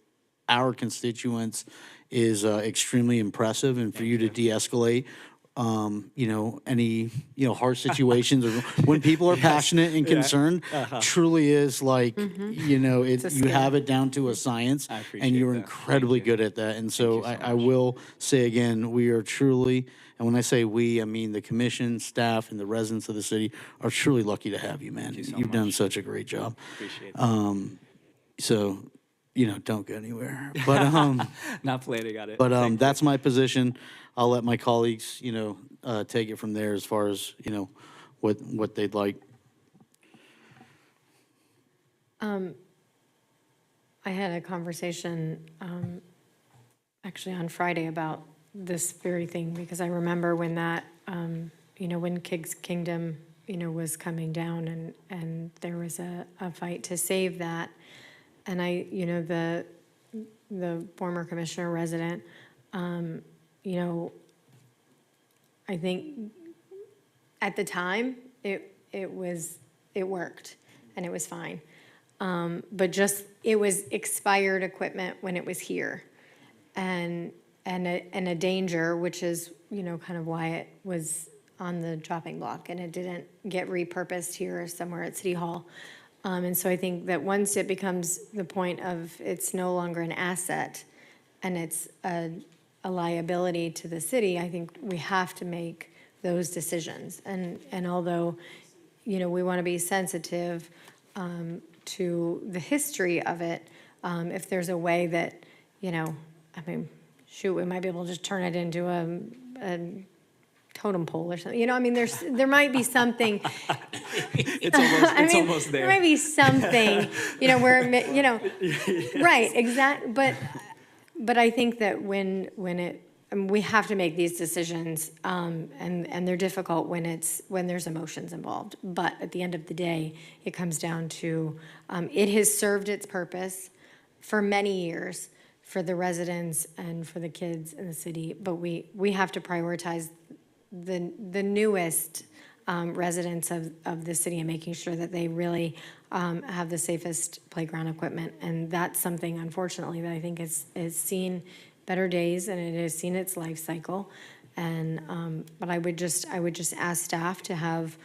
our constituents is extremely impressive. And for you to de-escalate, you know, any, you know, harsh situations or when people are passionate and concerned, truly is like, you know, you have it down to a science, and you're incredibly good at that. And so I will say again, we are truly, and when I say we, I mean the commission, staff, and the residents of the city are truly lucky to have you, man. You've done such a great job. Appreciate it. So, you know, don't go anywhere. But Not planning on it. But that's my position. I'll let my colleagues, you know, take it from there as far as, you know, what they'd like. I had a conversation actually on Friday about this very thing, because I remember when that, you know, when King's Kingdom, you know, was coming down, and there was a fight to save that. And you know, the former commissioner resident, you know, I think at the time it worked and it was fine. But just, it was expired equipment when it was here, and a danger, which is, you know, kind of why it was on the chopping block and it didn't get repurposed here or somewhere at City Hall. And so I think that once it becomes the point of it's no longer an asset and it's a liability to the city, I think we have to make those decisions. And although, you know, we want to be sensitive to the history of it, if there's a way that, you know, I mean, shoot, we might be able to just turn it into a totem pole or something. You know, I mean, there might be something. It's almost there. There might be something, you know, where, you know, right, exactly. But I think that when it, we have to make these decisions, and they're difficult when there's emotions involved. But at the end of the day, it comes down to, it has served its purpose for many years for the residents and for the kids in the city. But we have to prioritize the newest residents of the city and making sure that they really have the safest playground equipment. And that's something, unfortunately, that I think has seen better days and it has seen its life cycle. And but I would just ask staff to have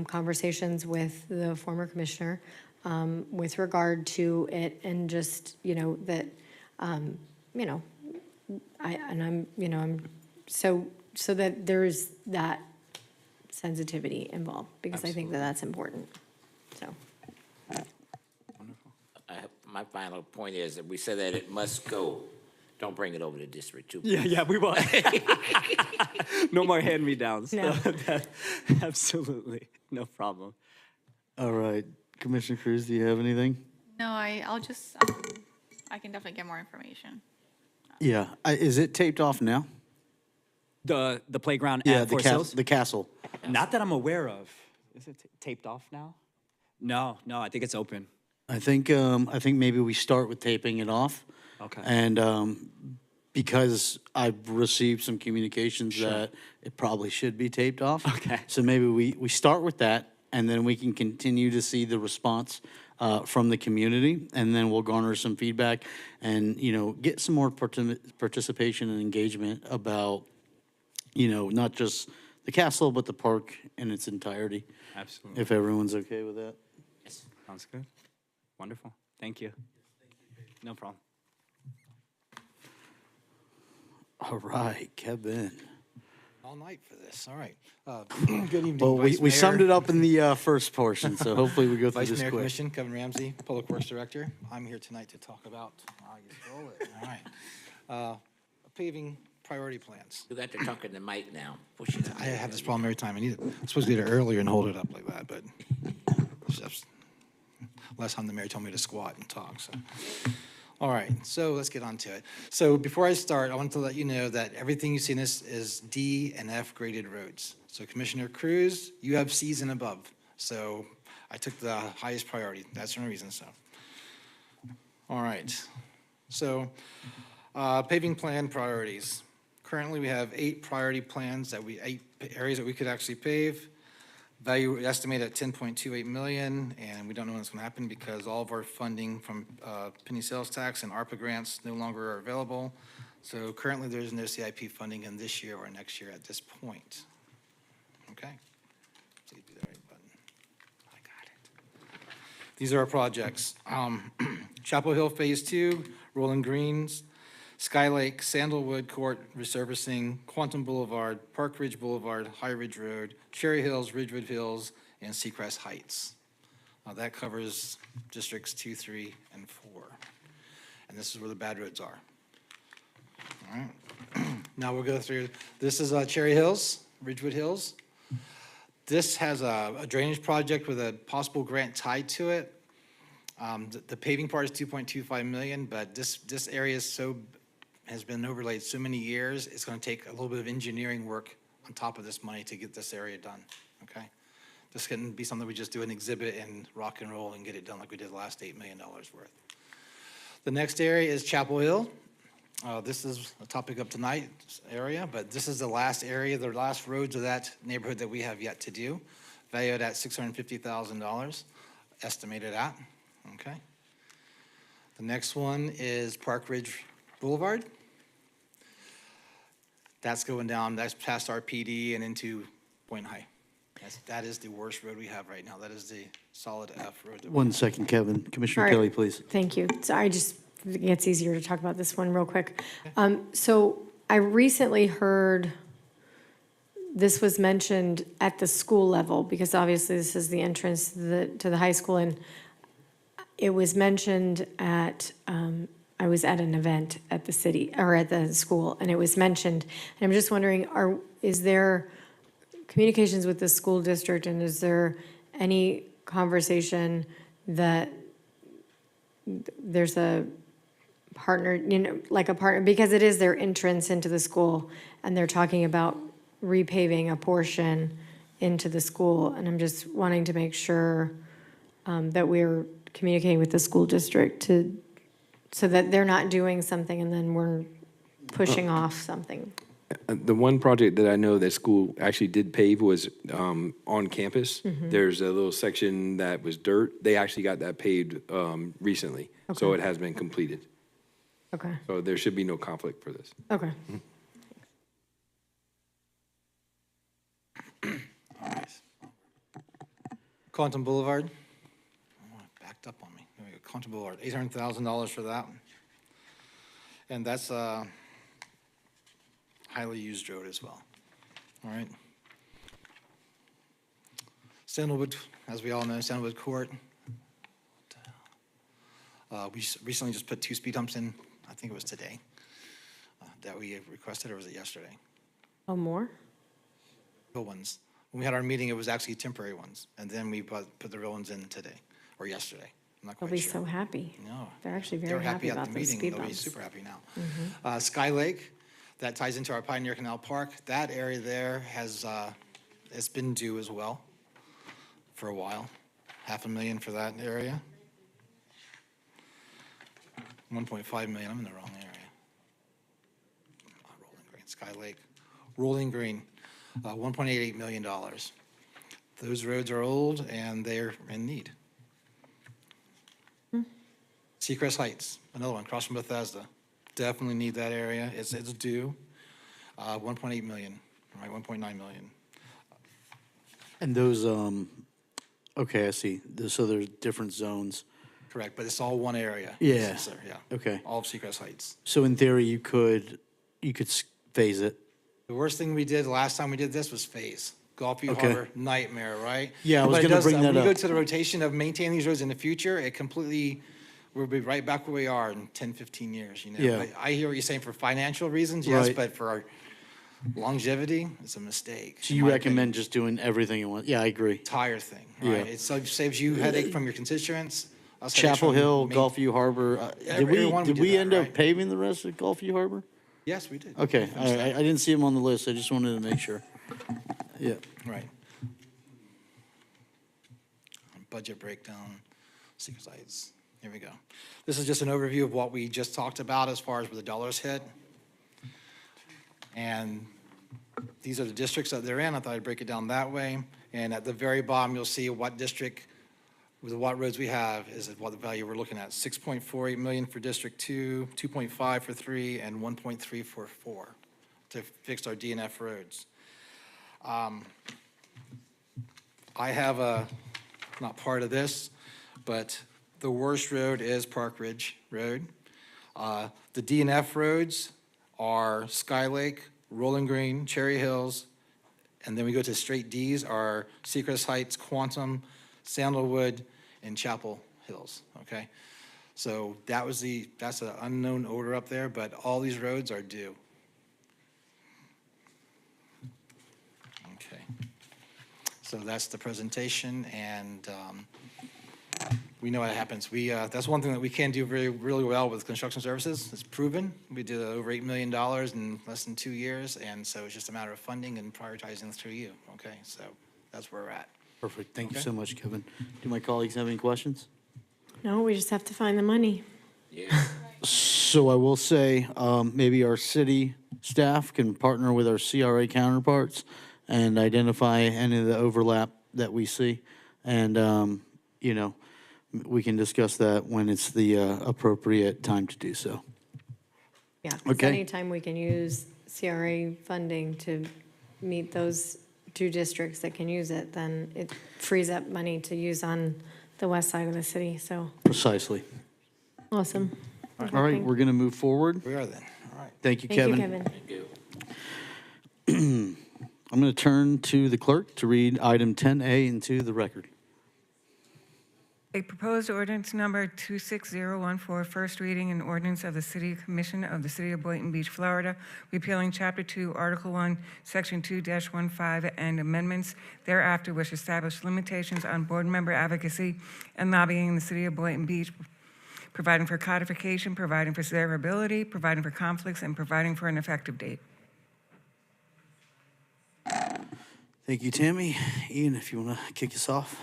conversations with the former commissioner with regard to it, and just, you know, that you know, I'm so that there's that sensitivity involved, because I think that that's important. So. My final point is that we said that it must go. Don't bring it over to District 2. Yeah, we won't. No more hand-me-downs. No. Absolutely, no problem. All right, Commissioner Cruz, do you have anything? No, I'll just, I can definitely get more information. Yeah, is it taped off now? The playground Yeah, at Forest Hills? the castle. Not that I'm aware of. Is it taped off now? No, I think it's open. I think maybe we start with taping it off. Okay. And because I've received some communications that it probably should be taped off. Okay. So maybe we start with that, and then we can continue to see the response from the community, and then we'll garner some feedback and, get some more participation and engagement about, not just the castle, but the park in its entirety. Absolutely. If everyone's okay with that. Sounds good. Wonderful. Thank you. No problem. All right, Kevin. All night for this, all right. Good evening, Well, Vice we summed Mayor. it up in the first portion, so hopefully we go through Vice this Mayor quick. Commission, Kevin Ramsey, Public Works Director. I'm here tonight to talk about, all right. Paving priority plans. You got to talk in the mic now. Push it. I have this problem every time. I'm supposed to get it earlier and hold it up like that, but it's just- last time the mayor told me to squat and talk, so. All right, so let's get on to it. So before I start, I want to let you know that everything you see in this is D and F graded roads. So Commissioner Cruz, you have Cs and above. So I took the highest priority. That's the reason, so. All right, so paving plan priorities. Currently, we have 8 priority plans eight areas that we could actually pave. Value estimated at 10.28 million, and we don't know when it's going to happen because all of our funding from penny sales tax and ARPA grants no longer are available. So currently, there's no CIP funding in this year or next year at this point. Okay? Please be the right button. I got it. These are our projects. Chapel Hill Phase 2, Rolling Greens, Sky Lake, Sandalwood Court resurfacing, Quantum Boulevard, Park Ridge Boulevard, High Ridge Road, Cherry Hills, Ridgewood Hills, and Seacrest Heights. That covers districts 2, 3, and 4. And this is where the bad roads are. All right. Now we'll go through, this is Cherry Hills, Ridgewood Hills. This has a drainage project with a possible grant tied to it. The paving part is 2.25 million, but this area has been overlaid so many years, it's gonna take a little bit of engineering work on top of this money to get this area done, okay? This couldn't be something we just do an exhibit and rock and roll and get it done like we did the last $8 million worth. The next area is Chapel Hill. This is a topic of tonight's area, but this is the last area, the last roads of that neighborhood that we have yet to do, valued at $650,000, estimated at, okay? The next one is Park Ridge Boulevard. That's going down, that's past our PD and into Boynton High. That is the worst road we have right now. That is the solid F road. that we One have. second, Kevin. Commissioner All right. Kelly, please. Thank you. So I just think it's easier to talk about this one real quick. So I recently heard this was mentioned at the school level, because obviously this is the entrance to the high school, and it was mentioned at, I was at an event at the city, or at the school, and it was mentioned, and I'm just wondering, is there communications with the school district, and is there any conversation that there's a partner, like a partner, because it is their entrance into the school, and they're talking about repaving a portion into the school, and I'm just wanting to make sure that we're communicating with the school district so that they're not doing something and then we're pushing off something. The one project that I know that school actually did pave was on campus. Mhm. There's a little section that was dirt. They actually got that paved recently, so Okay. it has been completed. Okay, So there should be no conflict for this. okay. Quantum Boulevard. Oh, it backed up on me. There we go. Quantum Boulevard, $800,000 for that one. And that's a highly used road as well. All right. Sandalwood, as we all know, Sandalwood Court. We recently just put 2 speed humps in, I think it was today, that we requested, or was it yesterday? Oh, more? Real ones. When we had our meeting, it was actually temporary ones, and then we put the real ones in today, or yesterday. I'm not They'll quite be sure. so happy. No. They're actually They very were happy at about the those meeting. speed They'll be bumps. super happy now. Mhm. Sky Lake, That ties into our Pioneer Canal Park. That area there has, it's been due as well for a while. $500,000 for that area. 1.5 million, I'm in the wrong area. Rolling Green, Sky Lake. Rolling Green, $1.88 million. Those roads are old and they're in need. Seacrest Heights, another one, across from Bethesda. Definitely need that area. It's due. 1.8 million, right, 1.9 million. And those, okay, I see. So there's different zones. Correct, but it's all one area. Yeah. Yes, sir, yeah. Okay. All of Seacrest Heights. So in theory, you could phase it. The worst thing we did last time we did this was phase. Gulfview Okay. Harbor, nightmare, right? Yeah, I was But it gonna does, bring that When you go up. to the rotation of maintaining these roads in the future, it completely, we'll be right back where we are in 10, 15 years, you know? Yeah. But I hear what you're saying for financial reasons, yes, Right. but for our longevity, it's a mistake. So in you my recommend just doing everything at once? Yeah, I agree. Entire thing, Yeah. right? It saves you headache from your constituents. us headaches Chapel from Hill, main- Gulfview Harbor. Everyone Did did we that, end up right? paving the rest of Gulfview Harbor? Yes, we did. Okay, We finished I that. didn't see him on the list. I just wanted to make sure. Yeah. Right. Budget breakdown, secret sites. Here we go. This is just an overview of what we just talked about as far as where the dollars hit. And these are the districts that they're in. I thought I'd break it down that way. And at the very bottom, you'll see what district, with what roads we have, is what the value we're looking at. 6.48 million for District 2, 2.5 for 3, and 1.3 for 4 to fix our DNF roads. I have not part of this, but the worst road is Park Ridge Road. The DNF roads are Sky Lake, Rolling Green, Cherry Hills, and then we go to straight Ds are Seacrest Heights, Quantum, Sandalwood, and Chapel Hills, okay? So that's an unknown order up there, but all these roads are due. Okay. So that's the presentation, and we know what happens. That's one thing that we can do really well with construction services. It's proven. We did over $8 million in less than 2 years, and so it's just a matter of funding and prioritizing through you, okay? So that's where we're at. Perfect. Thank you Okay. so much, Kevin. Do my colleagues have any questions? No, we just have to find the money. So I will say, maybe our city staff can partner with our CRA counterparts and identify any of the overlap that we see. And, we can discuss that when it's the appropriate time to do so. Yeah, 'cause Okay. anytime we can use CRA funding to meet those two districts that can use it, then it frees up money to use on the west side of the city, so, Precisely. awesome. All right, we're going to move forward. We are then, all right. Thank you, Thank you, Kevin. Kevin. I'm going to turn to the clerk to read item 10A into the record. A proposed ordinance number 26014, first reading, an ordinance of the City Commission of the City of Boynton Beach, Florida, repealing Chapter 2, Article 1, Section 2-15, and amendments thereafter which establish limitations on board member advocacy and lobbying in the City of Boynton Beach, providing for codification, providing for severability, providing for conflicts, and providing for an effective date. Thank you, Tammy. Ian, if you want to kick us off.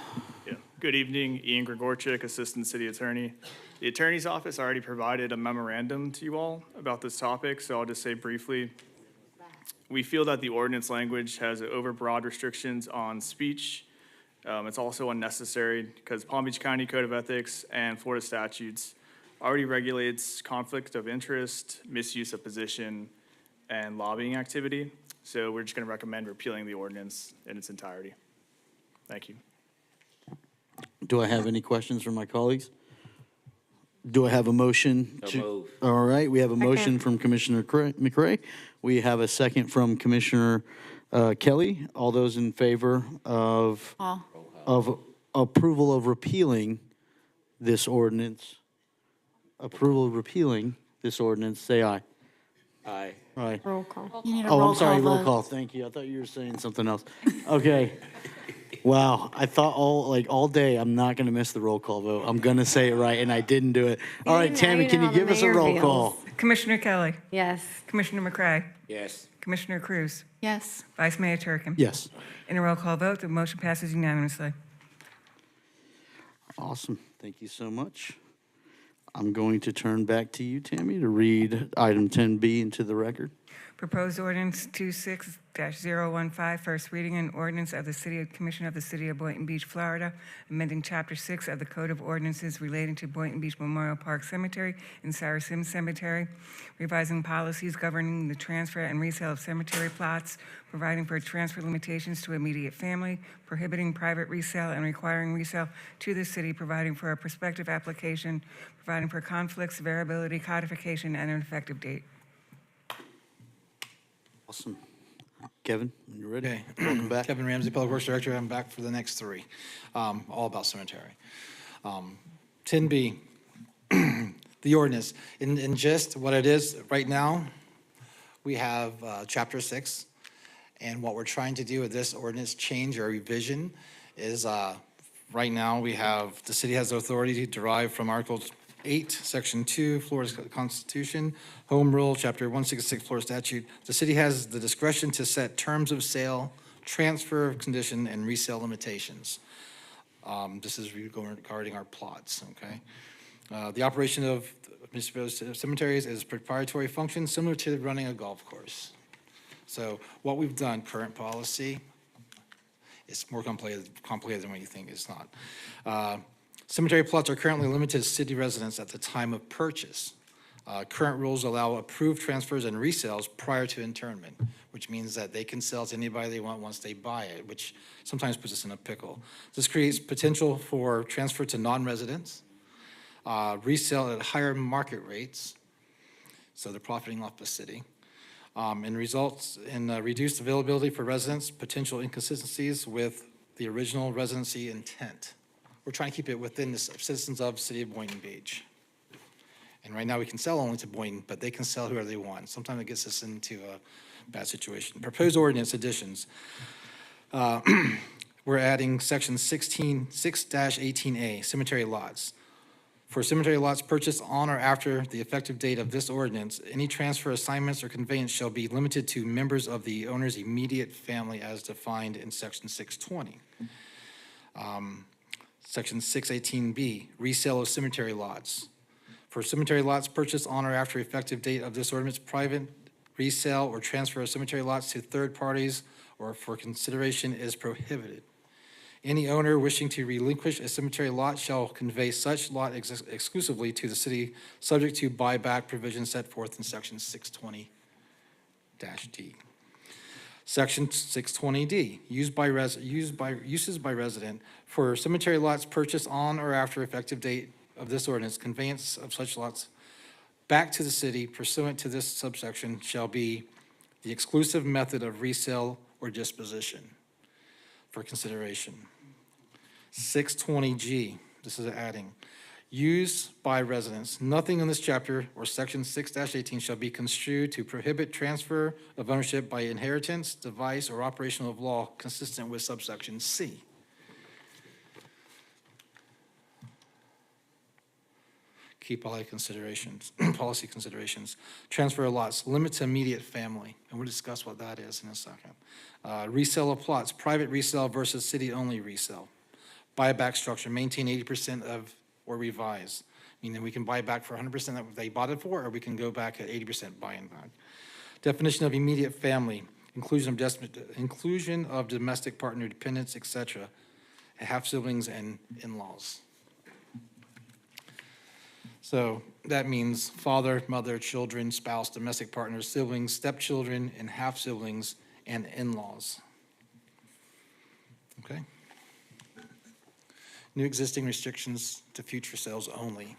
Yeah. Good evening, Ian Grigorchik, Assistant City Attorney. The Attorney's Office already provided a memorandum to you all about this topic, so I'll just say briefly. We feel that the ordinance language has overbroad restrictions on speech. It's also unnecessary because Palm Beach County Code of Ethics and Florida statutes already regulates conflict of interest, misuse of position, and lobbying activity. So we're just going to recommend repealing the ordinance in its entirety. Thank you. Do I have any questions from my colleagues? Do I have a motion? So to- move. All right, we have a motion Second. from Commissioner McCray. We have a second from Commissioner Kelly. All those in favor of approval of repealing this ordinance, say aye. Aye. Aye. Roll call. You need a Oh, roll I'm sorry, call roll vote. call. Thank you. I thought you were saying something else. Okay. Wow, I thought all day, I'm not going to miss the roll call vote. I'm going to say it right, and I didn't do it. All right, Now Tammy, you can know you how the give us a mayor roll feels. call? Commissioner Kelly. Yes. Commissioner McCray. Yes. Commissioner Cruz. Yes. Vice Mayor Turkin. Yes. In a roll call vote, the motion passes unanimously. Awesome. Thank you so much. I'm going to turn back to you, Tammy, to read item 10B into the record. Proposed ordinance 26-015, first reading, an ordinance of the Commission of the City of Boynton Beach, Florida, amending Chapter 6 of the Code of Ordinances relating to Boynton Beach Memorial Park Cemetery and Sarah Sims Cemetery, revising policies governing the transfer and resale of cemetery plots, providing for transfer limitations to immediate family, prohibiting private resale and requiring resale to the city, providing for a prospective application, providing for conflicts, variability, codification, and an effective date. Awesome. Kevin, when you're ready. Okay. Welcome back. Kevin Ramsey, Public Works Director. I'm back for the next three, all about cemetery. 10B, the ordinance. In just what it is right now, we have Chapter 6, and what we're trying to do with this ordinance change or revision is right now we have, the city has the authority to derive from Article 8, Section 2, Florida's Constitution, Home Rule, Chapter 166, Florida Statute. The city has the discretion to set terms of sale, transfer of condition, and resale limitations. This is regarding our plots, okay? The operation of municipal cemeteries is proprietary function similar to running a golf course. So what we've done, current policy, it's more complicated than what you think. It's not. Cemetery plots are currently limited to city residents at the time of purchase. Current rules allow approved transfers and resales prior to internment, which means that they can sell to anybody they want once they buy it, which sometimes puts us in a pickle. This creates potential for transfer to non-residents, resale at higher market rates, so they're profiting off the city, and results in reduced availability for residents, potential inconsistencies with the original residency intent. We're trying to keep it within the citizens of City of Boynton Beach. And right now, we can sell only to Boynton, but they can sell whoever they want. Sometimes it gets us into a bad situation. Proposed ordinance additions. We're adding section 6-18A, cemetery lots. For cemetery lots purchased on or after the effective date of this ordinance, any transfer, assignments, or conveyance shall be limited to members of the owner's immediate family as defined in section 620. Section 618B, resale of cemetery lots. For cemetery lots purchased on or after effective date of this ordinance, private resale or transfer of cemetery lots to third parties or for consideration is prohibited. Any owner wishing to relinquish a cemetery lot shall convey such lot exclusively to the city, subject to buyback provisions set forth in section 620-D. Section 620D, uses by resident for cemetery lots purchased on or after effective date of this ordinance, conveyance of such lots back to the city pursuant to this subsection shall be the exclusive method of resale or disposition for consideration. 620G, this is adding, used by residents. Nothing in this chapter or section 6-18 shall be construed to prohibit transfer of ownership by inheritance, device, or operation of law consistent with subsection C. Key policy considerations. Transfer of lots, limit to immediate family, and we'll discuss what that is in a second. Resale of plots, private resale versus city-only resale. Buyback structure, maintain 80% of or revise, meaning we can buy back for 100% that they bought it for, or we can go back at 80% buying back. Definition of immediate family, inclusion of domestic partner, dependents, etc., half siblings and in-laws. So that means father, mother, children, spouse, domestic partners, siblings, stepchildren, and half siblings and in-laws. Okay? New existing restrictions to future sales only.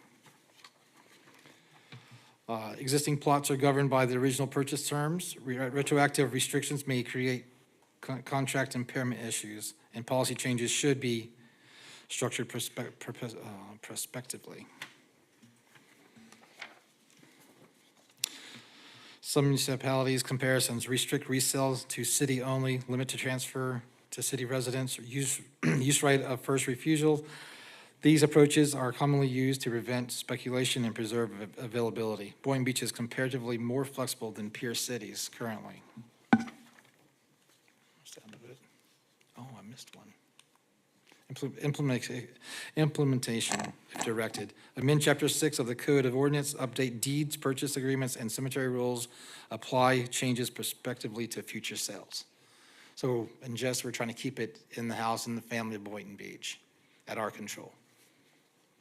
Existing plots are governed by the original purchase terms. Retroactive restrictions may create contract impairment issues, and policy changes should be structured prospectively. Some municipalities' comparisons restrict resales to city only, limit to transfer to city residents, or use right of first refusal. These approaches are commonly used to prevent speculation and preserve availability. Boynton Beach is comparatively more flexible than peer cities currently. Oh, I missed one. Implementation, if directed. Amend Chapter 6 of the Code of Ordinance, update deeds, purchase agreements, and cemetery rules, apply changes prospectively to future sales. So, and just, we're trying to keep it in the house and the family of Boynton Beach at our control.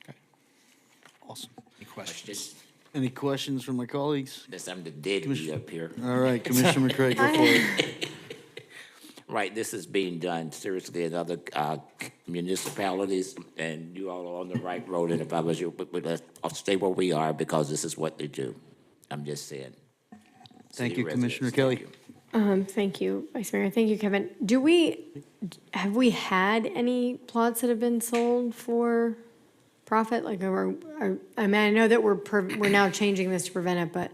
Okay. Awesome. Any questions? Any questions from my colleagues? There's something that did be up here. All right, Commissioner McCray, go for it. Right, this is being done seriously in other municipalities, and you all are on the right road, and if I was you, I'll stay where we are because this is what they do. I'm just saying. Thank City you, Commissioner residents, Kelly. thank you. Thank you, Vice Mayor. Thank you, Kevin. Have we had any plots that have been sold for profit? Like, I mean, I know that we're now changing this to prevent it,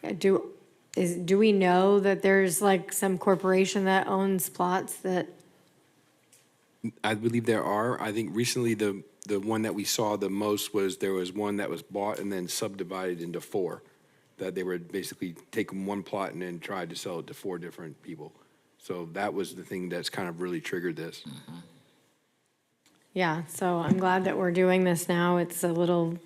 but do we know that there's like some corporation that owns plots that? I believe there are. I think recently the one that we saw the most was there was one that was bought and then subdivided into 4. That they were basically taking one plot and then tried to sell it to 4 different people. So that was the thing that's kind of really triggered this. Yeah, so I'm glad that we're doing this now. It's a little,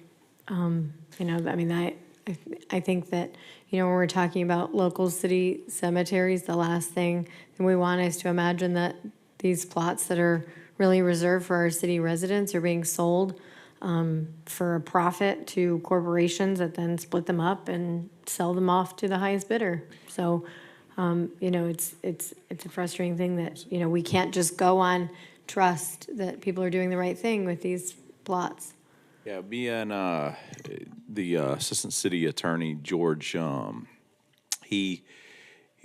you know, I mean, I think that, you know, when we're talking about local city cemeteries, the last thing that we want is to imagine that these plots that are really reserved for our city residents are being sold for a profit to corporations that then split them up and sell them off to the highest bidder. So, you know, it's a frustrating thing that, you know, we can't just go on trust that people are doing the right thing with these plots. Yeah, being the assistant city attorney, George, he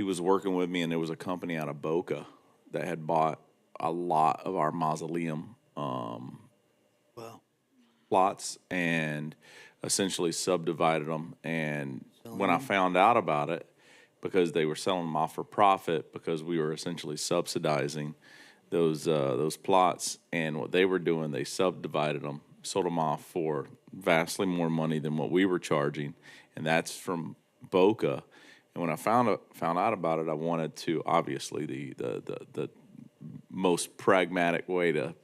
was working with me, and there was a company out of Boca that had bought a lot of our mausoleum plots and essentially subdivided them. And when I found out about it, because they were selling them off for profit, because we were essentially subsidizing those plots, and what they were doing, they subdivided them, sold them off for vastly more money than what we were charging, and that's from Boca. And when I found out about it, I wanted to, obviously, the most pragmatic way to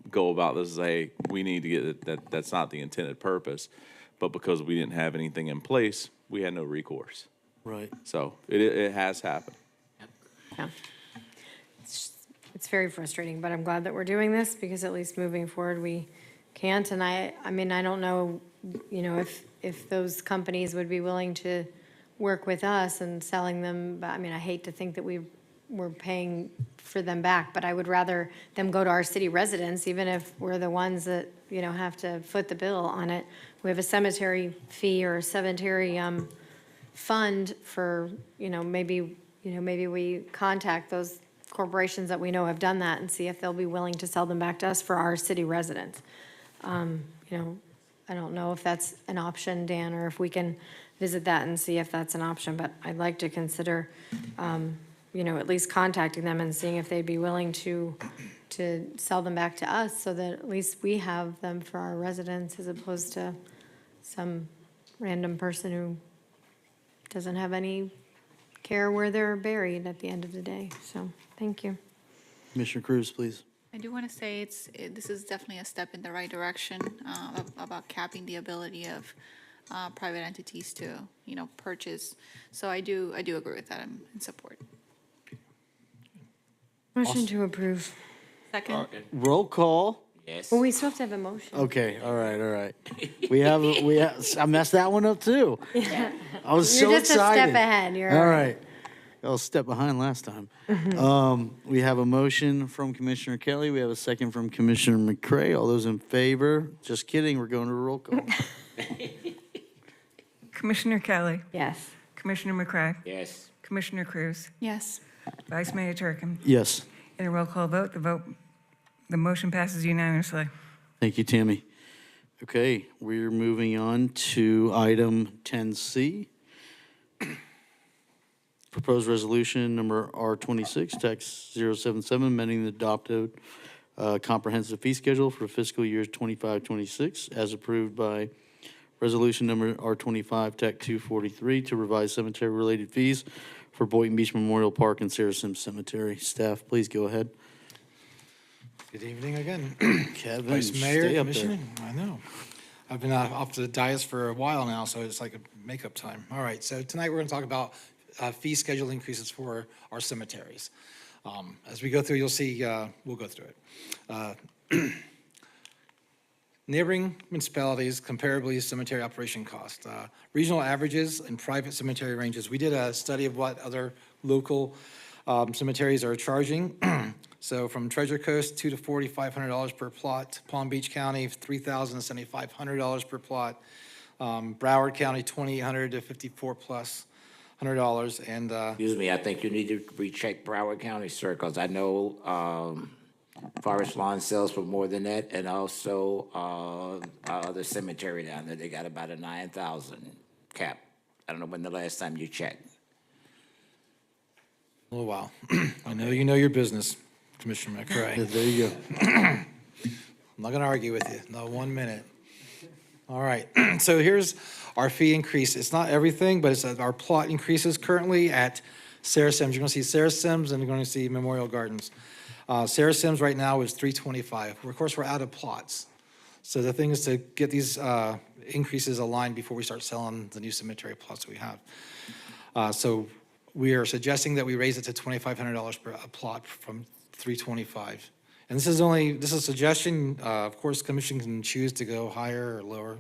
go about this is, hey, we need to get it, that's not the intended purpose, but because we didn't have anything in place, we had no recourse. Right. So it has happened. Yeah. It's very frustrating, but I'm glad that we're doing this because at least moving forward, we can't. And I mean, I don't know, you know, if those companies would be willing to work with us and selling them, but I mean, I hate to think that we're paying for them back, but I would rather them go to our city residents, even if we're the ones that, you know, have to foot the bill on it. We have a cemetery fee or a cemetery fund for, maybe we contact those corporations that we know have done that and see if they'll be willing to sell them back to us for our city residents. I don't know if that's an option, Dan, or if we can visit that and see if that's an option, but I'd like to consider, at least contacting them and seeing if they'd be willing to sell them back to us so that at least we have them for our residents as opposed to some random person who doesn't have any care where they're buried at the end of the day. So, thank you. Commissioner Cruz, please. I do want to say this is definitely a step in the right direction about capping the ability of private entities to, purchase. So I do agree with that. I'm in support. Motion to approve. Second. Roll call. Yes. Well, we still have to have a motion. Okay, all right. We have, I messed that one up too. Yeah. I was You're so just excited. a step ahead. You're All right. I was a step behind last time. We have a motion from Commissioner Kelly. We have a second from Commissioner McCray. All those in favor? Just kidding, we're going to a roll call. Commissioner Kelly. Yes. Commissioner McCray. Yes. Commissioner Cruz. Yes. Vice Mayor Turkin. Yes. In a roll call vote, the motion passes unanimously. Thank you, Tammy. Okay, we're moving on to item 10C. Proposed resolution number R26, text 077, amending the adopted comprehensive fee schedule for fiscal years 25-26, as approved by resolution number R25 TAC 243 to revise cemetery-related fees for Boynton Beach Memorial Park and Sarah Sims Cemetery. Staff, please go ahead. Good evening again. Kevin, Vice Mayor, stay up Commissioner, there. I know. I've been off the dais for a while now, so it's like a makeup time. All right, so tonight we're going to talk about fee schedule increases for our cemeteries. As we go through, you'll see, we'll go through it. Neighboring municipalities comparably cemetery operation cost. Regional averages and private cemetery ranges. We did a study of what other local cemeteries are charging. So from Treasure Coast, $2,000 to $4,500 per plot. Palm Beach County, $3,000 to $7,500 per plot. Broward County, $2,800 to $5,400+. And Excuse me, I think you need to recheck Broward County, sir, because I know Forest Lawn sells for more than that, and also the cemetery down there, they got about a 9,000 cap. I don't know when the last time you checked. a little while. I know you know your business, Commissioner McCray. There you go. I'm not going to argue with you, not 1 minute. All right, so here's our fee increase. It's not everything, but it's our plot increases currently at Sarah Sims. You're going to see Sarah Sims and you're going to see Memorial Gardens. Sarah Sims right now is $325. Of course, we're out of plots. So the thing is to get these increases aligned before we start selling the new cemetery plots that we have. So we are suggesting that we raise it to $2,500 per plot from $325. And this is a suggestion. Of course, commission can choose to go higher or lower.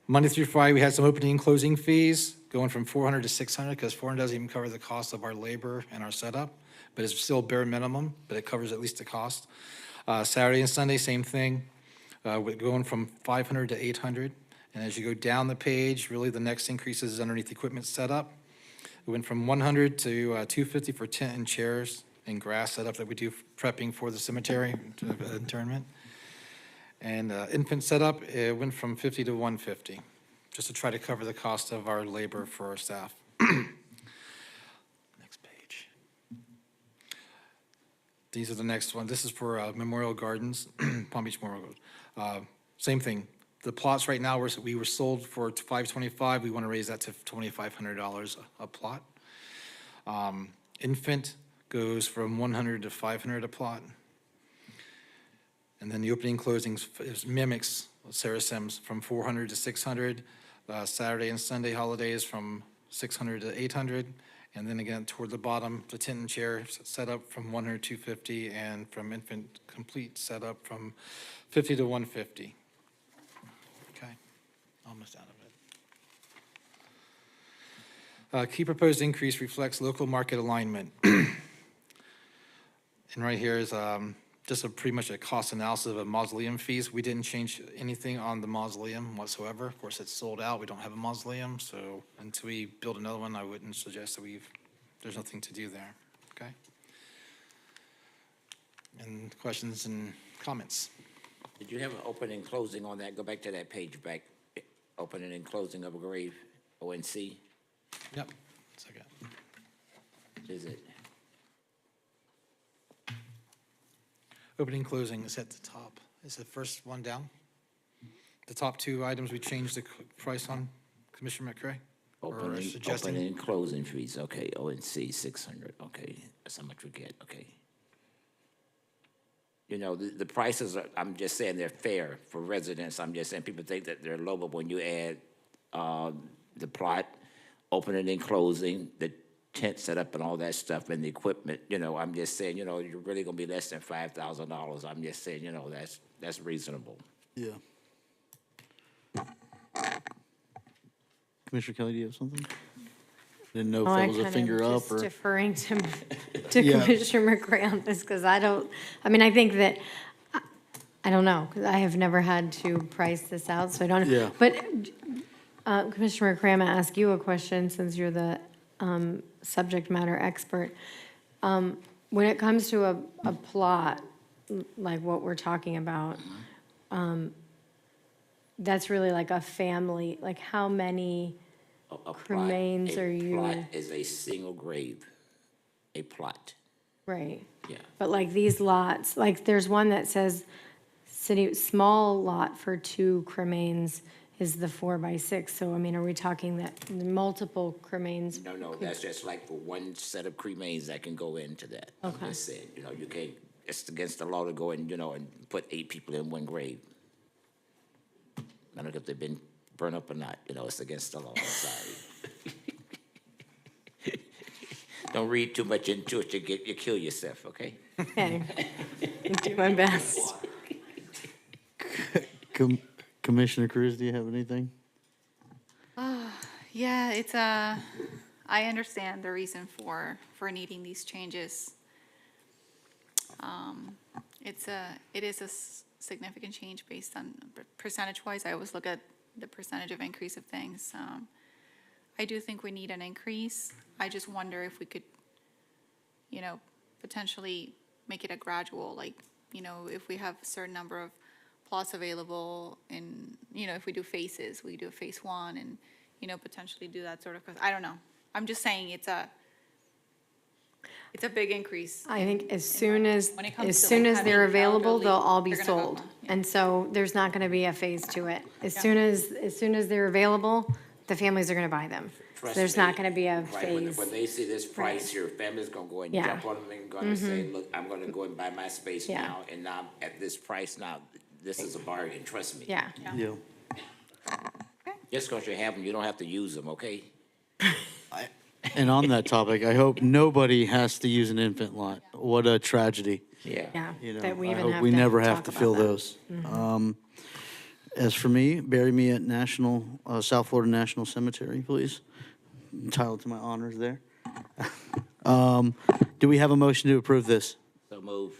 Monday through Friday, we had some opening and closing fees going from $400 to $600 because $400 doesn't even cover the cost of our labor and our setup, but it's still bare minimum, but it covers at least the cost. Saturday and Sunday, same thing, going from $500 to $800. And as you go down the page, really the next increase is underneath equipment setup. It went from $100 to $250 for tent and chairs and grass setup that we do prepping for the cemetery internment. And infant setup, it went from $50 to $150, just to try to cover the cost of our labor for our staff. Next page. These are the next one. This is for Memorial Gardens, Palm Beach Memorial Gardens. Same thing. The plots right now, we were sold for $525. We want to raise that to $2,500 a plot. Infant goes from $100 to $500 a plot. And then the opening closings mimics Sarah Sims from $400 to $600. Saturday and Sunday holidays from $600 to $800. And then again, toward the bottom, the tent and chair setup from $100 to $250, and from infant complete setup from $50 to $150. Okay, almost out of it. Key proposed increase reflects local market alignment. And right here is just pretty much a cost analysis of mausoleum fees. We didn't change anything on the mausoleum whatsoever. Of course, it's sold out. We don't have a mausoleum, so until we build another one, I wouldn't suggest that there's nothing to do there, okay? And questions and comments? Did you have an opening and closing on that? Go back to that page back. Opening and closing of a grave, ONC. Yep, second. Is it? Opening, closing is at the top. Is the first one down? The top two items we changed the price on, Commissioner McCray? Opening and closing fees, okay, ONC 600, okay, that's how much we get, okay. You know, the prices are, I'm just saying they're fair for residents. I'm just saying people think that they're low, but when you add the plot, opening and closing, the tent setup and all that stuff and the equipment, you know, I'm just saying, you know, you're really gonna be less than $5,000. I'm just saying, you know, that's reasonable. Yeah. Commissioner Kelly, do you have something? Didn't know if that was a finger up or. I'm deferring to Yeah. Commissioner McCray on this, because I think that, I don't know, because I have never had to price this out, so I don't know. Yeah. But Commissioner McCray, I'm going to ask you a question, since you're the subject matter expert. When it comes to a plot, like what we're talking about, that's really like a family, like how many A cremains are you? plot is a single grave, a plot. Right. Yeah. But like these lots, like there's one that says city, small lot for 2 cremains is the 4x6. So I mean, are we talking that multiple cremains? No, that's just like for one set of cremains that can go into that. I'm Okay. just saying, you can't, it's against the law to go and, and put 8 people in one grave. I don't know if they've been burned up or not, it's against the law, I'm sorry. Don't read too much into it, you kill yourself, okay? Okay. I'll do my best. Commissioner Cruz, do you have anything? Yeah, I understand the reason for needing these changes. It is a significant change based on percentage-wise. I always look at the percentage of increase of things. I do think we need an increase. I just wonder if we could, potentially make it a gradual, like, if we have a certain number of plots available and, if we do phases, we do phase 1 and, potentially do that sort of, I don't know. I'm just saying it's a big increase. I think as soon as When it comes as to, soon like, as they're having available, elderly, they'll all be they're gonna go sold. home. And so there's not going to be a phase to it. As soon as they're available, the families are going to buy them. Trust There's me, not going to be a right, phase. when they see this price, your family's gonna go and Yeah. jump on them and gonna say, look, I'm gonna go and buy my space Yeah. now, and now at this price now, this is a bargain, trust me. Yeah. Yeah. Just because you have them, you don't have to use them, okay? And on that topic, I hope nobody has to use an infant lot. What a tragedy. Yeah. Yeah, You that we know, I even hope have we to never have talk to about fill that. those. As for me, bury me at South Florida National Cemetery, please. Entitled to my honors there. Do we have a motion to approve this? So move.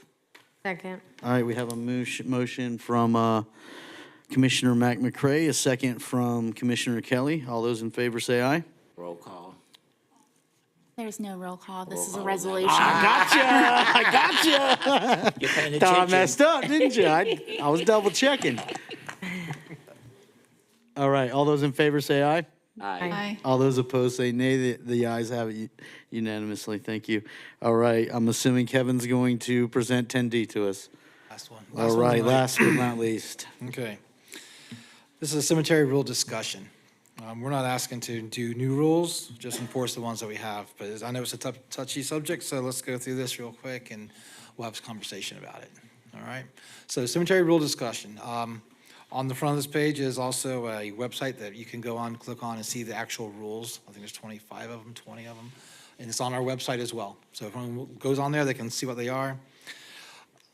Second. All right, we have a motion from Commissioner McCray, a second from Commissioner Kelly. All those in favor say aye. Roll call. There's no roll call. This is a call. resolution. I gotcha. You're paying Thought I attention. messed up, didn't you? I was double checking. All right, all those in favor say aye. Aye. All those opposed say nay. The ayes have it unanimously. Thank you. All right, I'm assuming Kevin's going to present 10D to us. Last one. All right, last but not least. Okay. This is a cemetery rule discussion. We're not asking to do new rules, just enforce the ones that we have. But I know it's a touchy subject, so let's go through this real quick and we'll have a conversation about it. All right? So cemetery rule discussion. On the front of this page is also a website that you can go on, click on, and see the actual rules. I think there's 25 of them, 20 of them. And it's on our website as well. So if anyone goes on there, they can see what they are.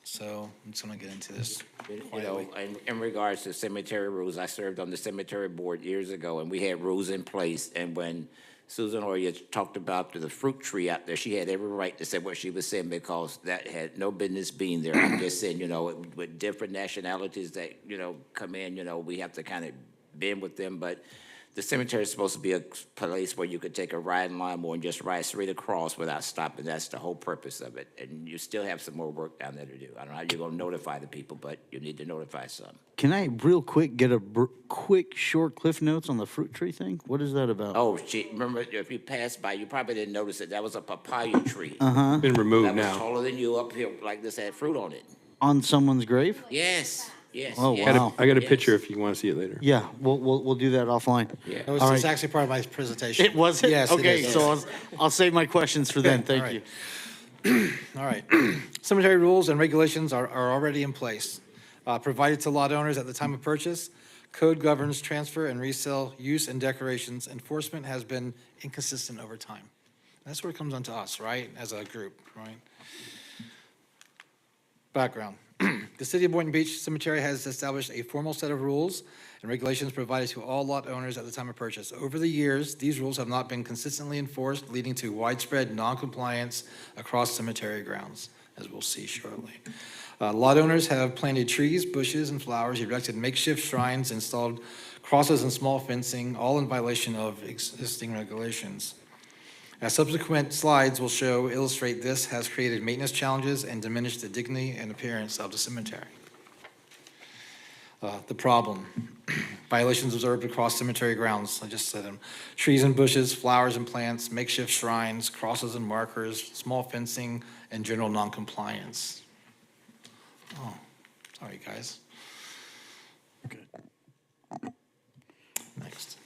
So I'm just going to get into this. In regards to cemetery rules, I served on the cemetery board years ago, and we had rules in place. And when Susan Oya talked about the fruit tree out there, she had every right to say what she was saying because that had no business being there. I'm just saying, with different nationalities that, come in, we have to kind of bend with them. But the cemetery is supposed to be a place where you could take a riding lawnmower and just ride straight across without stopping. That's the whole purpose of it. And you still have some more work down there to do. I don't know how you're going to notify the people, but you need to notify some. Can I real quick get a quick short cliff notes on the fruit tree thing? What is that about? Oh, remember, if you passed by, you probably didn't notice it. That was a papaya tree. Uh-huh. Been removed That was now. taller than you up here, like this, had fruit on it. On someone's grave? Yes, yes. Oh, yes. wow. I got a Yes. picture if you want to see it later. Yeah, we'll do that offline. Yeah. It was, All it's right. actually part of my presentation. It was it? Yes, it Okay, is, so yes. I'll save my questions for then. Okay, Thank all you. All right. Cemetery rules and regulations are already in place. Provided to lot owners at the time of purchase. Code governs transfer and resale, use and decorations. Enforcement has been inconsistent over time. That's where it comes onto us, right, as a group, right? Background. The City of Boynton Beach Cemetery has established a formal set of rules and regulations provided to all lot owners at the time of purchase. Over the years, these rules have not been consistently enforced, leading to widespread noncompliance across cemetery grounds, as we'll see shortly. Lot owners have planted trees, bushes, and flowers, erected makeshift shrines, installed crosses and small fencing, all in violation of existing regulations. As subsequent slides will illustrate this has created maintenance challenges and diminished the dignity and appearance of the cemetery. The problem, violations observed across cemetery grounds, I just said them. Trees and bushes, flowers and plants, makeshift shrines, crosses and markers, small fencing, and general noncompliance. Oh, sorry, guys. Good. Next.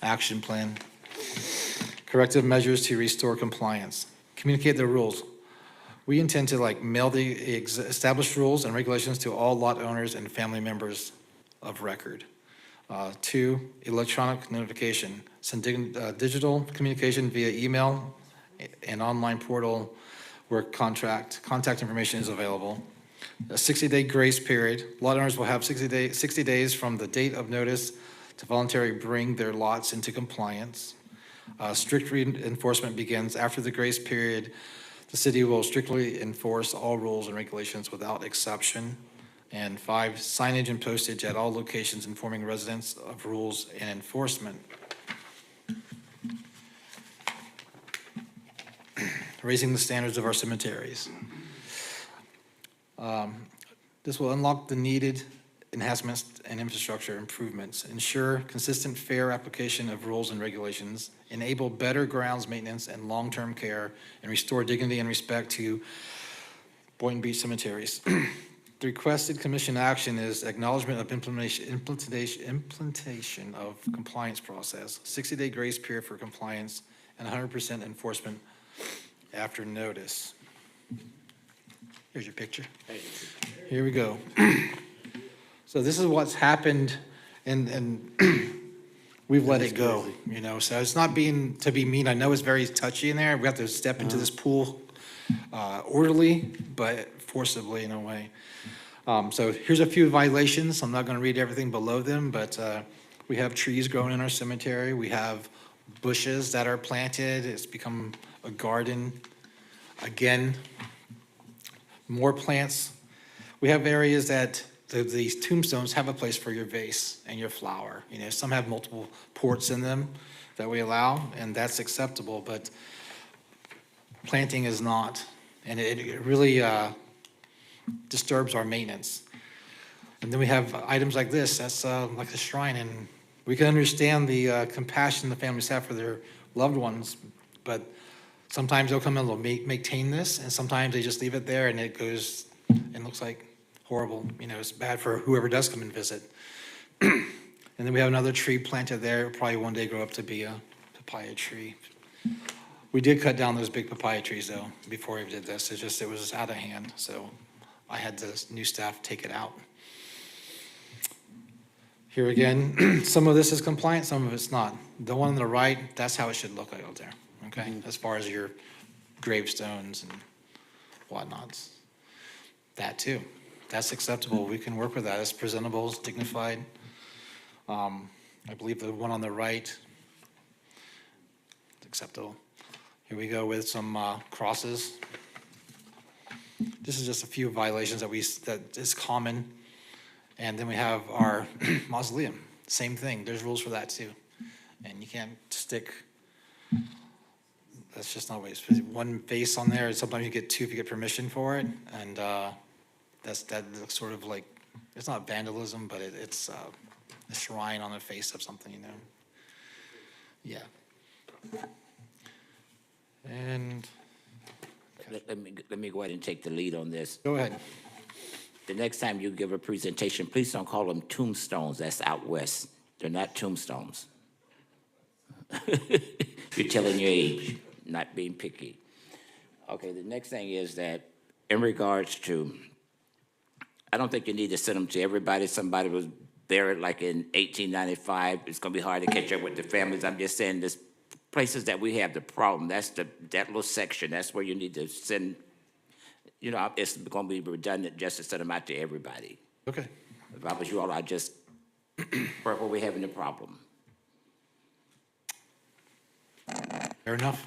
Action plan. Corrective measures to restore compliance. Communicate the rules. We intend to mail the established rules and regulations to all lot owners and family members of record. 2, electronic notification. Send digital communication via email and online portal where contact information is available. A 60-day grace period. Lot owners will have 60 days from the date of notice to voluntarily bring their lots into compliance. Strict enforcement begins after the grace period. The city will strictly enforce all rules and regulations without exception. And 5, signage and postage at all locations informing residents of rules and enforcement. Raising the standards of our cemeteries. This will unlock the needed enhancements and infrastructure improvements, ensure consistent, fair application of rules and regulations, enable better grounds maintenance and long-term care, and restore dignity and respect to Boynton Beach cemeteries. The requested commission action is acknowledgement of implementation of compliance process, 60-day grace period for compliance, and 100% enforcement after notice. Here's your picture. Here we go. So this is what's happened, and we've let it go, you know. So it's not being to be mean. I know it's very touchy in there. We have to step into this pool orderly, but forcibly in a way. So here's a few violations. I'm not going to read everything below them, but we have trees growing in our cemetery. We have bushes that are planted. It's become a garden. Again, more plants. We have areas that these tombstones have a place for your vase and your flower. You know, some have multiple ports in them that we allow, and that's acceptable, but planting is not. And it really disturbs our maintenance. And then we have items like this, that's like a shrine, and we can understand the compassion the families have for their loved ones, but sometimes they'll come in and they'll maintain this, and sometimes they just leave it there and it goes and looks like horrible. You know, it's bad for whoever does come and visit. And then we have another tree planted there. It'll probably one day grow up to be a papaya tree. We did cut down those big papaya trees though before we did this. It was out of hand, so I had the new staff take it out. Here again, some of this is compliant, some of it's not. The one on the right, that's how it should look like out there, okay? As far as your gravestones and whatnots. That too, that's acceptable. We can work with that. It's presentable, it's dignified. I believe the one on the right, it's acceptable. Here we go with some crosses. This is just a few violations that is common. And then we have our mausoleum, same thing. There's rules for that too. And you can't stick, that's just not what it's, one vase on there. Sometimes you get two if you get permission for it. And that looks sort of like, it's not vandalism, but it's a shrine on the face of something, you know. Yeah. And let me go ahead and take the lead on this. go ahead. The next time you give a presentation, please don't call them tombstones. That's out west. They're not tombstones. You're telling your age, not being picky. Okay, the next thing is that in regards to, I don't think you need to send them to everybody. Somebody was buried like in 1895. It's going to be hard to catch up with the families. I'm just saying there's places that we have the problem. That's that little section. That's where you need to send. You know, it's going to be redundant just to send them out to everybody. Okay. If I was you all, I'd just, where we're having a problem. Fair enough.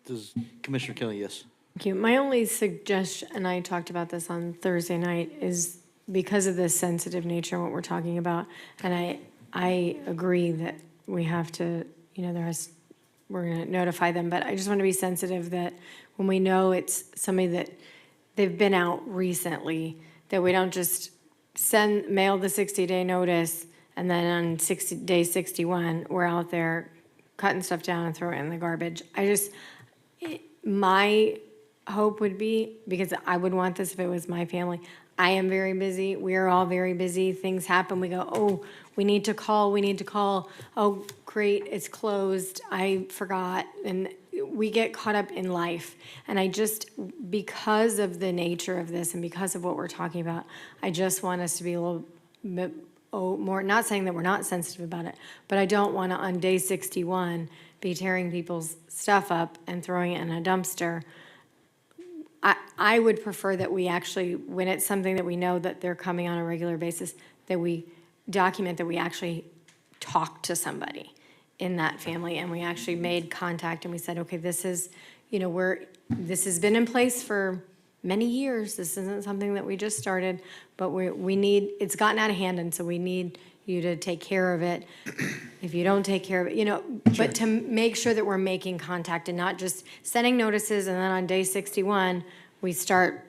Does Commissioner Kelly, yes? Thank you. My only suggestion, and I talked about this on Thursday night, is because of the sensitive nature of what we're talking about, and I agree that we have to, you know, we're going to notify them, but I just want to be sensitive that when we know it's somebody that they've been out recently, that we don't just mail the 60-day notice, and then on day 61, we're out there cutting stuff down and throwing it in the garbage. my hope would be, because I would want this if it was my family, I am very busy, we are all very busy, things happen, we go, oh, we need to call, oh, great, it's closed, I forgot, and we get caught up in life. And I just, because of the nature of this and because of what we're talking about, I just want us to be a little bit more, not saying that we're not sensitive about it, but I don't want to, on day 61, be tearing people's stuff up and throwing it in a dumpster. I would prefer that we actually, when it's something that we know that they're coming on a regular basis, that we document that we actually talked to somebody in that family and we actually made contact and we said, okay, this is, this has been in place for many years. This isn't something that we just started, but we need, it's gotten out of hand, and so we need you to take care of it. If you don't take care of it, but to make sure that we're making contact and not just sending notices and then on day 61, we start,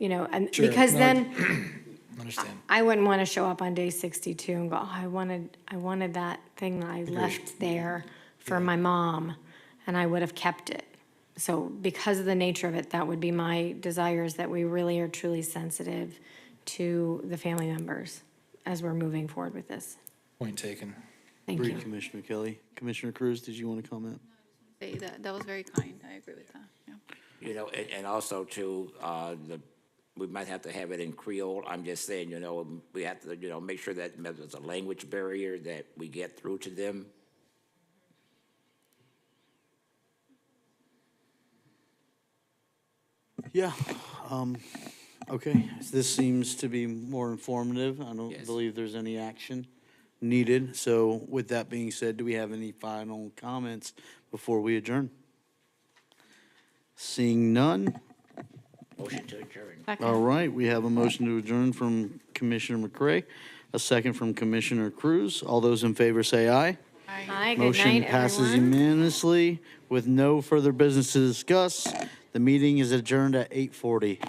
and Sure. because No, then Understand. I wouldn't want to show up on day 62 and go, oh, I wanted that thing that I left there for my mom, and I would have kept it. So because of the nature of it, that would be my desire, is that we really are truly sensitive to the family members as we're moving forward with this. Point taken. Thank Agreed, you. Commissioner Kelly. Commissioner Cruz, did you want to comment? Say that was very kind. I agree with that, yeah. And also too, we might have to have it in Creole. I'm just saying, we have to, make sure that there's a language barrier that we get through to them. Yeah, okay, this seems to be more informative. I don't believe there's any action needed. So with that being said, do we have any final comments before we adjourn? Seeing none. Motion to adjourn. All right, we have a motion to adjourn from Commissioner McCray, a second from Commissioner Cruz. All those in favor say aye. Hi, good Motion night, passes everyone. unanimously with no further business to discuss. The meeting is adjourned at 8:40.